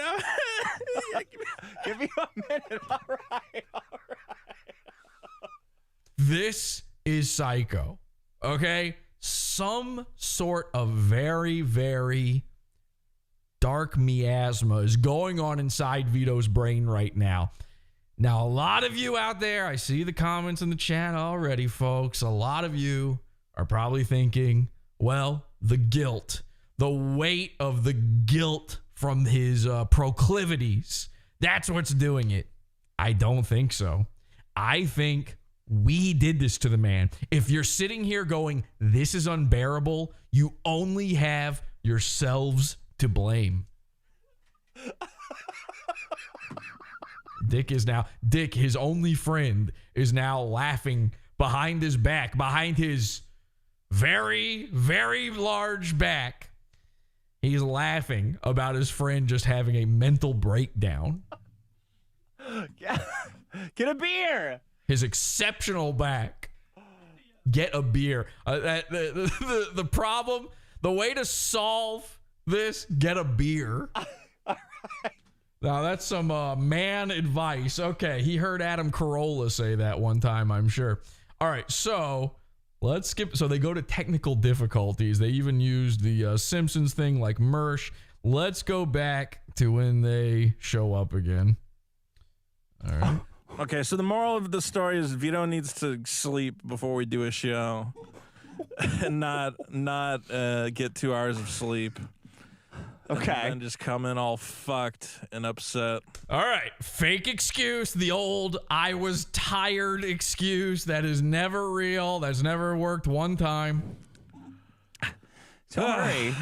Give me a minute. All right. This is psycho. Okay? Some sort of very, very dark miasma is going on inside Vito's brain right now. Now, a lot of you out there, I see the comments in the chat already, folks. A lot of you are probably thinking, well, the guilt, the weight of the guilt from his proclivities, that's what's doing it. I don't think so. I think we did this to the man. If you're sitting here going, this is unbearable, you only have yourselves to blame. Dick, his only friend, is now laughing behind his back, behind his very, very large back. He's laughing about his friend just having a mental breakdown. Get a beer. His exceptional back. Get a beer. The problem, the way to solve this, get a beer. Now, that's some man advice. Okay, he heard Adam Carolla say that one time, I'm sure. All right, so let's skip. So they go to technical difficulties. They even used the Simpsons thing like Mersh. Let's go back to when they show up again. All right. Okay, so the moral of the story is Vito needs to sleep before we do a show, and not get 2 hours of sleep. Okay. And just come in all fucked and upset. All right. Fake excuse. The old I was tired excuse. That is never real. That's never worked one time. Don't worry.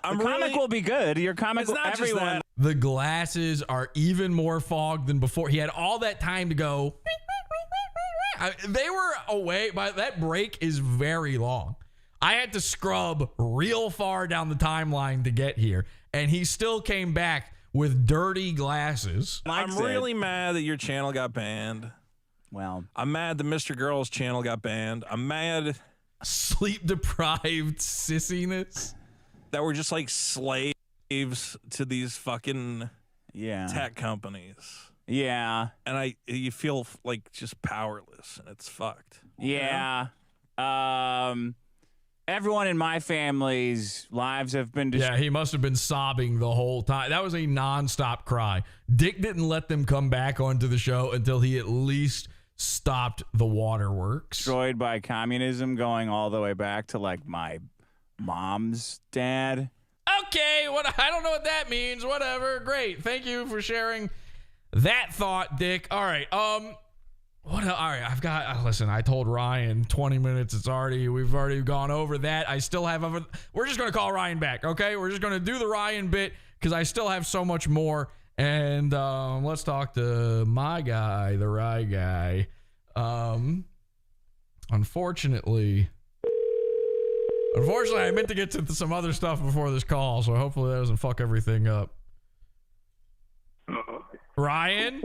The comic will be good. Your comic will, everyone. The glasses are even more fogged than before. He had all that time to go. They were away, but that break is very long. I had to scrub real far down the timeline to get here, and he still came back with dirty glasses. I'm really mad that your channel got banned. Well, I'm mad that Mr. Girl's channel got banned. I'm mad. Sleep-deprived sissiness. That we're just like slaves to these fucking tech companies. Yeah. And you feel like just powerless, and it's fucked. Yeah. You know? Everyone in my family's lives have been Yeah, he must have been sobbing the whole time. That was a nonstop cry. Dick didn't let them come back onto the show until he at least stopped the waterworks. Destroyed by communism, going all the way back to like my mom's dad. Okay, I don't know what that means. Whatever. Great. Thank you for sharing that thought, Dick. All right. All right, I've got, listen, I told Ryan 20 minutes. We've already gone over that. I still have, we're just going to call Ryan back, okay? We're just going to do the Ryan bit because I still have so much more. And let's talk to my guy, the Rye guy. Unfortunately, I meant to get to some other stuff before this call, so hopefully that doesn't fuck everything up. Ryan?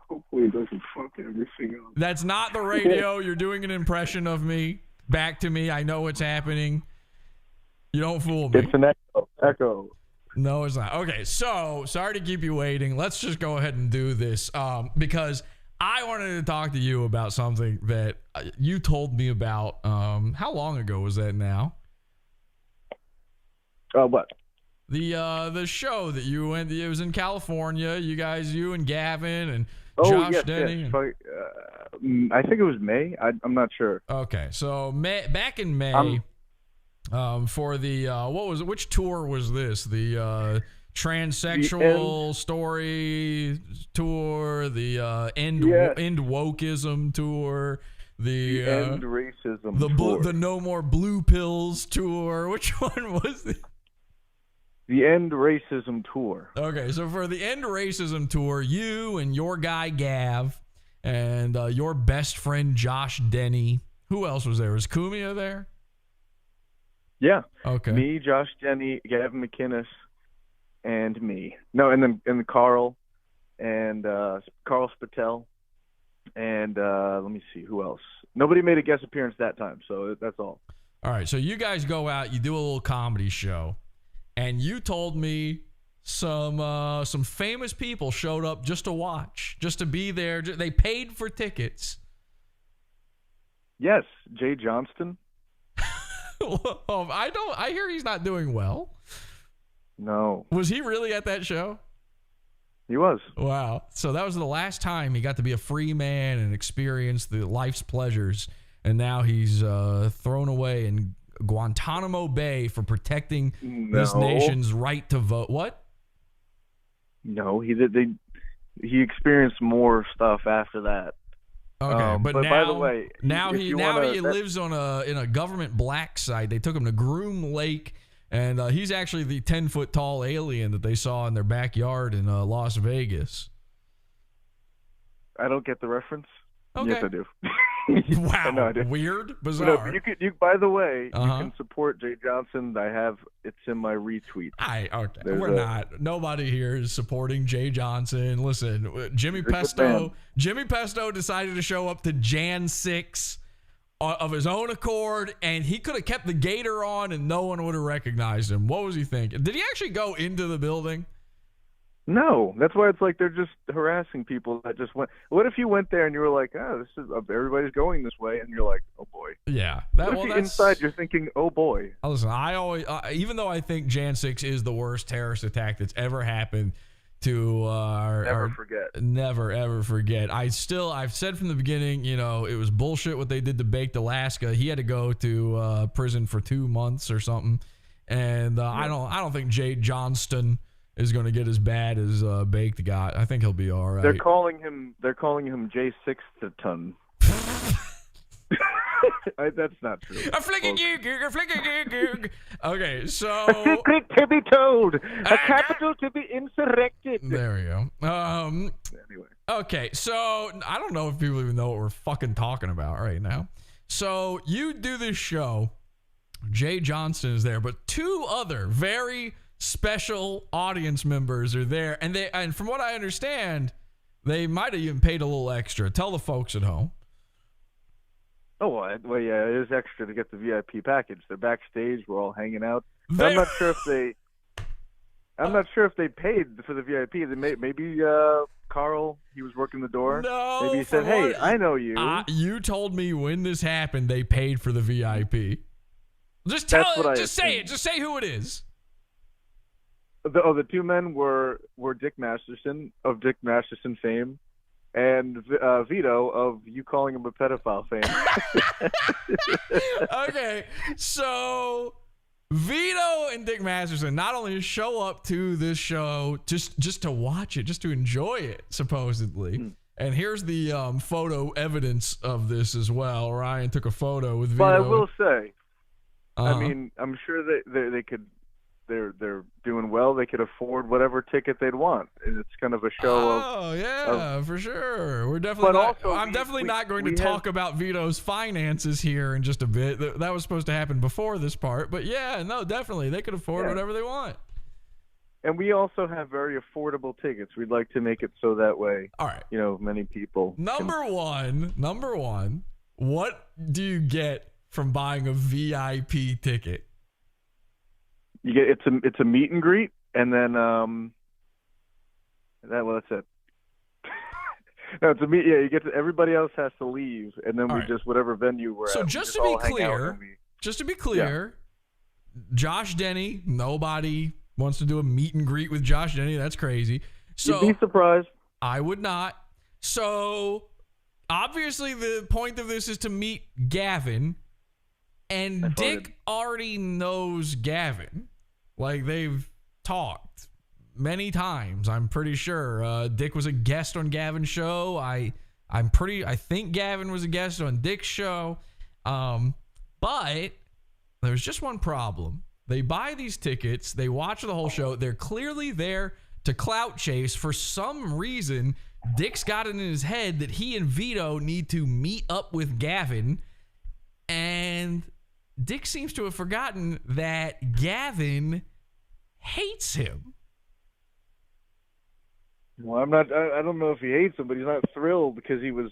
Hopefully it doesn't fuck everything up. That's not the radio. You're doing an impression of me. Back to me. I know what's happening. You don't fool me. It's an echo. No, it's not. Okay, so sorry to keep you waiting. Let's just go ahead and do this because I wanted to talk to you about something that you told me about. How long ago was that now? What? The show that you went. It was in California. You and Gavin and Josh Denny. Yes. I think it was May. I'm not sure. Okay, so back in May, for the which tour was this? The transsexual story tour, the end wokeism tour, the end racism tour. The no more blue pills tour. Which one was it? The End Racism Tour. Okay, so for the End Racism Tour, you and your guy Gav and your best friend Josh Denny. Who else was there? Was Kumia there? Yeah. Okay. Me, Josh Denny, Gavin McInnes, and me. No, and then Carl and Carl Spatel, and let me see who else. Nobody made a guest appearance that time, so that's all. All right, so you guys go out, you do a little comedy show, and you told me some famous people showed up just to watch, just to be there. They paid for tickets. Yes, Jay Johnston. I hear he's not doing well. No. Was he really at that show? He was. Wow. So that was the last time he got to be a free man and experience the life's pleasures. And now he's thrown away in Guantanamo Bay for protecting this nation's right to vote. What? No, he experienced more stuff after that. Okay, but now, by the way, he lives on in a government black site. They took him to Groom Lake, and he's actually the 10-foot tall alien that they saw in their backyard in Las Vegas. I don't get the reference. Okay. Yes, I do. Wow, no, I do. Weird, bizarre. You by the way, you can support Jay Johnson. It's in my retweet. Nobody here is supporting Jay Johnson. Listen, Jimmy Pesto decided to show up to Jan 6 of his own accord, and he could have kept the gator on and no one would have recognized him. What was he thinking? Did he actually go into the building? No, that's why it's like they're just harassing people that just went. What if you went there and you were like, this is everybody's going this way, and you're like, oh boy. Yeah. Inside you're thinking, oh boy. Listen, I always, even though I think Jan 6 is the worst terrorist attack that's ever happened to never ever forget. I've said from the beginning, it was bullshit what they did to Baked Alaska. He had to go to prison for 2 months or something, and I don't think Jay Johnston is going to get as bad as Baked got. I think he'll be all right. They're calling him J6 to ton. That's not true. Okay, so a secret to be told, a capital to be insurrected. There we go. Anyway. Okay, so I don't know if people even know what we're fucking talking about right now. So you do this show. Jay Johnston is there, but 2 other very special audience members are there, and from what I understand, they might have even paid a little extra. Tell the folks at home. Oh, well, yeah, it is extra to get the VIP package. They're backstage. We're all hanging out. I'm not sure if they paid for the VIP. Maybe Carl, he was working the door. No, maybe he said, "Hey, I know you." You told me when this happened, they paid for the VIP. Just say it. Just say who it is. The 2 men were Dick Masterson of Dick Masterson fame, and Vito of you calling him a pedophile fame. Okay, so Vito and Dick Masterson not only show up to this show just to watch it, just to enjoy it, supposedly. And here's the photo evidence of this as well. Ryan took a photo with Vito. But I will say, I mean, I'm sure they could. They're doing well. They could afford whatever ticket they'd want. It's kind of a show for sure. We're definitely. I'm definitely not going to talk about Vito's finances here in just a bit. That was supposed to happen before this part, but definitely they could afford whatever they want. And we also have very affordable tickets. We'd like to make it so that way. All right. Many people. Number one. What do you get from buying a VIP ticket? You get it's a meet and greet, and then that's it. No, it's a meet. Yeah, you get to, everybody else has to leave, and then just whatever venue we're at. So just to be clear, Josh Denny. Nobody wants to do a meet and greet with Josh Denny. That's crazy. So you'd be surprised. I would not. So obviously, the point of this is to meet Gavin. And Dick already knows Gavin. Like, they've talked many times, I'm pretty sure. Dick was a guest on Gavin's show. I think Gavin was a guest on Dick's show. But there's just one problem. They buy these tickets. They watch the whole show. They're clearly there to clout chase. For some reason, Dick's got it in his head that he and Vito need to meet up with Gavin. And Dick seems to have forgotten that Gavin hates him. Well, I don't know if he hates him, but he's not thrilled because he was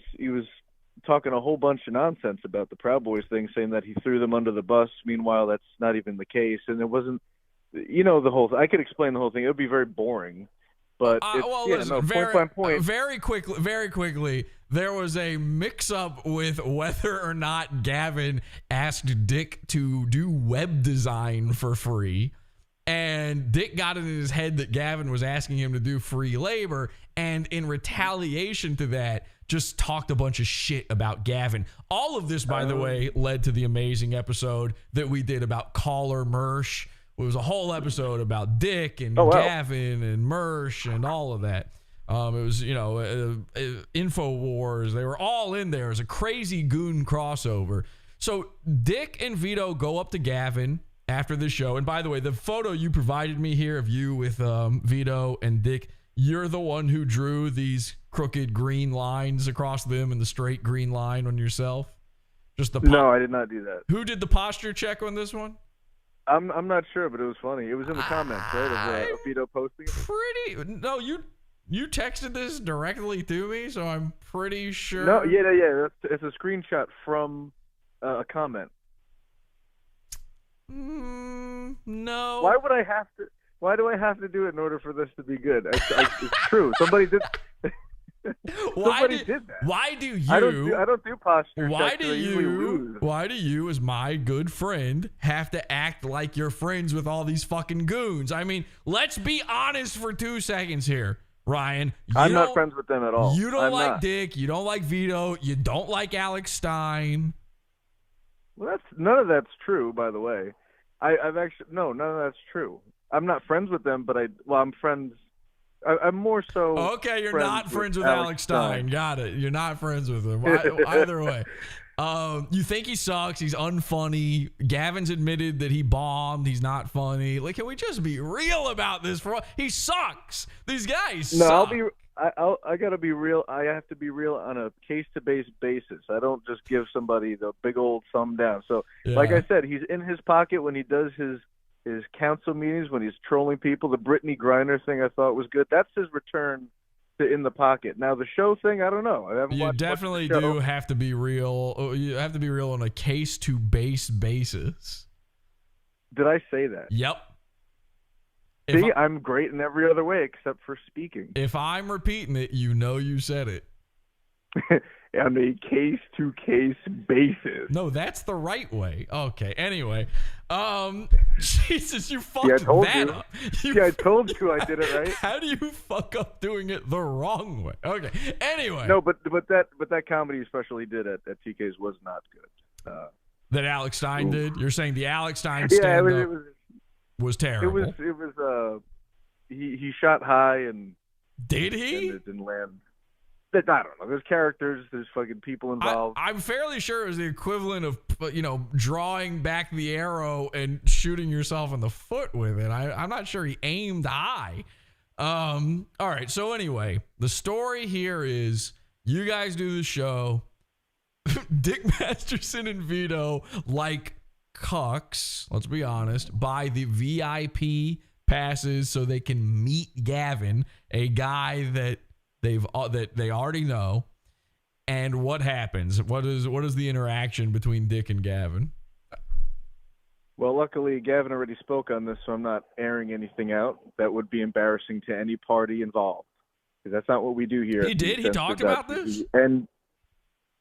talking a whole bunch of nonsense about the Proud Boys thing, saying that he threw them under the bus. Meanwhile, that's not even the case, and it wasn't. The whole. I could explain the whole thing. It would be very boring. But listen, point by point. Very quickly, there was a mix-up with whether or not Gavin asked Dick to do web design for free. And Dick got it in his head that Gavin was asking him to do free labor. And in retaliation to that, just talked a bunch of shit about Gavin. All of this, by the way, led to the amazing episode that we did about Caller Mersh. It was a whole episode about Dick and Gavin and Mersh and all of that. It was, InfoWars. They were all in there. It was a crazy goon crossover. So Dick and Vito go up to Gavin after the show. And by the way, the photo you provided me here of you with Vito and Dick, you're the one who drew these crooked green lines across them and the straight green line on yourself? No, I did not do that. Who did the posture check on this one? I'm not sure, but it was funny. It was in the comments, right? Of Vito posting it. No, you texted this directly to me, so I'm pretty sure. No, yeah. It's a screenshot from a comment. No. Why would I have to? Why do I have to do it in order for this to be good? It's true. Somebody did. Somebody did that. Why do you? I don't do posture. Why do you, as my good friend, have to act like you're friends with all these fucking goons? I mean, let's be honest for 2 seconds here, Ryan. I'm not friends with them at all. You don't like Dick. You don't like Vito. You don't like Alex Stein. Well, none of that's true, by the way. I've actually none of that's true. I'm not friends with them, but I'm friends. I'm more so. Okay, you're not friends with Alex Stein. Got it. You're not friends with him. Either way. You think he sucks. He's unfunny. Gavin's admitted that he bombed. He's not funny. Like, can we just be real about this? He sucks. These guys suck. I gotta be real. I have to be real on a case-to-base basis. I don't just give somebody the big old thumb down. So, like I said, he's in his pocket when he does his council meetings, when he's trolling people. The Brittany Griner thing I thought was good. That's his return to in the pocket. Now the show thing, I don't know. You definitely do have to be real. You have to be real on a case-to-base basis. Did I say that? Yep. See, I'm great in every other way except for speaking. If I'm repeating it, you know you said it. On a case-to-case basis. No, that's the right way. Okay, anyway. Jesus, you fucked that up. I told you I did it right. How do you fuck up doing it the wrong way? Okay, anyway. No, but that comedy special he did at TK's was not good. That Alex Stein did? You're saying the Alex Stein stand-up was terrible? It was he shot high and... Did he? And it didn't land. I don't know. There's characters. There's fucking people involved. I'm fairly sure it was the equivalent of, drawing back the arrow and shooting yourself in the foot with it. I'm not sure he aimed high. All right. So anyway, the story here is you guys do the show. Dick Masterson and Vito, like cucks, let's be honest, buy the VIP passes so they can meet Gavin, a guy that they already know. And what happens? What is the interaction between Dick and Gavin? Well, luckily Gavin already spoke on this, so I'm not airing anything out that would be embarrassing to any party involved. Because that's not what we do here. He did? He talked about this? And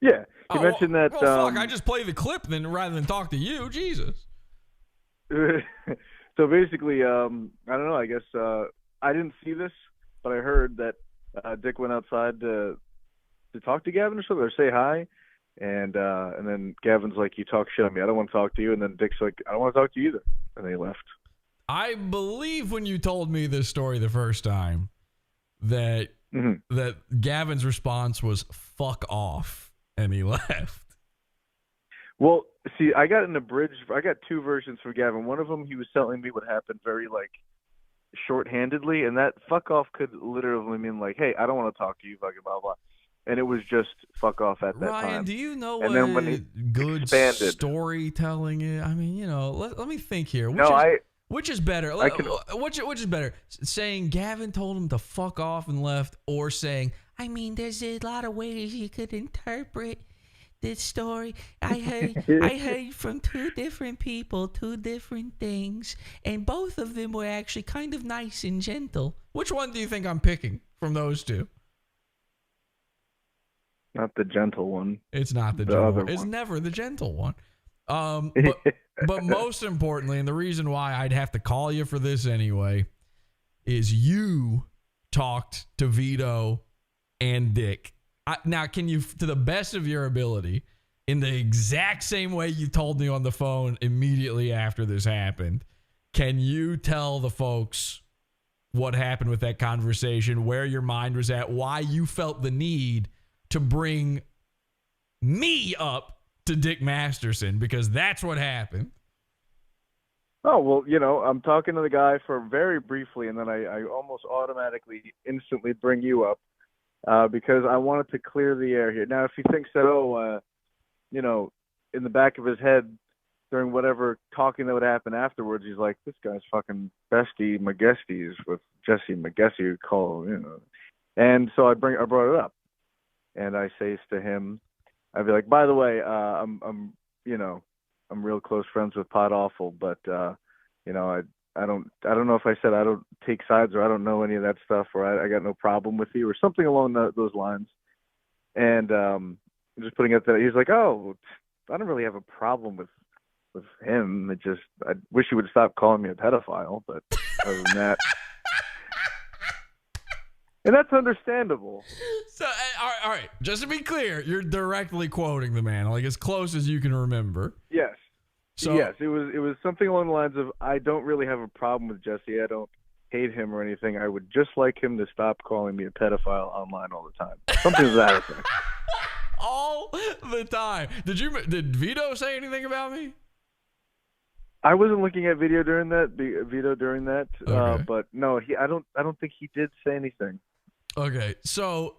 yeah, he mentioned that. Well, fuck! I just play the clip then rather than talk to you. Jesus. So basically, I don't know. I guess I didn't see this, but I heard that Dick went outside to talk to Gavin or something, or say hi, and then Gavin's like, "You talk shit on me. I don't want to talk to you." And then Dick's like, "I don't want to talk to you either," and they left. I believe when you told me this story the first time that that Gavin's response was "fuck off." And he left. Well, see, I got two versions for Gavin. One of them, he was telling me what happened very, short-handedly, and that fuck off could literally mean, hey, I don't want to talk to you, fucking blah, blah. And it was just fuck off at that time. Ryan, do you know and what then when he good expanded, storytelling is? I mean, let me think here. Which is better? Which is better? Saying Gavin told him to fuck off and left, or saying, I mean, there's a lot of ways you could interpret this story. I heard from two different people, two different things, and both of them were actually kind of nice and gentle. Which one do you think I'm picking from those two? Not the gentle one. It's not the other gentle. one. It's never the gentle one. But most importantly, and the reason why I'd have to call you for this anyway, is you talked to Vito and Dick. Now, can you, to the best of your ability, in the exact same way you told me on the phone immediately after this happened, can you tell the folks what happened with that conversation, where your mind was at, why you felt the need to bring me up to Dick Masterson? Because that's what happened. Oh, well, you know, I'm talking to the guy for very briefly, and then I almost automatically, instantly bring you up because I wanted to clear the air here. Now, if he thinks that, you know, in the back of his head during whatever talking that would happen afterwards, he's like, this guy's fucking bestie McGesties with Jesse McGessie, who call, you know. And so I brought it up, and I says to him, I'd be like, by the way, I'm real close friends with Pod Awful, but you know, I don't know if I said I don't take sides or I don't know any of that stuff, or I got no problem with you or something along those lines. And just putting it that he's like, oh, I don't really have a problem with him. It just, I wish he would stop calling me a pedophile, but other than that. And that's understandable. So, all right, just to be clear, you're directly quoting the man, like as close as you can remember. Yes. So, yes, it was something along the lines of, I don't really have a problem with Jesse. I don't hate him or anything. I would just like him to stop calling me a pedophile online all the time. Something to that effect. All the time. Did Vito say anything about me? I wasn't looking at Vito during that, Okay. but no, I don't think he did say anything. Okay, so,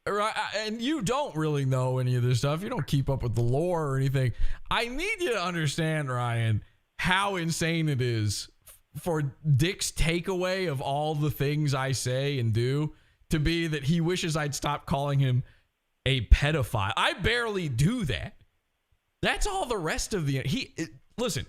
and you don't really know any of this stuff. You don't keep up with the lore or anything. I need you to understand, Ryan, how insane it is for Dick's takeaway of all the things I say and do to be that he wishes I'd stop calling him a pedophile. I barely do that. That's all the rest of listen.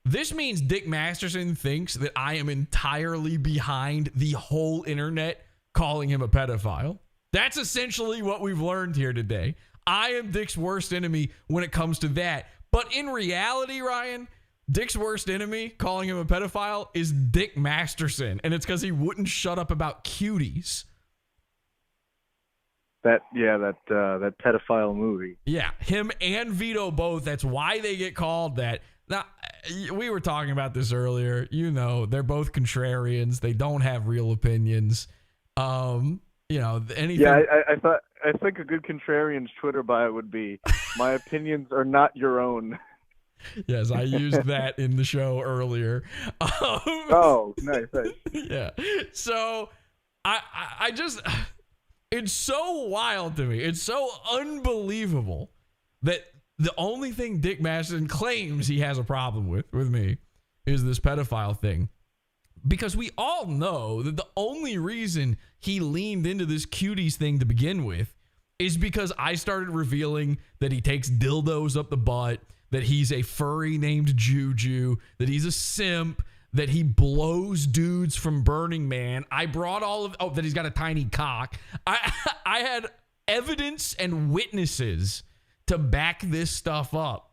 This means Dick Masterson thinks that I am entirely behind the whole internet calling him a pedophile. That's essentially what we've learned here today. I am Dick's worst enemy when it comes to that. But in reality, Ryan, Dick's worst enemy, calling him a pedophile, is Dick Masterson. And it's because he wouldn't shut up about cuties. That pedophile movie. Yeah, him and Vito both. That's why they get called that. Now, we were talking about this earlier. You know, they're both contrarians. They don't have real opinions. You know, anything. Yeah, I think a good contrarian's Twitter bio would be, "My opinions are not your own." Yes, I used that in the show earlier. Oh, nice. Yeah. So I just, it's so wild to me. It's so unbelievable that the only thing Dick Masterson claims he has a problem with me is this pedophile thing. Because we all know that the only reason he leaned into this cuties thing to begin with is because I started revealing that he takes dildos up the butt, that he's a furry named Juju, that he's a simp, that he blows dudes from Burning Man. I brought that he's got a tiny cock. I had evidence and witnesses to back this stuff up.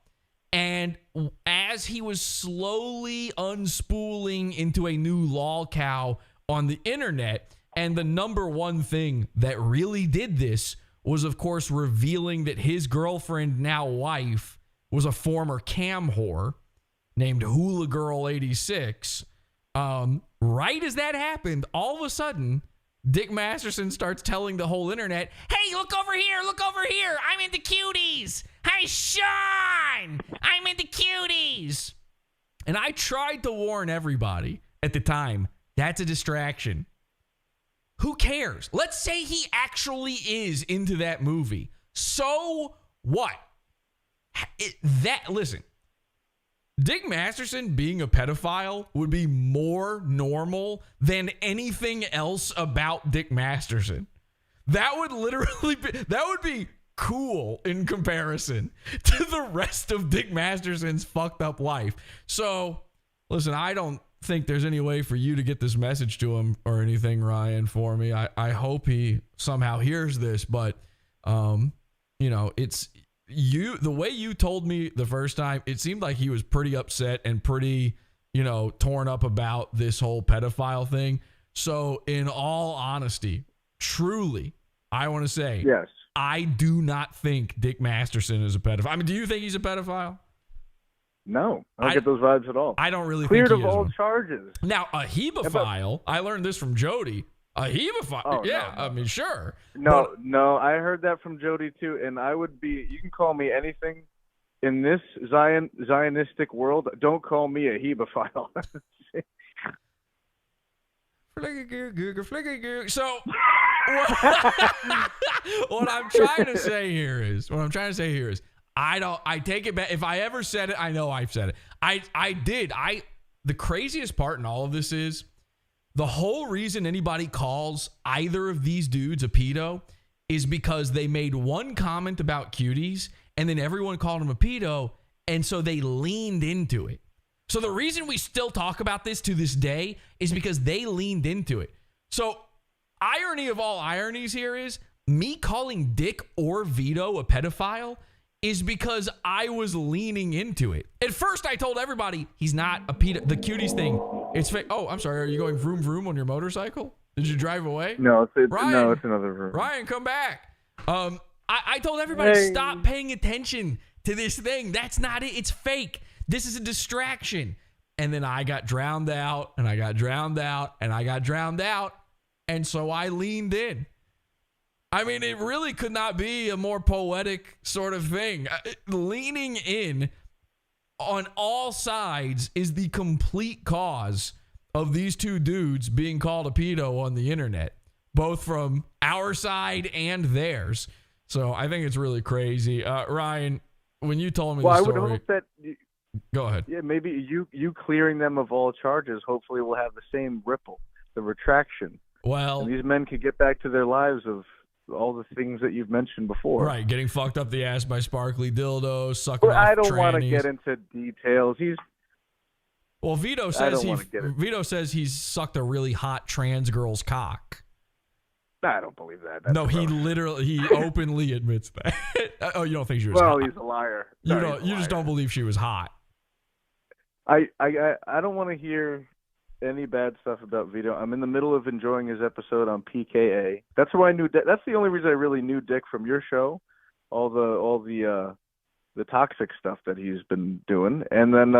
And as he was slowly unspooling into a new lolcow on the internet, and the number one thing that really did this was, of course, revealing that his girlfriend, now wife, was a former cam whore named Hula Girl 86. Right as that happened, all of a sudden, Dick Masterson starts telling the whole internet, "Hey, look over here, I'm into cuties. Hey, Sean, I'm into cuties." And I tried to warn everybody at the time, that's a distraction. Who cares? Let's say he actually is into that movie. So what? Listen, Dick Masterson being a pedophile would be more normal than anything else about Dick Masterson. That would literally be cool in comparison to the rest of Dick Masterson's fucked up life. So, listen, I don't think there's any way for you to get this message to him or anything, Ryan, for me. I hope he somehow hears this, but, you know, it's you, the way you told me the first time, it seemed like he was pretty upset and pretty, you know, torn up about this whole pedophile thing. So in all honesty, truly, I want to say, yes, I do not think Dick Masterson is a pedophile. I mean, do you think he's a pedophile? No, I don't get those vibes at all. I don't really Cleared think he of is all one. charges. Now, a hebephile, I learned this from Jody. A hebephile, Oh, yeah, no. I mean, sure. No, I heard that from Jody too, and I would be. You can call me anything in this Zionistic world. Don't call me a hebephile. So, what I'm trying to say here is, I take it back. If I ever said it, I know I've said it. I did. The craziest part in all of this is the whole reason anybody calls either of these dudes a pedo is because they made one comment about cuties and then everyone called him a pedo. And so they leaned into it. So the reason we still talk about this to this day is because they leaned into it. So irony of all ironies here is me calling Dick or Vito a pedophile is because I was leaning into it. At first, I told everybody he's not a pedo. The cuties thing, it's fake. Oh, I'm sorry. Are you going vroom vroom on your motorcycle? Did you drive away? No, it's Ryan, it's another room. Ryan, come back. I told everybody stop paying attention to this thing. That's not it. It's fake. This is a distraction. And then I got drowned out, and I got drowned out, and I got drowned out, and so I leaned in. I mean, it really could not be a more poetic sort of thing. Leaning in on all sides is the complete cause of these two dudes being called a pedo on the internet, both from our side and theirs. So I think it's really crazy. Ryan, when you told me the story... I would hope that... Go ahead. Yeah, maybe you clearing them of all charges hopefully will have the same ripple, the retraction. Well... And these men could get back to their lives of all the things that you've mentioned before. Right, getting fucked up the ass by sparkly dildos, sucking off I don't want to trannies. get into details. Well, Vito says he's sucked a really hot trans girl's cock. I don't believe that. That's No, he openly admits that. Oh, you don't think she was well, hot? he's a liar. You just don't believe she was hot. I don't want to hear any bad stuff about Vito. I'm in the middle of enjoying his episode on PKA. That's where I knew Dick. That's the only reason I really knew Dick from your show. All the toxic stuff that he's been doing, and then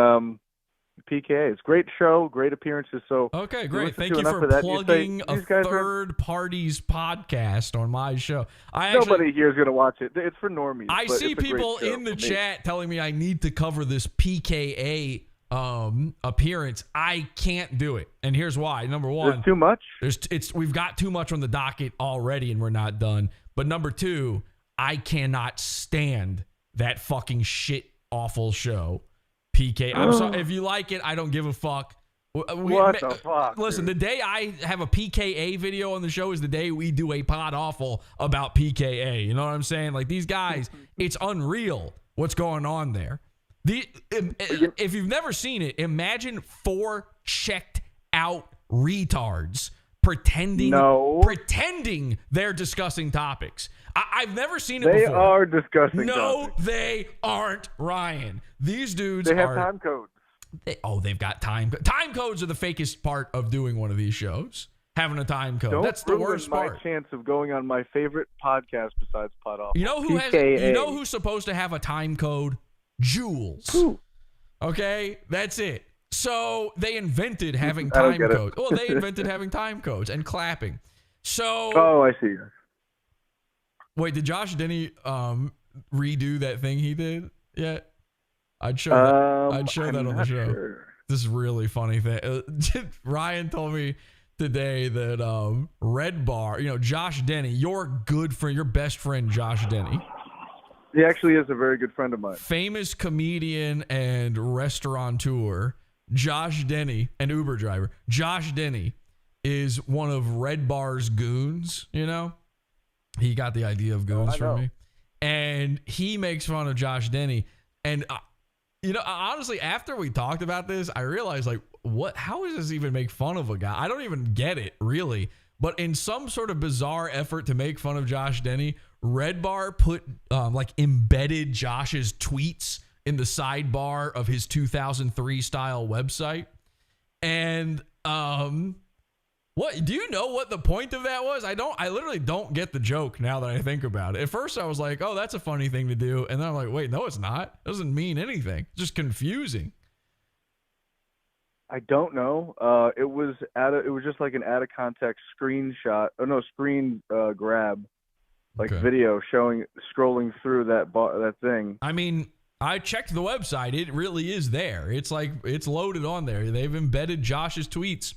PKA. It's a great show, great appearances. So okay, great. Thank you for plugging a third party's podcast on my show. Nobody here is going to watch it. It's for normies. I see people in the chat telling me I need to cover this PKA appearance. I can't do it, and here's why. Number one, there's too much. We've got too much on the docket already, and we're not done. But number two, I cannot stand that fucking shit awful show. PK. I'm sorry if you like it. I don't give a fuck. What the fuck? Listen, dude? the day I have a PKA video on the show is the day we do a pod awful about PKA. You know what I'm saying? Like these guys, it's unreal what's going on there. If you've never seen it, imagine 4 checked out retards pretending they're discussing topics. I've never seen it before. They are discussing No, topics. they aren't, Ryan. These dudes They have time codes. They've got time. Time codes are the fakest part of doing one of these shows. Having a time code. Don't That's the worst ruin my part. chance of going on my favorite podcast besides Pod Off. You know who PKA. You know who's supposed to have a time code? Jules. Who? Okay, that's it. So they invented having I don't time get it. codes. Well, they invented having time codes and clapping. So Oh, I see. wait, did Josh Denny redo that thing he did yet? I'd show that on the show. Sure. This is really funny thing. Ryan told me today that Red Bar, Josh Denny, your best friend Josh Denny. He actually is a very good friend of mine. Famous comedian and restaurateur Josh Denny and Uber driver. Josh Denny is one of Red Bar's goons, He got the idea of goons from me. and he makes fun of Josh Denny. And you know, honestly, after we talked about this, I realized like, what? How does this even make fun of a guy? I don't even get it, really. But in some sort of bizarre effort to make fun of Josh Denny, Red Bar put like embedded Josh's tweets in the sidebar of his 2003 style website. And what do you know what the point of that was? I literally don't get the joke now that I think about it. At first I was like, oh, that's a funny thing to do. And then I'm like, wait, no, it's not. It doesn't mean anything. It's just confusing. I don't know. It was just like an out of context screenshot. Oh no, screen grab, like video scrolling through that thing. I mean, I checked the website. It really is there. It's like it's loaded on there. They've embedded Josh's tweets.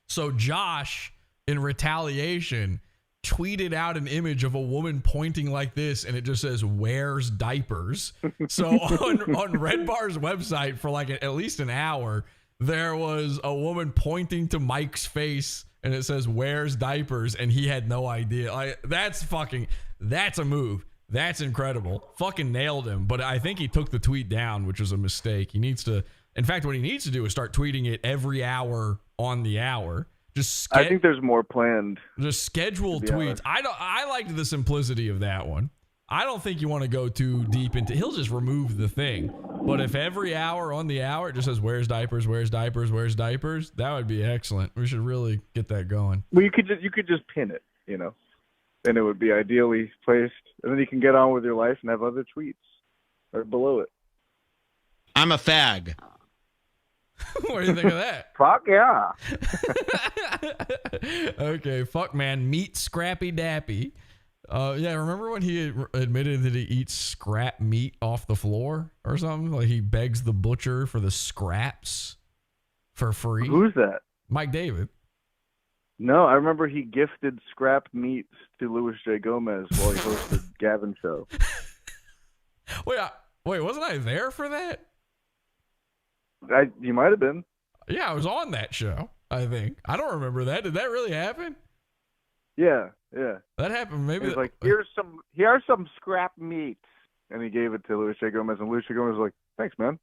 So Josh, in retaliation, tweeted out an image of a woman pointing like this, and it just says "wears diapers." So on Red Bar's website for like at least an hour, there was a woman pointing to Mike's face, and it says "wears diapers," and he had no idea. Like that's a move. That's incredible. Fucking nailed him. But I think he took the tweet down, which was a mistake. He needs to. In fact, what he needs to do is start tweeting it every hour on the hour. I think there's more planned. Just schedule tweets. I liked the simplicity of that one. I don't think you want to go too deep into. He'll just remove the thing. But if every hour on the hour it just says "wears diapers, wears diapers, wears diapers," that would be excellent. We should really get that going. Well, you could just pin it, you know, and it would be ideally placed, and then you can get on with your life and have other tweets or below it. I'm a fag. What do you think of that? Fuck yeah. Okay, fuck man, meat Scrappy Dappy. Yeah, remember when he admitted that he eats scrap meat off the floor or something? Like he begs the butcher for the scraps for free. Who's that? Mike David. No, I remember he gifted scrap meats to Louis J. Gomez while he hosted Gavin's show. Wait, wasn't I there for that? You might have been. Yeah, I was on that show, I think. I don't remember that. Did that really happen? Yeah. That happened. Maybe it was like, here are some scrap meats, and he gave it to Louis J. Gomez, and Louis J. Gomez was like, "Thanks, man."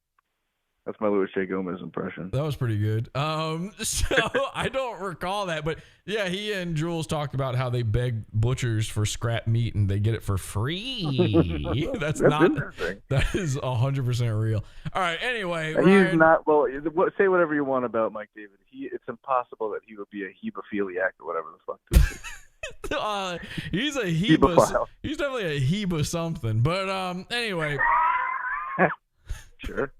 That's my Louis J. Gomez impression. That was pretty good. So I don't recall that, but yeah, he and Jules talked about how they beg butchers for scrap meat and they get it for free. That's not interesting. That is 100% real. All right. Anyway, he's not. Well, say whatever you want about Mike David. It's impossible that he would be a hebephiliac or whatever the fuck. He's a Heba. He's definitely a Heba something. But anyway. Sure.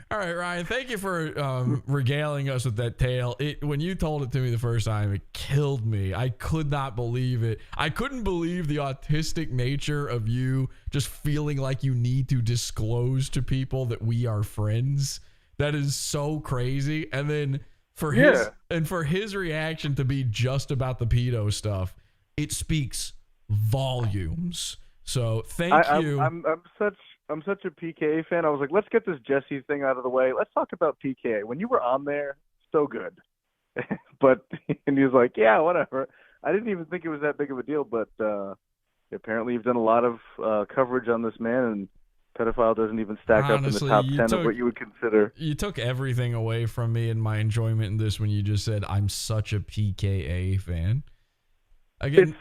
All right, Ryan, thank you for regaling us with that tale. When you told it to me the first time, it killed me. I could not believe it. I couldn't believe the autistic nature of you just feeling like you need to disclose to people that we are friends. That is so crazy. And then for his reaction to be just about the pedo stuff, it speaks volumes. So thank you. I'm such a PKA fan. I was like, let's get this Jesse thing out of the way. Let's talk about PKA. When you were on there, so good. And he was like, yeah, whatever. I didn't even think it was that big of a deal, but apparently you've done a lot of coverage on this man, and pedophile doesn't even stack up in the top 10 of what you would consider. You took everything away from me and my enjoyment in this when you just said, I'm such a PKA fan. Again,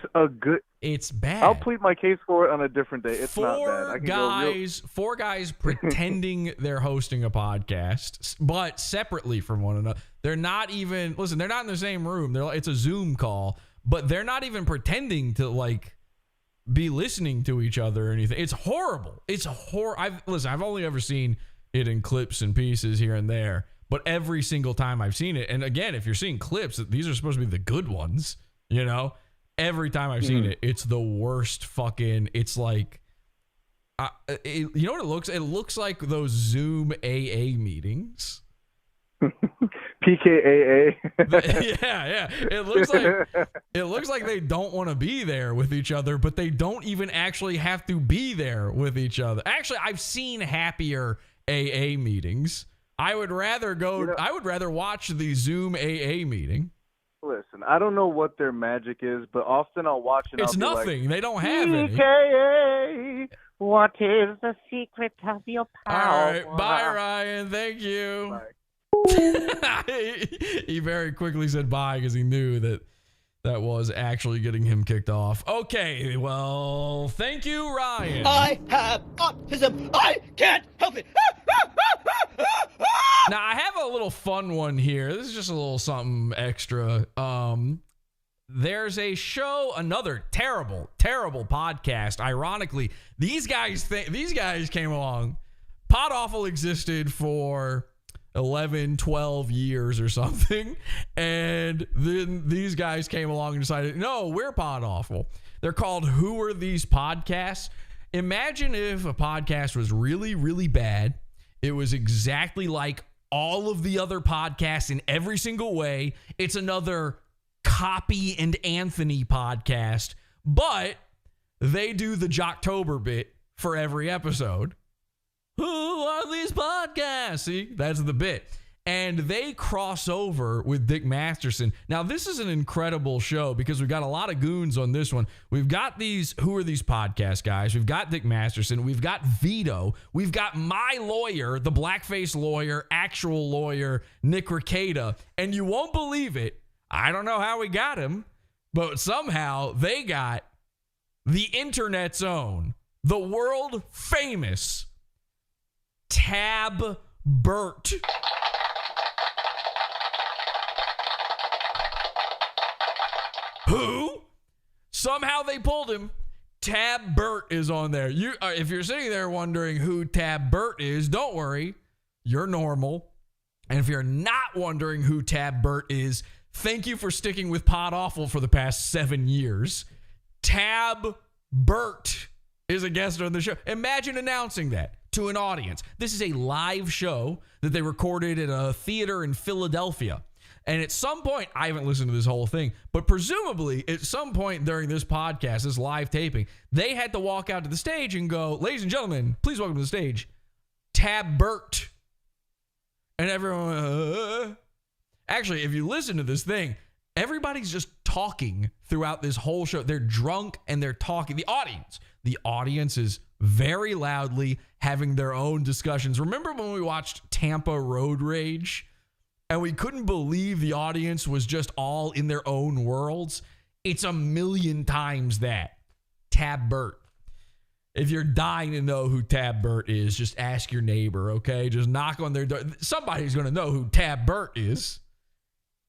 it's bad. I'll plead my case for it on a different day. It's not bad. Four guys pretending they're hosting a podcast, but separately from one another. They're not even, listen, they're not in the same room. It's a Zoom call, but they're not even pretending to like be listening to each other or anything. It's horrible. It's horrible. I've only ever seen it in clips and pieces here and there, but every single time I've seen it, and again, if you're seeing clips, these are supposed to be the good ones, you know? Every time I've seen it, it's the worst fucking, it's like, you know what it looks? It looks like those Zoom AA meetings. PKAA. Yeah. It looks like they don't want to be there with each other, but they don't even actually have to be there with each other. Actually, I've seen happier AA meetings. I would rather watch the Zoom AA meeting. Listen, I don't know what their magic is, but often I'll watch and It's I'll be nothing. Like, They don't have any. DKA, what is the secret of your power? All right. Bye, Ryan. Thank you. Bye. He very quickly said bye because he knew that was actually getting him kicked off. Okay, well, thank you, Ryan. I have autism. I can't help it. Now, I have a little fun one here. This is just a little something extra. There's a show, another terrible podcast. Ironically, these guys came along. Pod Awful existed for 11, 12 years or something. And then these guys came along and decided, no, we're Pod Awful. They're called Who Are These Podcasts? Imagine if a podcast was really, really bad. It was exactly like all of the other podcasts in every single way. It's another Copy and Anthony podcast, but they do the Jocktober bit for every episode. Who are these podcasts? See, that's the bit. And they cross over with Dick Masterson. Now, this is an incredible show because we've got a lot of goons on this one. We've got these Who Are These Podcast guys. We've got Dick Masterson. We've got Vito. We've got my lawyer, the blackface lawyer, actual lawyer, Nick Rekieta. And you won't believe it. I don't know how we got him, but somehow they got the internet's own, the world famous Tab Burt. Who? Somehow they pulled him. Tab Burt is on there. If you're sitting there wondering who Tab Burt is, don't worry. You're normal. And if you're not wondering who Tab Burt is, thank you for sticking with Pod Awful for the past 7 years. Tab Burt is a guest on the show. Imagine announcing that to an audience. This is a live show that they recorded at a theater in Philadelphia. And at some point, I haven't listened to this whole thing, but presumably at some point during this podcast, this live taping, they had to walk out to the stage and go, ladies and gentlemen, please welcome to the stage, Tab Burt. And everyone, Actually, if you listen to this thing, everybody's just talking throughout this whole show. They're drunk and they're talking. The audience is very loudly having their own discussions. Remember when we watched Tampa Road Rage and we couldn't believe the audience was just all in their own worlds? It's a million times that. Tab Burt. If you're dying to know who Tab Burt is, just ask your neighbor, okay? Just knock on their door. Somebody's going to know who Tab Burt is.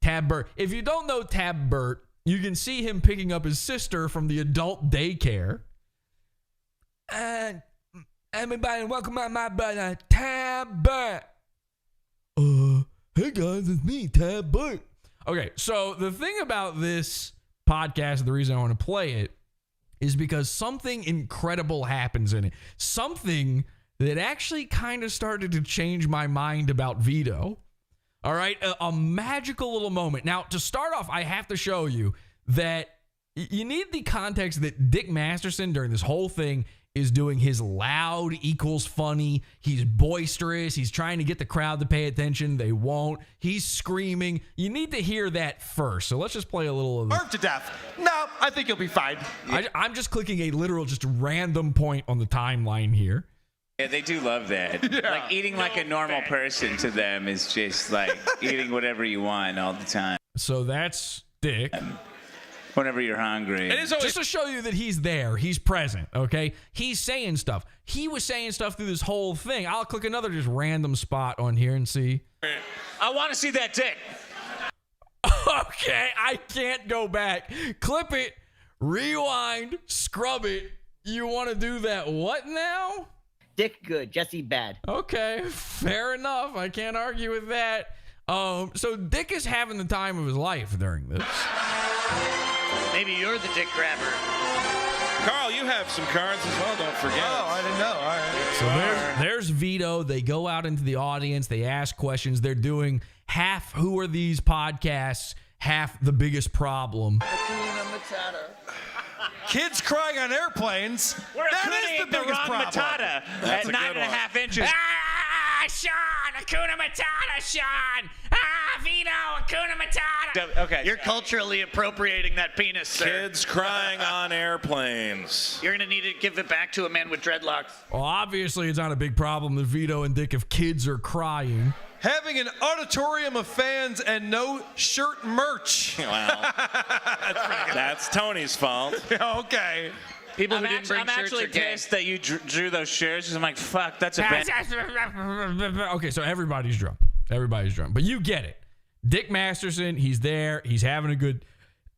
Tab Burt. If you don't know Tab Burt, you can see him picking up his sister from the adult daycare. And everybody, welcome my brother, Tab Burt. Hey guys, it's me, Tab Burt. Okay, so the thing about this podcast, the reason I want to play it, is because something incredible happens in it. Something that actually kind of started to change my mind about Vito. All right, a magical little moment. Now, to start off, I have to show you that you need the context that Dick Masterson during this whole thing is doing his loud equals funny. He's boisterous. He's trying to get the crowd to pay attention. They won't. He's screaming. You need to hear that first. So let's just play a little of Starved to death. No, I think you'll be fine. I'm just clicking a literal, just random point on the timeline here. Yeah, they do love that. Yeah. Like eating like a normal person to them is just like eating whatever you want all the time. So that's Dick. Whenever you're hungry. Just to show you that he's there. He's present, okay? He's saying stuff. He was saying stuff through this whole thing. I'll click another just random spot on here and see. I want to see that dick. Okay, I can't go back. Clip it, rewind, scrub it. You want to do that what now? Dick good, Jesse bad. Okay, fair enough. I can't argue with that. So Dick is having the time of his life during this. Maybe you're the dick grabber. Carl, you have some cards as well, don't forget. Oh, I didn't know. All right. So there's Vito. They go out into the audience. They ask questions. They're doing half Who Are These Podcasts, half The Biggest Problem. Kids crying on airplanes. That is the biggest problem. Matata at 9.5 inches. Sean, Hakuna Matata, Sean. Vito, Hakuna Matata. Okay. You're culturally appropriating that penis, sir. Kids crying on airplanes. You're going to need to give it back to a man with dreadlocks. Well, obviously, it's not a big problem that Vito and Dick if kids are crying. Having an auditorium of fans and no shirt merch. Well, that's Tony's fault. Okay. People who didn't bring I'm shirts actually are gay. pissed that you drew those shirts because I'm like, fuck, that's a bad. Okay, so everybody's drunk. Everybody's drunk. But you get it. Dick Masterson, he's there. He's having a good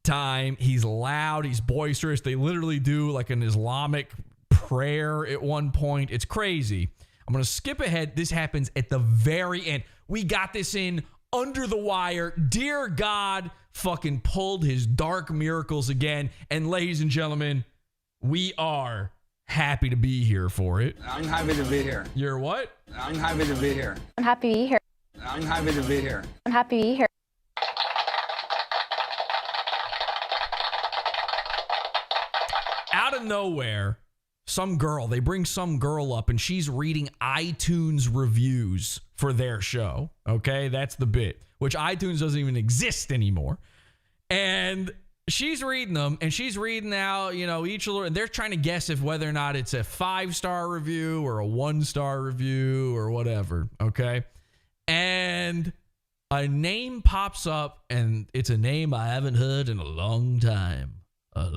time. He's loud. He's boisterous. They literally do like an Islamic prayer at one point. It's crazy. I'm going to skip ahead. This happens at the very end. We got this in under the wire. Dear God fucking pulled his dark miracles again. And ladies and gentlemen, we are happy to be here for it. I'm happy to be here. You're what? I'm happy to be here. I'm happy to be here. I'm happy to be here. I'm happy to be here. Out of nowhere, they bring some girl up and she's reading iTunes reviews for their show. Okay, that's the bit, which iTunes doesn't even exist anymore. And she's reading them, and she's reading out, each little, and they're trying to guess if whether or not it's a 5-star review or a 1-star review or whatever. Okay. And a name pops up, and it's a name I haven't heard in a long time. Take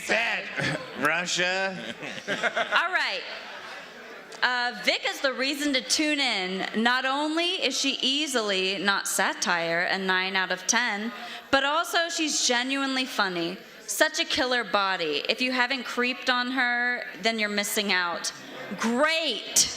that, Russia. All right. Vic is the reason to tune in. Not only is she easily not satire, a 9 out of 10, but also she's genuinely funny. Such a killer body. If you haven't creeped on her, then you're missing out. Great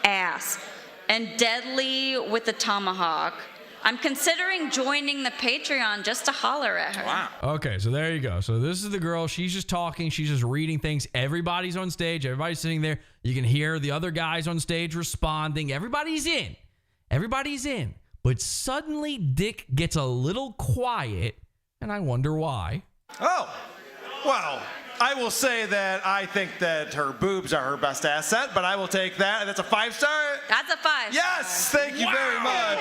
ass. And deadly with the tomahawk. I'm considering joining the Patreon just to holler at her. Wow. Okay, so there you go. So this is the girl. She's just talking. She's just reading things. Everybody's on stage. Everybody's sitting there. You can hear the other guys on stage responding. Everybody's in. But suddenly Dick gets a little quiet, and I wonder why. Oh, well, I will say that I think that her boobs are her best asset, but I will take that. That's a 5-star? That's a 5. Yes, thank you very much.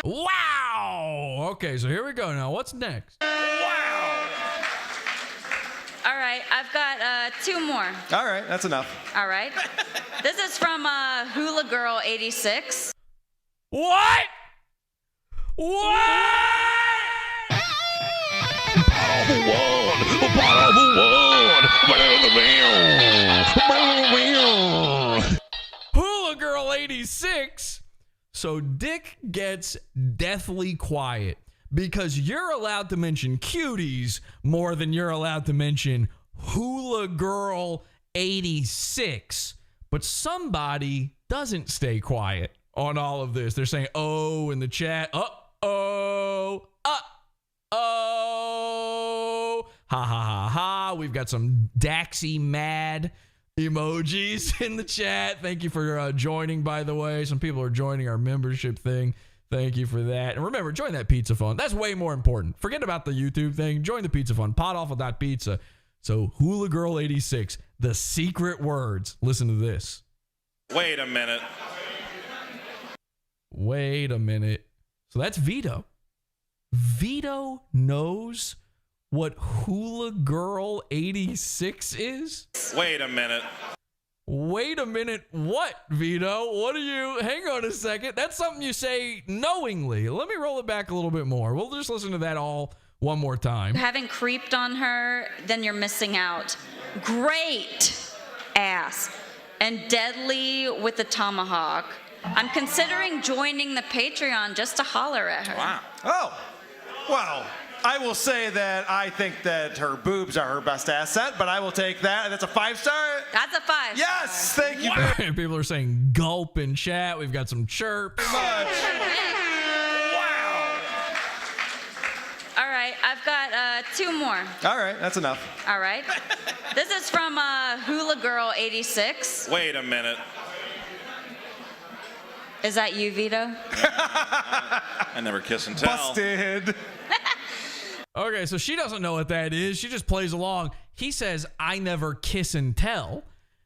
Wow. Okay, so here we go now. What's next? Wow. All right, I've got 2 more. All right, that's enough. All right. This is from Hula Girl 86. What? Hula Girl 86. So Dick gets deathly quiet because you're allowed to mention cuties more than you're allowed to mention Hula Girl 86. But somebody doesn't stay quiet on all of this. They're saying, oh, in the chat. Uh-oh. Ha ha ha ha. We've got some Daxy mad emojis in the chat. Thank you for joining, by the way. Some people are joining our membership thing. Thank you for that. And remember, join that pizza fund. That's way more important. Forget about the YouTube thing. Join the pizza fund. Podawful.pizza. So Hula Girl 86, the secret words. Listen to this. Wait a minute. So that's Vito. Vito knows what Hula Girl 86 is? Wait a minute. What, Vito? Hang on a second. That's something you say knowingly. Let me roll it back a little bit more. We'll just listen to that all one more time. If you haven't creeped on her, then you're missing out. Great ass. And deadly with the tomahawk. I'm considering joining the Patreon just to holler at her. Wow. Oh, well, I will say that I think that her boobs are her best asset, but I will take that. That's a 5-star? That's a 5. Yes, thank you very much. People are saying gulp in chat. We've got some chirps. Wow. All right, I've got 2 more. All right, that's enough. All right. This is from Hula Girl 86. Wait a minute. Is that you, Vito? I never kiss and tell. Busted. Okay, so she doesn't know what that is. She just plays along. He says, I never kiss and tell.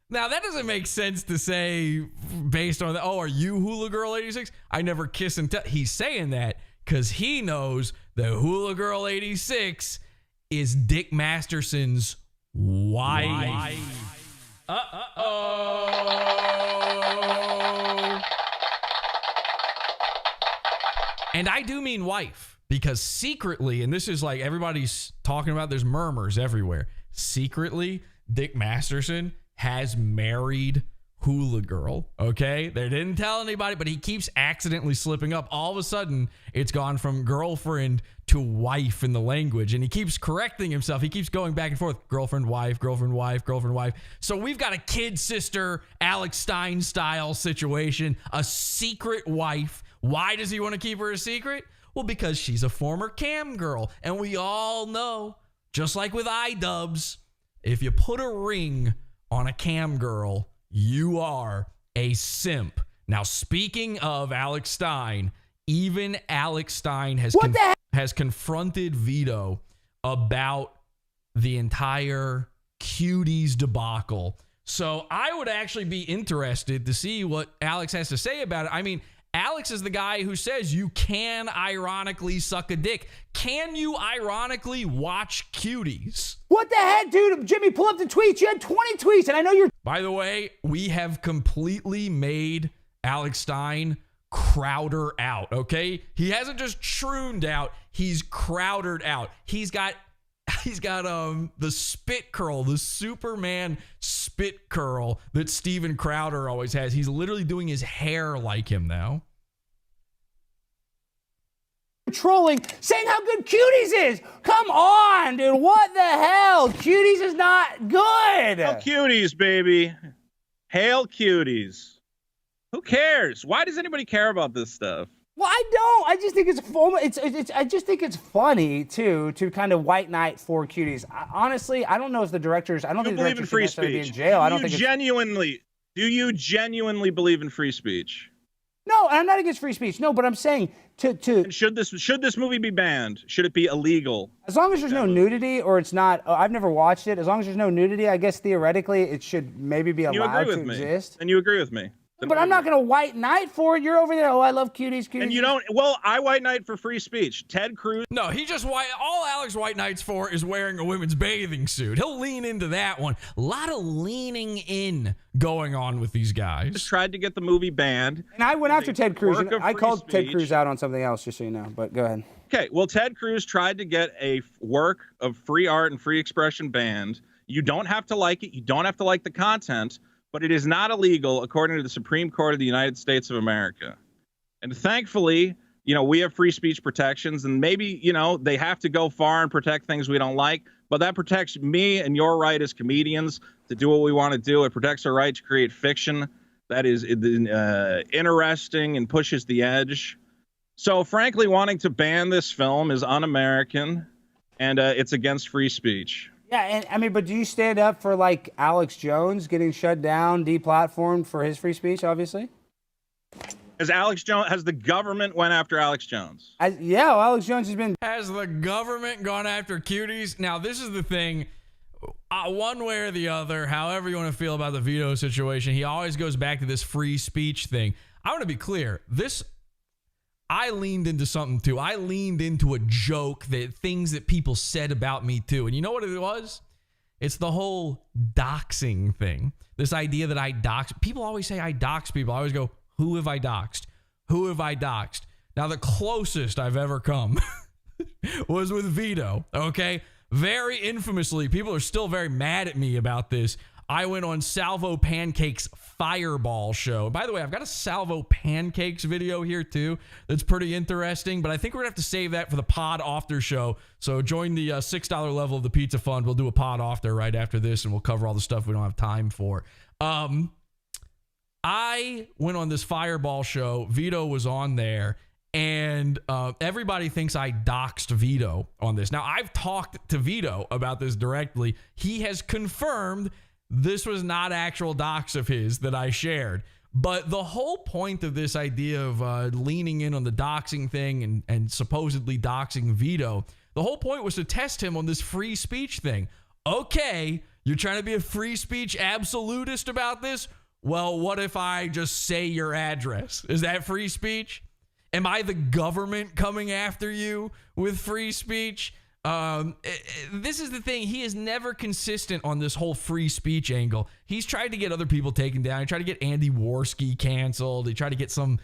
Now, that doesn't make sense to say based on that. Oh, are you Hula Girl 86? I never kiss and tell. He's saying that because he knows that Hula Girl 86 is Dick Masterson's wife. And I do mean wife, because secretly, and this is like everybody's talking about, there's murmurs everywhere. Secretly, Dick Masterson has married Hula Girl, okay? They didn't tell anybody, but he keeps accidentally slipping up. All of a sudden, it's gone from girlfriend to wife in the language, and he keeps correcting himself. He keeps going back and forth. Girlfriend, wife, girlfriend, wife, girlfriend, wife. So we've got a kid sister, Alex Stein style situation, a secret wife. Why does he want to keep her a secret? Well, because she's a former cam girl, and we all know, just like with iDubbbz, if you put a ring on a cam girl, you are a simp. Now, speaking of Alex Stein, even Alex Stein has confronted Vito about the entire Cuties debacle. So I would actually be interested to see what Alex has to say about it. I mean, Alex is the guy who says you can ironically suck a dick. Can you ironically watch Cuties? What the heck, dude? Jimmy, pull up the tweets. You had 20 tweets, and I know you're... By the way, we have completely made Alex Stein Crowder out, okay? He hasn't just shrooned out, he's Crowdered out. He's got the spit curl, the Superman spit curl that Steven Crowder always has. He's literally doing his hair like him now. Trolling, saying how good Cuties is. Come on, dude. What the hell? Cuties is not good. Hail Cuties, baby. Hail Cuties. Who cares? Why does anybody care about this stuff? Well, I don't. I just think I just think it's funny too to kind of white knight for Cuties. Honestly, I don't know if the directors. I don't think the believe in directors free should necessarily speech. be in jail. I don't think. Do you genuinely believe in free speech? No, I'm not against free speech. No, but I'm saying to should this movie be banned? Should it be illegal? As long as there's no nudity or it's not. I've never watched it. As long as there's no nudity, I guess theoretically it should maybe be allowed to exist. And you agree with me? But I'm not going to white knight for it. You're over there. Oh, I love Cuties. And you don't. Well, I white knight for free speech. Ted Cruz. No, he just all Alex white knights for is wearing a women's bathing suit. He'll lean into that one. A lot of leaning in going on with these guys. Just tried to get the movie banned. And I went after Ted Cruz. I called Ted Cruz out on something else, just so you know. But go ahead. Okay. Well, Ted Cruz tried to get a work of free art and free expression banned. You don't have to like it. You don't have to like the content. But it is not illegal according to the Supreme Court of the United States of America. And thankfully, we have free speech protections, and maybe, they have to go far and protect things we don't like, but that protects me and your right as comedians to do what we want to do. It protects our right to create fiction that is interesting and pushes the edge. So frankly, wanting to ban this film is un-American, and it's against free speech. Yeah, and I mean, but do you stand up for like Alex Jones getting shut down, deplatformed for his free speech, obviously? Has the government went after Alex Jones? Alex Jones has been... Has the government gone after Cuties? Now, this is the thing. One way or the other, however you want to feel about the Vito situation, he always goes back to this free speech thing. I want to be clear. I leaned into something too. I leaned into a joke, things that people said about me too. And you know what it was? It's the whole doxing thing. This idea that I dox. People always say I dox people. I always go, who have I doxed? Who have I doxed? Now, the closest I've ever come was with Vito, okay? Very infamously, people are still very mad at me about this. I went on Salvopancake's Fireball show. By the way, I've got a Salvopancakes video here too that's pretty interesting, but I think we're going to have to save that for the pod after show. So join the $6 level of the Pizza Fund. We'll do a pod after right after this, and we'll cover all the stuff we don't have time for. I went on this Fireball show. Vito was on there, and everybody thinks I doxed Vito on this. Now, I've talked to Vito about this directly. He has confirmed this was not actual docs of his that I shared. But the whole point of this idea of leaning in on the doxing thing and supposedly doxing Vito, the whole point was to test him on this free speech thing. Okay, you're trying to be a free speech absolutist about this? Well, what if I just say your address? Is that free speech? Am I the government coming after you with free speech? This is the thing. He is never consistent on this whole free speech angle. He's tried to get other people taken down. He tried to get Andy Worski canceled. He tried to get some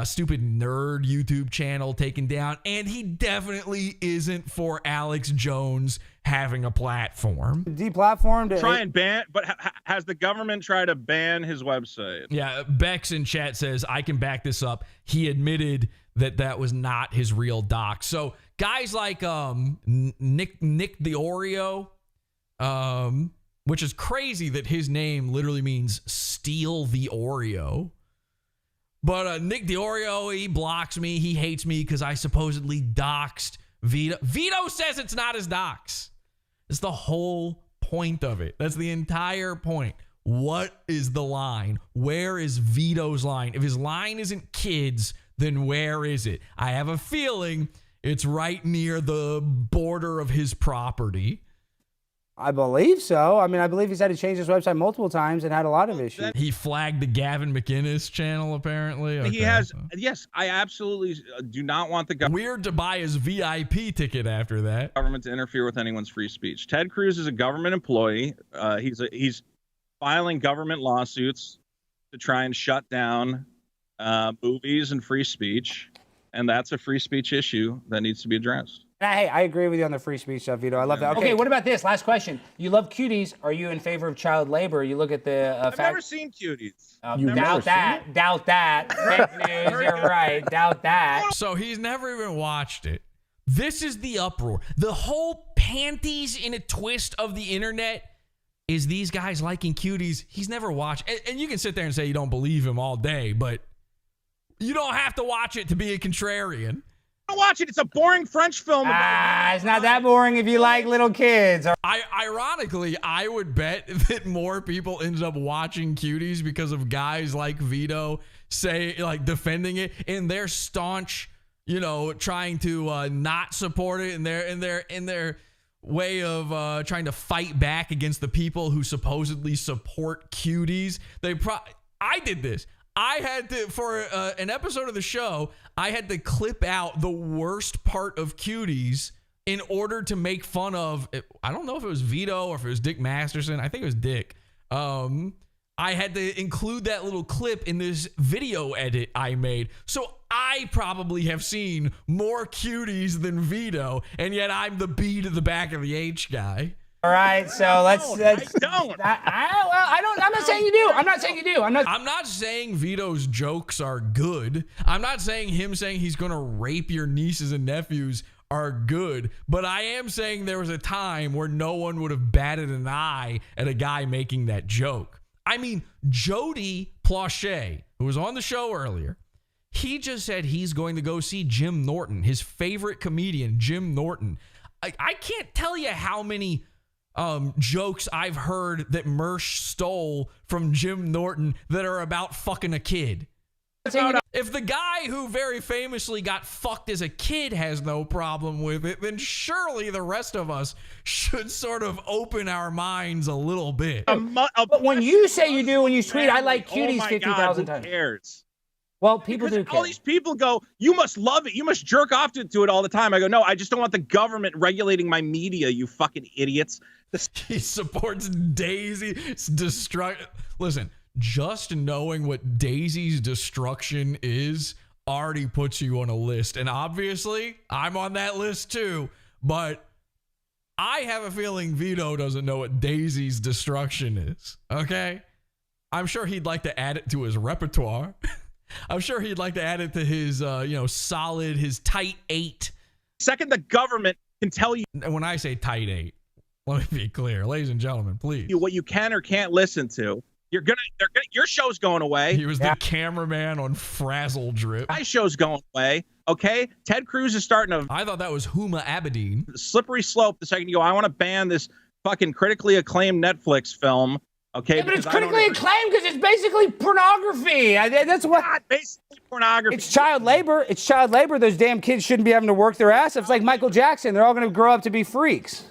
stupid nerd YouTube channel taken down. And he definitely isn't for Alex Jones having a platform. Deplatformed. Try and ban, but has the government tried to ban his website? Yeah, Bex in chat says, I can back this up. He admitted that was not his real doc. So guys like Nick the Oreo, which is crazy that his name literally means steal the Oreo. But Nick the Oreo, he blocks me. He hates me because I supposedly doxed Vito. Vito says it's not his docs. It's the whole point of it. That's the entire point. What is the line? Where is Vito's line? If his line isn't kids, then where is it? I have a feeling it's right near the border of his property. I believe so. I mean, I believe he's had to change his website multiple times and had a lot of issues. He flagged the Gavin McInnes channel, apparently. Okay. He has. Yes, I absolutely do not want the government. Weird to buy his VIP ticket after that. Government to interfere with anyone's free speech. Ted Cruz is a government employee. He's filing government lawsuits to try and shut down movies and free speech, and that's a free speech issue that needs to be addressed. Hey, I agree with you on the free speech stuff, Vito. I love that. Okay, what about this? Last question. You love cuties. Are you in favor of child labor? You look at the I've never seen cuties. Doubt that. Doubt that. Fake news. You're right. Doubt that. So he's never even watched it. This is the uproar. The whole panties in a twist of the internet is these guys liking cuties. He's never watched. And you can sit there and say you don't believe him all day, but you don't have to watch it to be a contrarian. Watch it. It's a boring French film. It's not that boring if you like little kids. Ironically, I would bet that more people end up watching cuties because of guys like Vito defending it in their staunch, trying to not support it in their way of trying to fight back against the people who supposedly support cuties. I did this. I had to, for an episode of the show, I had to clip out the worst part of cuties in order to make fun of, I don't know if it was Vito or if it was Dick Masterson. I think it was Dick. I had to include that little clip in this video edit I made. So I probably have seen more cuties than Vito, and yet I'm the B to the back of the H guy. All right, so let's. I don't. I'm not saying you do. I'm not saying you do. I'm not saying Vito's jokes are good. I'm not saying him saying he's going to rape your nieces and nephews are good. But I am saying there was a time where no one would have batted an eye at a guy making that joke. I mean, JODY Plauché, who was on the show earlier, he just said he's going to go see Jim Norton, his favorite comedian, Jim Norton. I can't tell you how many jokes I've heard that Mersh stole from Jim Norton that are about fucking a kid. If the guy who very famously got fucked as a kid has no problem with it, then surely the rest of us should sort of open our minds a little bit. But when you say you do, when you tweet, I like cuties 50,000 times. Who cares? Well, people do care. All these people go, you must love it. You must jerk off to it all the time. I go, no, I just don't want the government regulating my media, you fucking idiots. He supports Daisy's destruction. Listen, just knowing what Daisy's destruction is already puts you on a list. And obviously, I'm on that list too. But I have a feeling Vito doesn't know what Daisy's destruction is. Okay? I'm sure he'd like to add it to his repertoire. I'm sure he'd like to add it to his, solid, his tight 8. Second, the government can tell you. And when I say tight 8, let me be clear, ladies and gentlemen, please. What you can or can't listen to. Your show's going away. He was the cameraman on Frazzle Drip. My show's going away. Okay, Ted Cruz is starting to. I thought that was Huma Abedin. Slippery slope. The second you go, I want to ban this fucking critically acclaimed Netflix film. Okay, yeah, but it's critically acclaimed because it's basically pornography. That's what. Not basically pornography. It's child labor. It's child labor. Those damn kids shouldn't be having to work their ass. It's like Michael Jackson. They're all going to grow up to be freaks.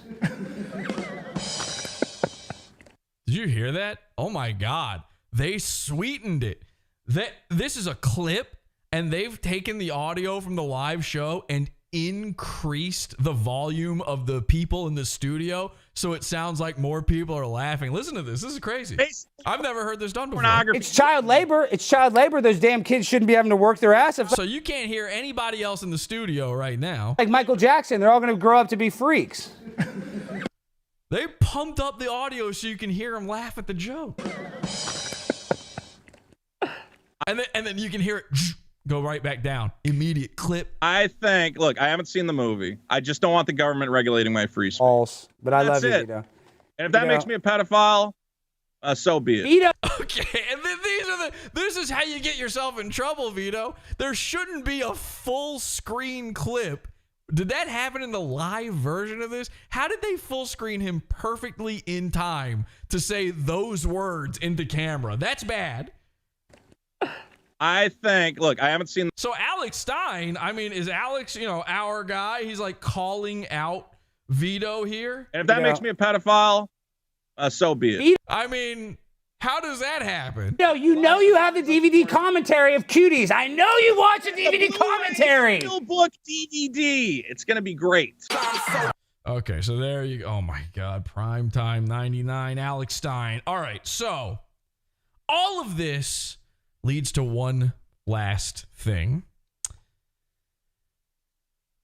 Did you hear that? Oh my God. They sweetened it. This is a clip, and they've taken the audio from the live show and increased the volume of the people in the studio so it sounds like more people are laughing. Listen to this. This is crazy. I've never heard this done before. It's child labor. It's child labor. Those damn kids shouldn't be having to work their ass off. So you can't hear anybody else in the studio right now. Like Michael Jackson, they're all going to grow up to be freaks. They pumped up the audio so you can hear them laugh at the joke. And then you can hear it go right back down. Immediate clip. I think, look, I haven't seen the movie. I just don't want the government regulating my free speech. False. But I love That's you, it. Vito. And if that makes me a pedophile, so be it. Vito. Okay, and then this is how you get yourself in trouble, Vito. There shouldn't be a full screen clip. Did that happen in the live version of this? How did they full screen him perfectly in time to say those words into camera? That's bad. I think, look, I haven't seen. So Alex Stein, I mean, is Alex, our guy? He's like calling out Vito here. And if that makes me a pedophile, so be it. I mean, how does that happen? No, you know you have the DVD commentary of Cuties. I know you watch the DVD commentary. Steelbook DVD. It's going to be great. Okay, so there you go. Oh my God, Primetime 99, Alex Stein. All right, so all of this leads to one last thing.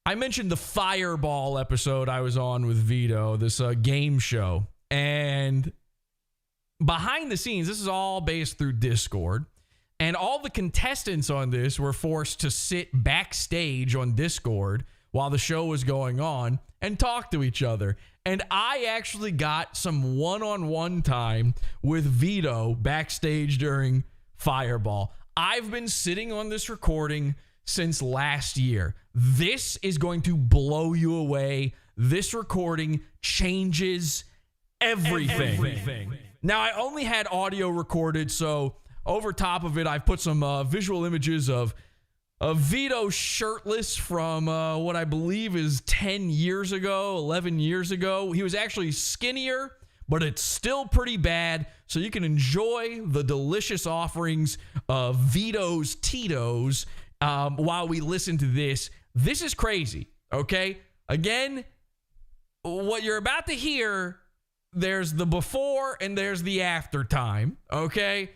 I mentioned the Fireball episode I was on with Vito, this game show. And behind the scenes, this is all based through Discord. And all the contestants on this were forced to sit backstage on Discord while the show was going on and talk to each other. And I actually got some one-on-one time with Vito backstage during Fireball. I've been sitting on this recording since last year. This is going to blow you away. This recording changes everything. Now, I only had audio recorded, so over top of it, I've put some visual images of Vito shirtless from what I believe is 10 years ago, 11 years ago. He was actually skinnier, but it's still pretty bad. So you can enjoy the delicious offerings of Vito's Tito's while we listen to this. This is crazy, okay? Again, what you're about to hear, there's the before and there's the after time, okay?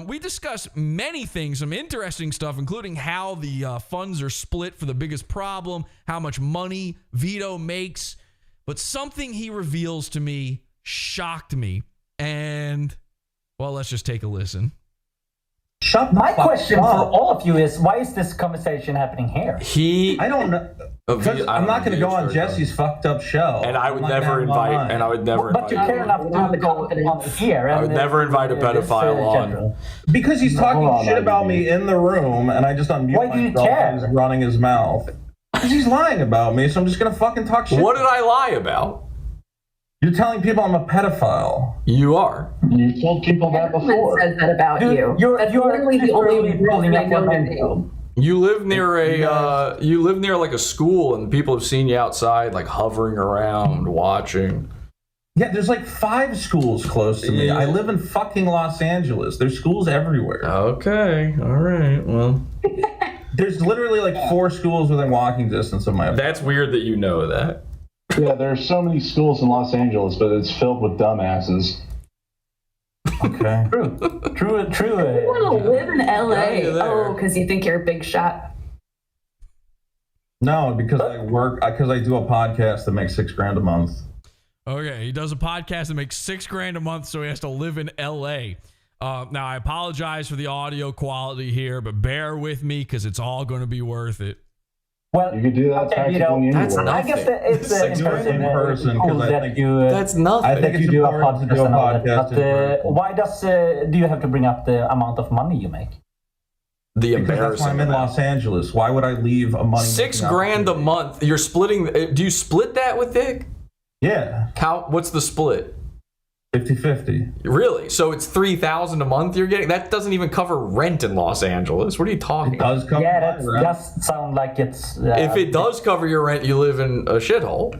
We discuss many things, some interesting stuff, including how the funds are split for the biggest problem, how much money Vito makes. But something he reveals to me shocked me. And, well, let's just take a listen. My question for all of you is, why is this conversation happening here? I don't know. I'm not going to go on Jesse's fucked up show. And I would never invite. And I would never. But you care enough to go on here. I would never invite a pedophile on. Because he's talking shit about me in the room, and I just unmute myself and he's running his mouth. Because he's lying about me, so I'm just going to fucking talk shit. What did I lie about? You're telling people I'm a pedophile. You are. You told people that before. Says that about you. You're literally the only person I know that name. You live near like a school, and people have seen you outside, like hovering around, watching. Yeah, there's like 5 schools close to me. I live in fucking Los Angeles. There's schools everywhere. Okay, all right, well. There's literally like 4 schools within walking distance of my apartment. That's weird that you know that. Yeah, there are so many schools in Los Angeles, but it's filled with dumbasses. Okay. True. You want to live in LA? Oh, because you think you're a big shot. No, because I do a podcast that makes $6,000 a month. Okay, he does a podcast that makes $6,000 a month, so he has to live in LA. Now, I apologize for the audio quality here, but bear with me because it's all going to be worth it. Well, you could do that practically anywhere. I guess it's in person because I think that's nothing. I think you do a podcast. But why do you have to bring up the amount of money you make? The embarrassing. That's why I'm in Los Angeles. Why would I leave a money? $6,000 a month. You're splitting. Do you split that with Dick? Yeah. What's the split? 50-50. Really? So it's $3,000 a month you're getting? That doesn't even cover rent in Los Angeles. What are you talking about? It does cover that does sound like it's... if it does cover your rent, you live in a shithole.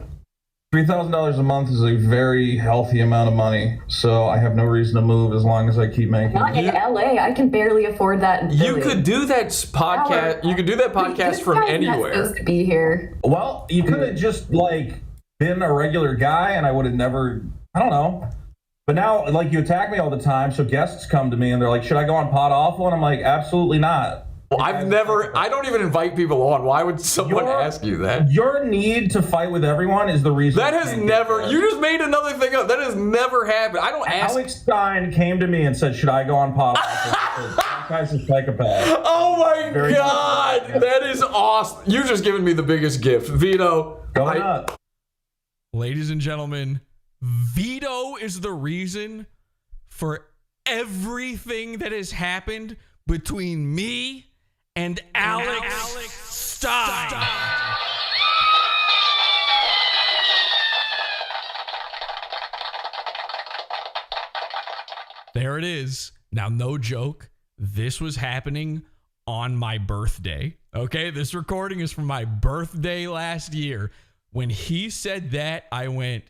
$3,000 a month is a very healthy amount of money, so I have no reason to move as long as I keep making Not it. in LA. I can barely afford that. In You Philly. could do that podcast. You could do that podcast from anywhere. Supposed to be here. Well, you could have just like been a regular guy, and I would have never. I don't know. But now, like, you attack me all the time, so guests come to me and they're like, "Should I go on Pod Awful?" And I'm like, "Absolutely not." Well, I don't even invite people on. Why would someone ask you that? Your need to fight with everyone is the reason. That has never, you just made another thing up. That has never happened. I don't ask. Alex Stein came to me and said, "Should I go on Pod Awful?" That guy's a psychopath. Oh my God. That is awesome. You've just given me the biggest gift. Vito. Go ahead. Ladies and gentlemen, Vito is the reason for everything that has happened between me and Alex Stein. There it is. Now, no joke. This was happening on my birthday. Okay, this recording is from my birthday last year. When he said that, I went,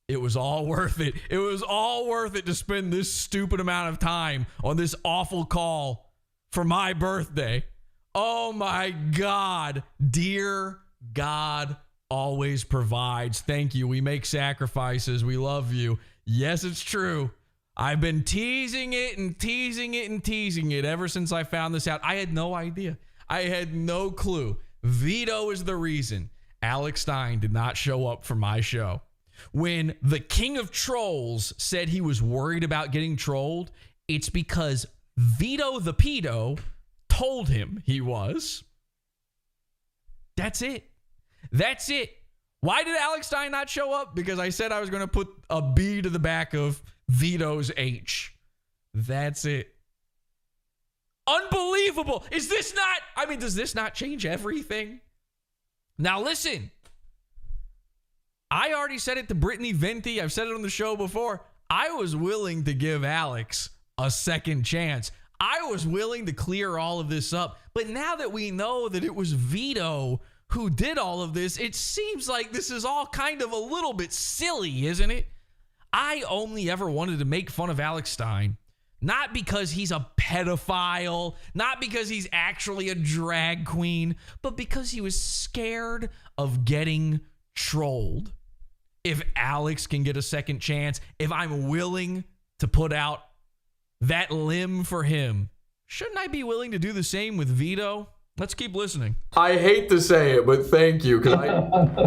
it was all worth it. It was all worth it to spend this stupid amount of time on this awful call for my birthday. Oh my God. Dear God always provides. Thank you. We make sacrifices. We love you. Yes, it's true. I've been teasing it and teasing it and teasing it ever since I found this out. I had no idea. I had no clue. Vito is the reason Alex Stein did not show up for my show. When the king of trolls said he was worried about getting trolled, it's because Vito the pedo told him he was. That's it. That's it. Why did Alex Stein not show up? Because I said I was going to put a B to the back of Vito's H. That's it. Unbelievable. Is this not, I mean, does this not change everything? Now listen, I already said it to Brittany Venti. I've said it on the show before. I was willing to give Alex a second chance. I was willing to clear all of this up. But now that we know that it was Vito who did all of this, it seems like this is all kind of a little bit silly, isn't it? I only ever wanted to make fun of Alex Stein, not because he's a pedophile, not because he's actually a drag queen, but because he was scared of getting trolled. If Alex can get a second chance, if I'm willing to put out that limb for him, shouldn't I be willing to do the same with Vito? Let's keep listening. I hate to say it, but thank you, because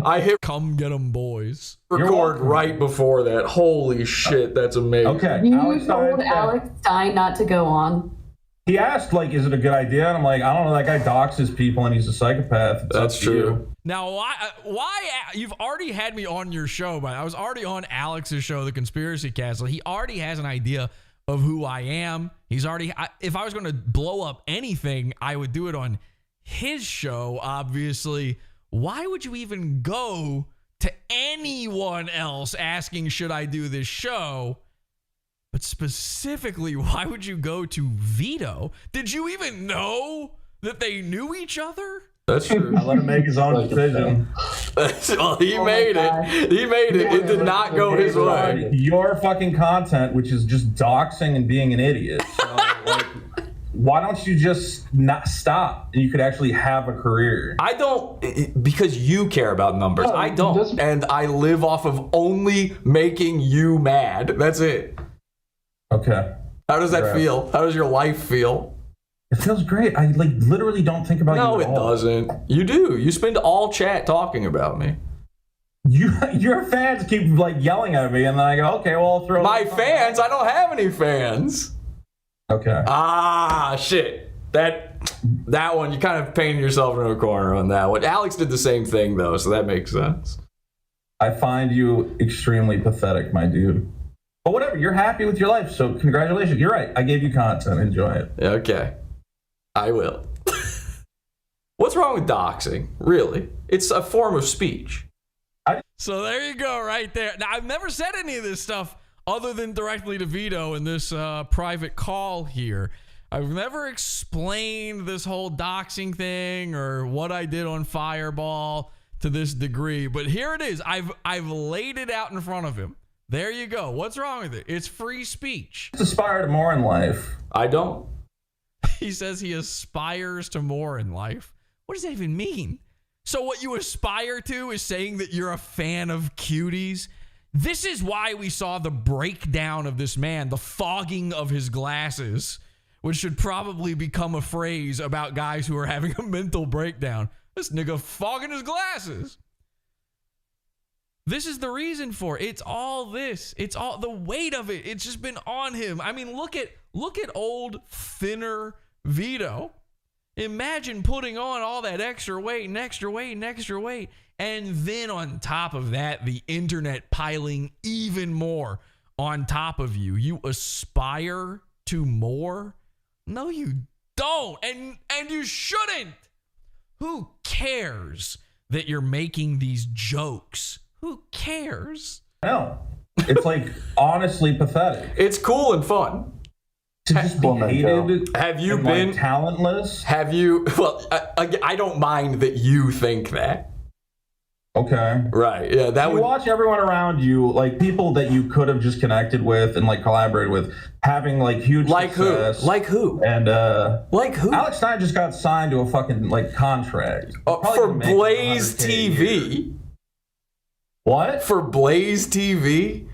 I hit come get 'em boys. Record right before that. Holy shit, that's amazing. Okay. You told Alex Stein not to go on. He asked, like, is it a good idea? And I'm like, I don't know, that guy doxes people and he's a psychopath. That's true. Now, why you've already had me on your show, but I was already on Alex's show, The Conspiracy Castle. He already has an idea of who I am. He's already, if I was going to blow up anything, I would do it on his show, obviously. Why would you even go to anyone else asking, should I do this show? But specifically, why would you go to Vito? Did you even know that they knew each other? That's true. I let him make his own decision. Well, he made it. He made it. It did not go his way. Your fucking content, which is just doxing and being an idiot. So, like, why don't you just not stop and you could actually have a career? I don't, because you care about numbers. I don't. And I live off of only making you mad. That's it. Okay. How does that feel? How does your life feel? It feels great. I like literally don't think about you at all. No, it doesn't. You do. You spend all chat talking about me. Your fans keep like yelling at me, and then I go, okay, well, I'll throw my fans. I don't have any fans. Okay. Ah, shit. That one, you kind of painted yourself into a corner on that one. Alex did the same thing though, so that makes sense. I find you extremely pathetic, my dude. But whatever, you're happy with your life, so congratulations. You're right. I gave you content. Enjoy it. Okay. I will. What's wrong with doxing? Really? It's a form of speech. So there you go, right there. Now, I've never said any of this stuff other than directly to Vito in this private call here. I've never explained this whole doxing thing or what I did on Fireball to this degree, but here it is. I've laid it out in front of him. There you go. What's wrong with it? It's free speech. Aspire to more in life. I don't. He says he aspires to more in life. What does that even mean? So what you aspire to is saying that you're a fan of cuties? This is why we saw the breakdown of this man, the fogging of his glasses, which should probably become a phrase about guys who are having a mental breakdown. This nigga fogging his glasses. This is the reason for it. It's all this. It's all the weight of it. It's just been on him. I mean, look at old, thinner Vito. Imagine putting on all that extra weight and extra weight and extra weight. And then on top of that, the internet piling even more on top of you. You aspire to more? No, you don't. And you shouldn't. Who cares that you're making these jokes? Who cares? No. It's like honestly pathetic. It's cool and fun. To just be hated. Have you and, been like, talentless? Have you? Well, I don't mind that you think that. Okay. Right. Yeah. That you would watch everyone around you, like people that you could have just connected with and like collaborated with, having like huge success. Like who? And like who? Alex Stein just got signed to a fucking like contract for Blaze TV. What? For Blaze TV?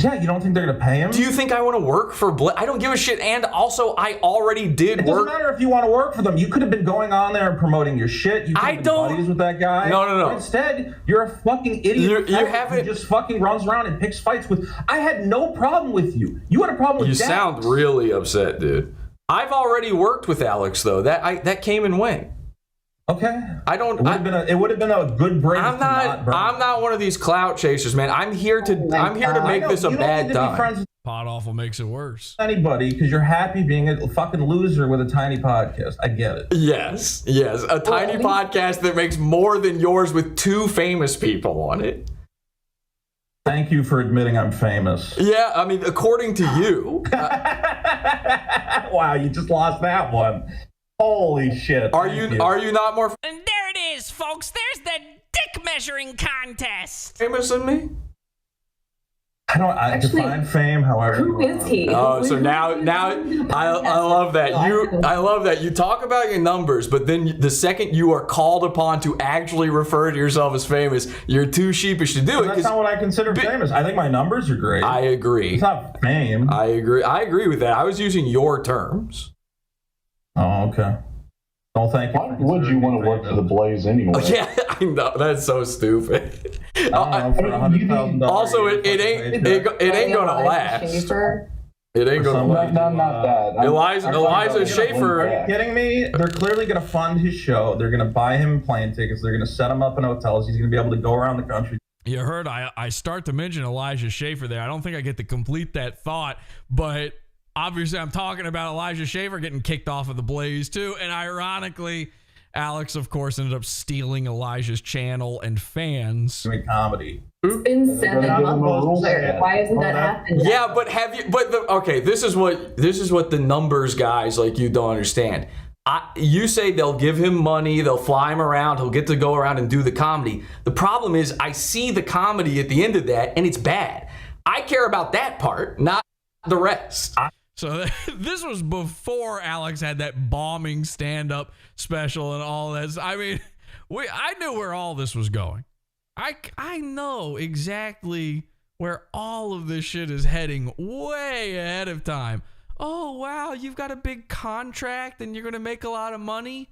Yeah, you don't think they're gonna pay him? Do you think I want to work for Blaze? I don't give a shit. And also, I already did It work. doesn't matter if you want to work for them. You could have been going on there and promoting your shit. You could have been buddies with that guy. No. But instead, you're a fucking idiot. You haven't. Who just fucking runs around and picks fights with. I had no problem with you. You had a problem with. You Dax. sound really upset, dude. I've already worked with Alex though. That came and went. Okay. I don't. It would have been a good break. I'm not one of these clout chasers, man. I'm here to make this a bad time. Pot awful makes it worse. Anybody, because you're happy being a fucking loser with a tiny podcast. I get it. Yes. A tiny podcast that makes more than yours with 2 famous people on it. Thank you for admitting I'm famous. Yeah, I mean, according to you. Wow, you just lost that one. Holy shit. Are you not more And there it is, folks. There's the dick measuring contest. famous than me? I define fame however. Who is he? Oh, so now I love that. I love that. You talk about your numbers, but then the second you are called upon to actually refer to yourself as famous, you're too sheepish to do it. That's not what I consider famous. I think my numbers are great. I agree. It's not fame. I agree with that. I was using your terms. Oh, okay. Well, thank you. Why would you want to work for the Blaze anyway? Yeah, I know. That's so stupid. Also, it ain't gonna last. It ain't gonna last. Not that. Elijah Schaefer. Are you kidding me? They're clearly gonna fund his show. They're gonna buy him plane tickets. They're gonna set him up in hotels. He's gonna be able to go around the country. You heard I start to mention Elijah Schaefer there. I don't think I get to complete that thought, but obviously I'm talking about Elijah Schaefer getting kicked off of the Blaze too. And ironically, Alex, of course, ended up stealing Elijah's channel and fans. Doing comedy. It's been 7 months. Why hasn't that happened? Yeah, but have you? Okay, this is what the numbers guys like you don't understand. You say they'll give him money, they'll fly him around, he'll get to go around and do the comedy. The problem is I see the comedy at the end of that, and it's bad. I care about that part, not the rest. So this was before Alex had that bombing stand-up special and all that. I mean, I knew where all this was going. I know exactly where all of this shit is heading way ahead of time. Oh, wow, you've got a big contract and you're going to make a lot of money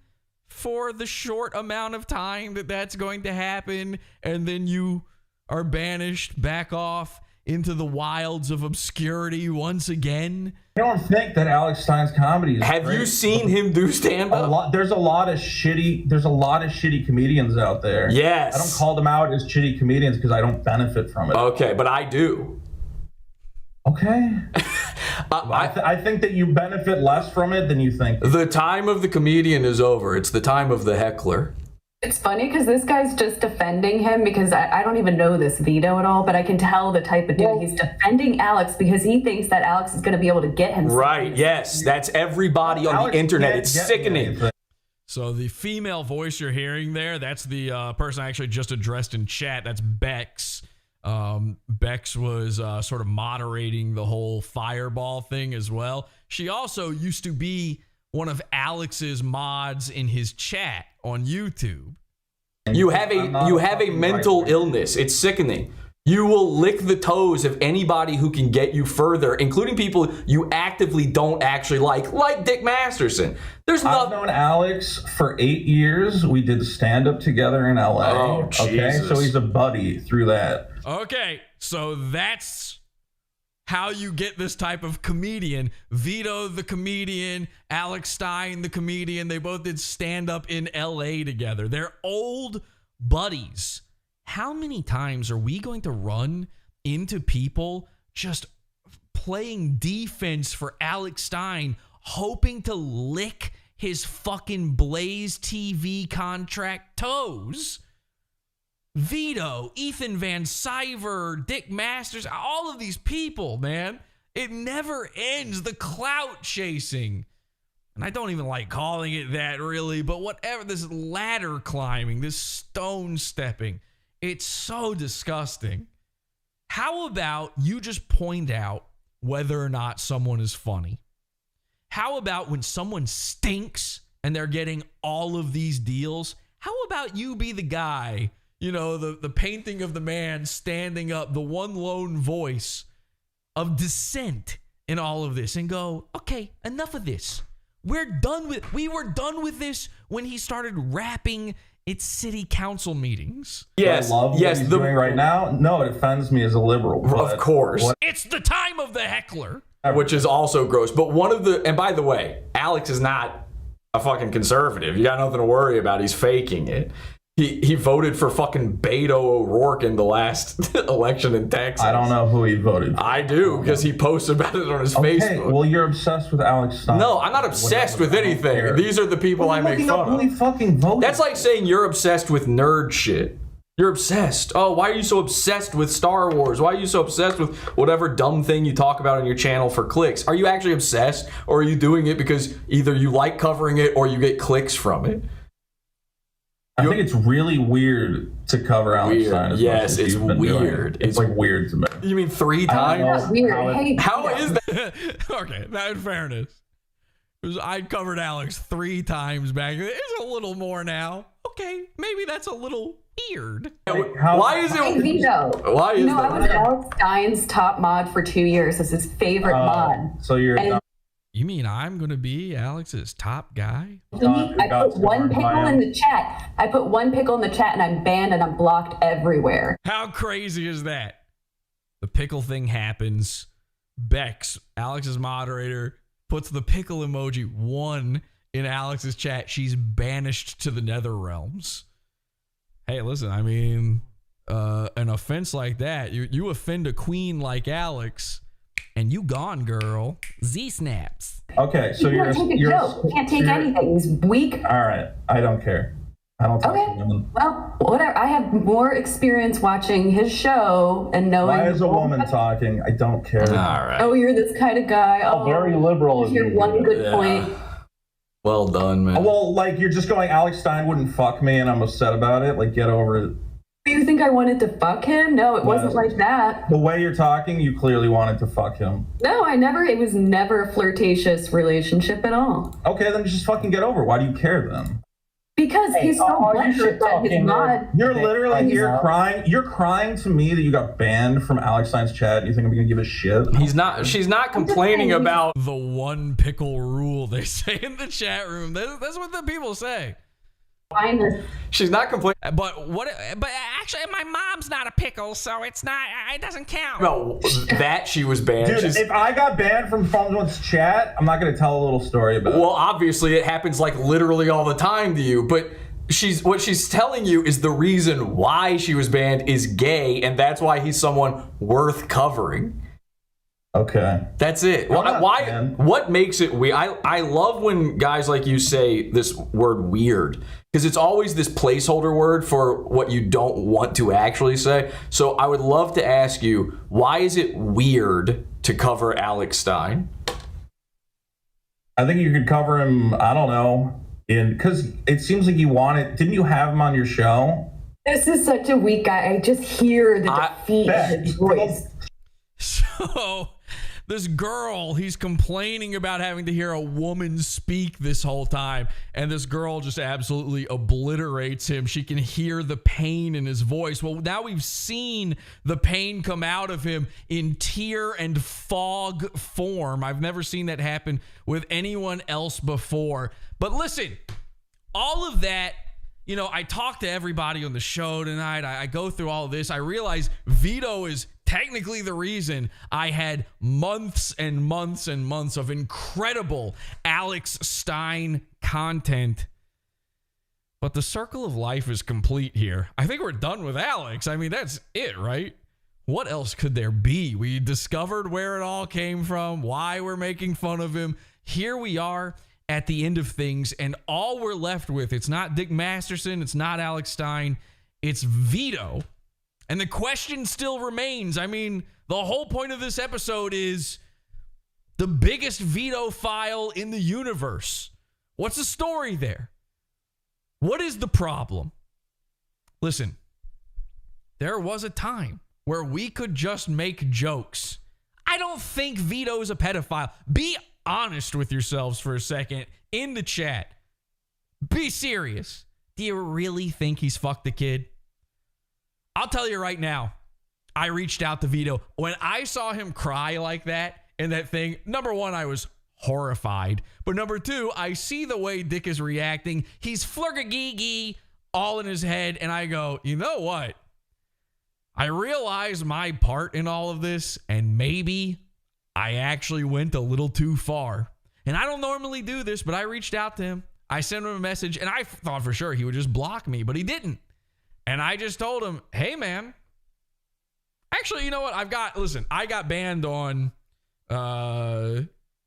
for the short amount of time that's going to happen, and then you are banished back off into the wilds of obscurity once again. I don't think that Alex Stein's comedy is Have great. you seen him do stand-up? There's a lot of shitty comedians out there. Yes. I don't call them out as shitty comedians because I don't benefit from it. Okay, but I do. Okay. I think that you benefit less from it than you think. The time of the comedian is over. It's the time of the heckler. It's funny because this guy's just defending him because I don't even know this Vito at all, but I can tell the type of dude. He's defending Alex because he thinks that Alex is going to be able to get him. Right, yes. That's everybody on the internet. It's sickening. So the female voice you're hearing there, that's the person I actually just addressed in chat. That's Bex. Bex was sort of moderating the whole fireball thing as well. She also used to be one of Alex's mods in his chat on YouTube. You have a mental illness. It's sickening. You will lick the toes of anybody who can get you further, including people you actively don't actually like Dick Masterson. I've known Alex for 8 years. We did stand-up together in LA. Oh, okay, Jesus. so he's a buddy through that. Okay, so that's how you get this type of comedian. Vito the comedian, Alex Stein the comedian, they both did stand-up in LA together. They're old buddies. How many times are we going to run into people just playing defense for Alex Stein, hoping to lick his fucking Blaze TV contract toes? Vito, Ethan Van Sciver, Dick Masters, all of these people, man. It never ends. The clout chasing. And I don't even like calling it that really, but whatever, this ladder climbing, this stone stepping. It's so disgusting. How about you just point out whether or not someone is funny? How about when someone stinks and they're getting all of these deals? How about you be the guy, you know, the painting of the man standing up, the one lone voice of dissent in all of this and go, okay, enough of this. We were done with this when he started rapping at city council meetings. Yes, I love what he's doing right now. No, it offends me as a liberal. Of course. It's the time of the heckler. Which is also gross. But and by the way, Alex is not a fucking conservative. You got nothing to worry about. He's faking it. He voted for fucking Beto O'Rourke in the last election in Texas. I don't know who he voted for. I do, because he posted about it on his Facebook. Well, you're obsessed with Alex Stein. No, I'm not obsessed with anything. These are the people I make fun of. Who he fucking voted. That's like saying you're obsessed with nerd shit. You're obsessed. Oh, why are you so obsessed with Star Wars? Why are you so obsessed with whatever dumb thing you talk about on your channel for clicks? Are you actually obsessed, or are you doing it because either you like covering it or you get clicks from it? I think it's really weird to cover Alex Stein. Yes, it's weird. It's like weird to me. You mean 3 times? How is that? Okay, now in fairness, I covered Alex 3 times back. It's a little more now. Okay, maybe that's a little weird. Why is it? Hey, Vito. Why is that? I was Alex Stein's top mod for 2 years. This is his favorite mod. So you're. You mean I'm going to be Alex's top guy? I put one pickle in the chat. And I'm banned and I'm blocked everywhere. How crazy is that? The pickle thing happens. Bex, Alex's moderator, puts the pickle emoji 1 in Alex's chat. She's banished to the nether realms. Hey, listen, I mean, an offense like that, you offend a queen like Alex, and you gone, girl. Z-snaps. Okay, so you can't take anything. He's weak. All right, I don't care. I don't talk to women. Well, whatever. I have more experience watching his show and knowing. Why is a woman talking? I don't care. All right. Oh, you're this kind of guy. Oh, very liberal of you. Here's one good point. Well done, man. Well, like, you're just going, Alex Stein wouldn't fuck me, and I'm upset about it. Like, get over it. Do you think I wanted to fuck him? No, it wasn't like that. The way you're talking, you clearly wanted to fuck him. No, it was never a flirtatious relationship at all. Okay, then just fucking get over it. Why do you care then? Because he's so butthurt that his mod. You're literally crying. You're crying to me that you got banned from Alex Stein's chat. You think I'm gonna give a shit? She's not complaining about the 1 pickle rule they say in the chat room. That's what the people say. She's not complaining. But actually, my mom's not a pickle, so it's not. It doesn't count. No, that she was banned. Dude, if I got banned from someone's chat, I'm not gonna tell a little story about it. Well, obviously, it happens like literally all the time to you. But what she's telling you is the reason why she was banned is gay, and that's why he's someone worth covering. Okay. That's it. What makes it weird? I love when guys like you say this word weird, because it's always this placeholder word for what you don't want to actually say. So I would love to ask you, why is it weird to cover Alex Stein? I think you could cover him, I don't know. because it seems like you wanted. Didn't you have him on your show? This is such a weak guy. I just hear the defeat in his voice. So this girl, he's complaining about having to hear a woman speak this whole time, and this girl just absolutely obliterates him. She can hear the pain in his voice. Well, now we've seen the pain come out of him in tear and fog form. I've never seen that happen with anyone else before. But listen, all of that, you know, I talked to everybody on the show tonight. I go through all of this. I realize Vito is technically the reason I had months and months and months of incredible Alex Stein content. But the circle of life is complete here. I think we're done with Alex. I mean, that's it, right? What else could there be? We discovered where it all came from, why we're making fun of him. Here we are at the end of things, and all we're left with, it's not Dick Masterson, it's not Alex Stein, it's Vito. And the question still remains. I mean, the whole point of this episode is the biggest Vitophile in the universe. What's the story there? What is the problem? Listen, there was a time where we could just make jokes. I don't think Vito's a pedophile. Be honest with yourselves for a second in the chat. Be serious. Do you really think he's fucked the kid? I'll tell you right now, I reached out to Vito. When I saw him cry like that in that thing, number one, I was horrified. But number two, I see the way Dick is reacting. He's flirgagee all in his head. And I go, you know what? I realize my part in all of this, and maybe I actually went a little too far. And I don't normally do this, but I reached out to him. I sent him a message, and I thought for sure he would just block me, but he didn't. And I just told him, hey, man. Actually, you know what? I got banned on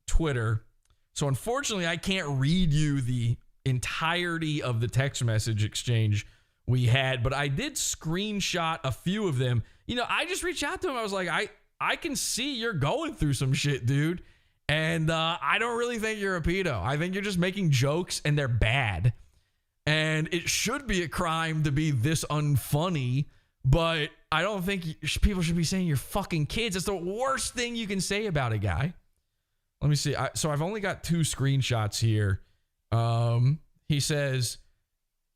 Twitter. So unfortunately, I can't read you the entirety of the text message exchange we had, but I did screenshot a few of them. You know, I just reached out to him. I was like, I can see you're going through some shit, dude. And I don't really think you're a pedo. I think you're just making jokes and they're bad. And it should be a crime to be this unfunny, but I don't think people should be saying you're fucking kids. It's the worst thing you can say about a guy. Let me see. So I've only got 2 screenshots here. He says,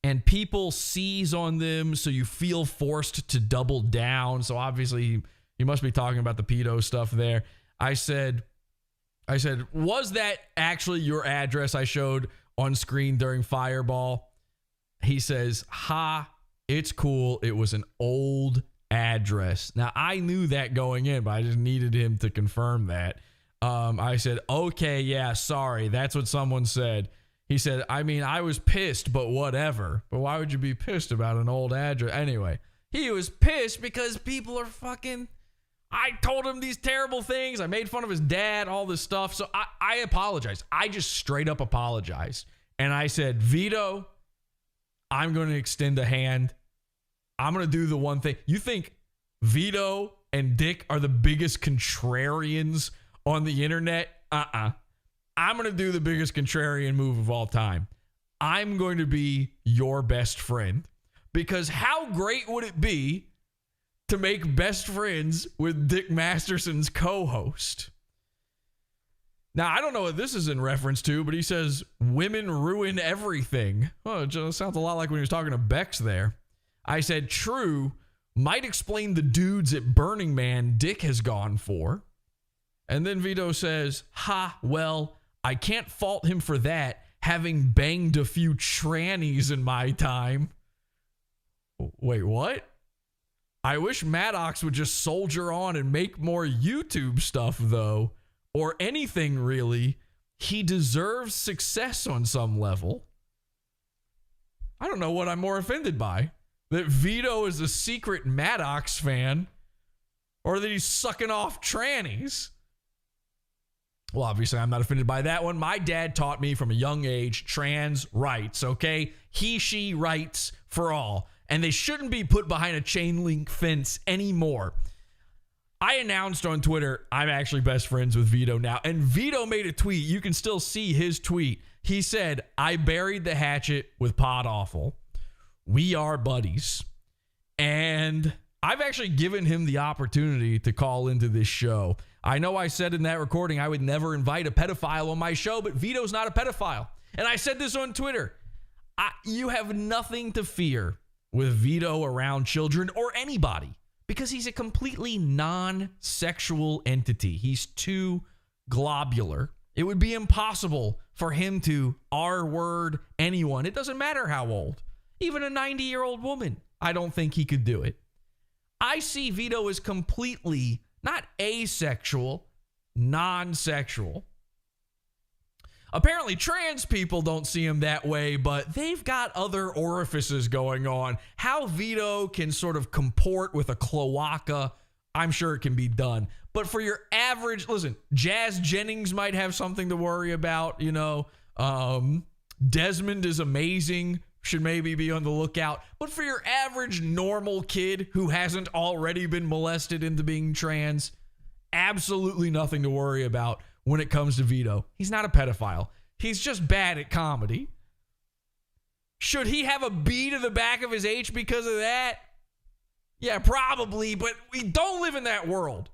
and people seize on them, so you feel forced to double down. So obviously you must be talking about the pedo stuff there. I said, was that actually your address I showed on screen during Fireball? He says, ha, it's cool. It was an old address. Now, I knew that going in, but I just needed him to confirm that. I said, okay, yeah, sorry. That's what someone said. He said, I mean, I was pissed, but whatever. But why would you be pissed about an old address? Anyway, he was pissed because people are fucking... I told him these terrible things. I made fun of his dad, all this stuff. So I apologized. I just straight up apologized. And I said, Vito, I'm going to extend a hand. I'm going to do the one thing. You think Vito and Dick are the biggest contrarians on the internet? I'm going to do the biggest contrarian move of all time. I'm going to be your best friend. Because how great would it be to make best friends with Dick Masterson's co-host? Now, I don't know what this is in reference to, but he says, women ruin everything. Well, it just sounds a lot like when he was talking to Bex there. I said, true, might explain the dudes at Burning Man Dick has gone for. And then Vito says, ha, well, I can't fault him for that, having banged a few trannies in my time. Wait, what? I wish Maddox would just soldier on and make more YouTube stuff, though. Or anything, really. He deserves success on some level. I don't know what I'm more offended by. That Vito is a secret Maddox fan, or that he's sucking off trannies. Well, obviously, I'm not offended by that one. My dad taught me from a young age, trans rights, okay? He, she rights for all. And they shouldn't be put behind a chain link fence anymore. I announced on Twitter, I'm actually best friends with Vito now. And Vito made a tweet. You can still see his tweet. He said, I buried the hatchet with Pod Awful. We are buddies. And I've actually given him the opportunity to call into this show. I know I said in that recording I would never invite a pedophile on my show, but Vito's not a pedophile. And I said this on Twitter. You have nothing to fear with Vito around children or anybody because he's a completely non-sexual entity. He's too globular. It would be impossible for him to R-word anyone. It doesn't matter how old. Even a 90-year-old woman, I don't think he could do it. I see Vito as completely not asexual, non-sexual. Apparently, trans people don't see him that way, but they've got other orifices going on. How Vito can sort of comport with a cloaca, I'm sure it can be done. But for your average, listen, Jazz Jennings might have something to worry about, you know. Desmond is amazing, should maybe be on the lookout. But for your average normal kid who hasn't already been molested into being trans, absolutely nothing to worry about when it comes to Vito. He's not a pedophile. He's just bad at comedy. Should he have a B to the back of his H because of that? Yeah, probably, but we don't live in that world.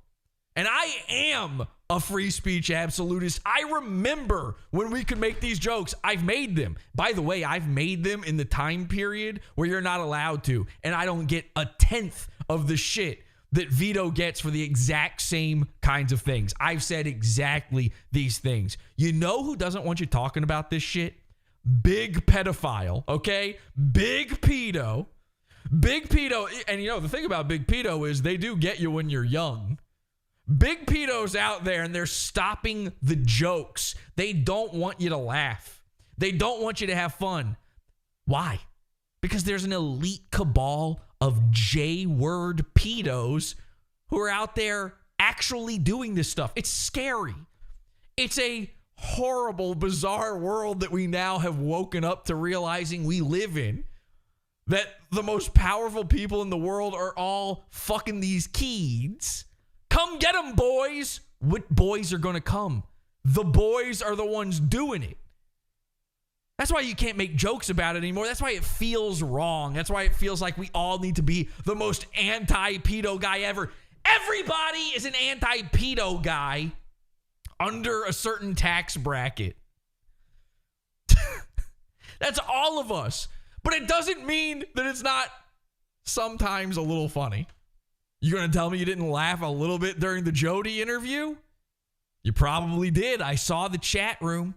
And I am a free speech absolutist. I remember when we could make these jokes. I've made them. By the way, I've made them in the time period where you're not allowed to, and I don't get a tenth of the shit that Vito gets for the exact same kinds of things. I've said exactly these things. You know who doesn't want you talking about this shit? Big pedophile, okay? Big pedo. Big pedo. And you know, the thing about big pedo is they do get you when you're young. Big pedos out there and they're stopping the jokes. They don't want you to laugh. They don't want you to have fun. Why? Because there's an elite cabal of J-word pedos who are out there actually doing this stuff. It's scary. It's a horrible, bizarre world that we now have woken up to realizing we live in. That the most powerful people in the world are all fucking these kids. Come get them, boys. What boys are going to come? The boys are the ones doing it. That's why you can't make jokes about it anymore. That's why it feels wrong. That's why it feels like we all need to be the most anti-pedo guy ever. Everybody is an anti-pedo guy under a certain tax bracket. That's all of us. But it doesn't mean that it's not sometimes a little funny. You going to tell me you didn't laugh a little bit during the Jody interview? You probably did. I saw the chat room.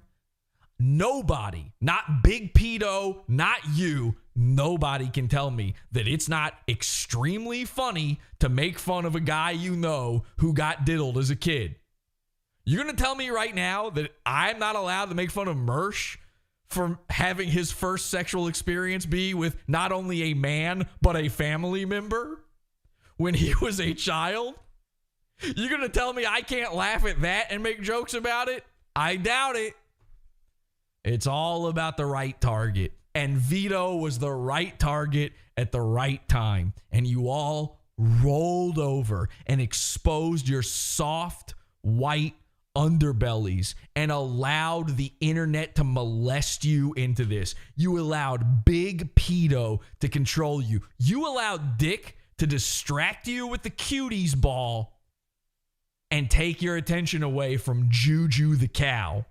Nobody, not Big Pedo, not you, nobody can tell me that it's not extremely funny to make fun of a guy you know who got diddled as a kid. You're going to tell me right now that I'm not allowed to make fun of Mersh for having his first sexual experience be with not only a man, but a family member when he was a child? You're going to tell me I can't laugh at that and make jokes about it? I doubt it. It's all about the right target. And Vito was the right target at the right time. And you all rolled over and exposed your soft, white underbellies and allowed the internet to molest you into this. You allowed Big Pedo to control you. You allowed Dick to distract you with the cuties ball and take your attention away from Juju the cow.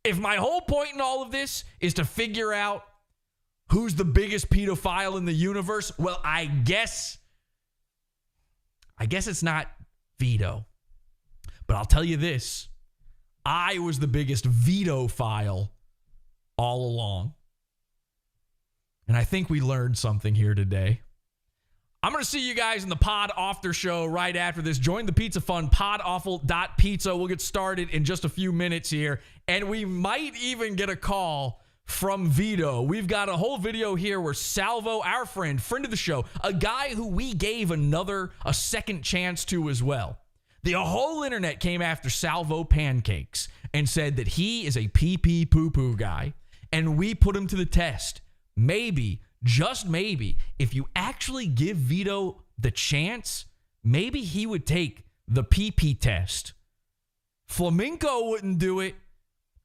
If my whole point in all of this is to figure out who's the biggest pedophile in the universe, well, I guess it's not Vito. But I'll tell you this. I was the biggest Vitophile all along. And I think we learned something here today. I'm going to see you guys in the Pod After Show right after this. Join the Pizza Fun, podawful.pizza. We'll get started in just a few minutes here. And we might even get a call from Vito. We've got a whole video here where Salvo, our friend of the show, a guy who we gave a second chance to as well. The whole internet came after Salvopancakes and said that he is a pee-pee poo-poo guy. And we put him to the test. Maybe, just maybe, if you actually give Vito the chance, maybe he would take the pee-pee test. Flamenco wouldn't do it,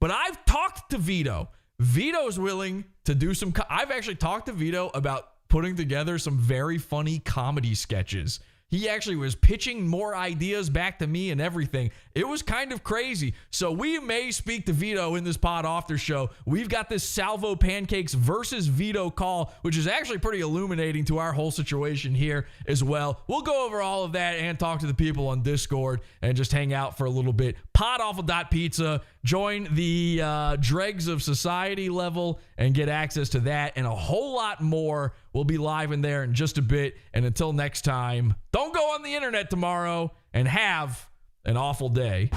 But I've talked to Vito. Vito's willing to do some. I've actually talked to Vito about putting together some very funny comedy sketches. He actually was pitching more ideas back to me and everything. It was kind of crazy. So we may speak to Vito in this Pod After show. We've got this Salvopancakes versus Vito call, which is actually pretty illuminating to our whole situation here as well. We'll go over all of that and talk to the people on Discord and just hang out for a little bit. Podawful.pizza. Join the dregs of society level and get access to that and a whole lot more. We'll be live in there in just a bit. And until next time, don't go on the internet tomorrow and have an awful day.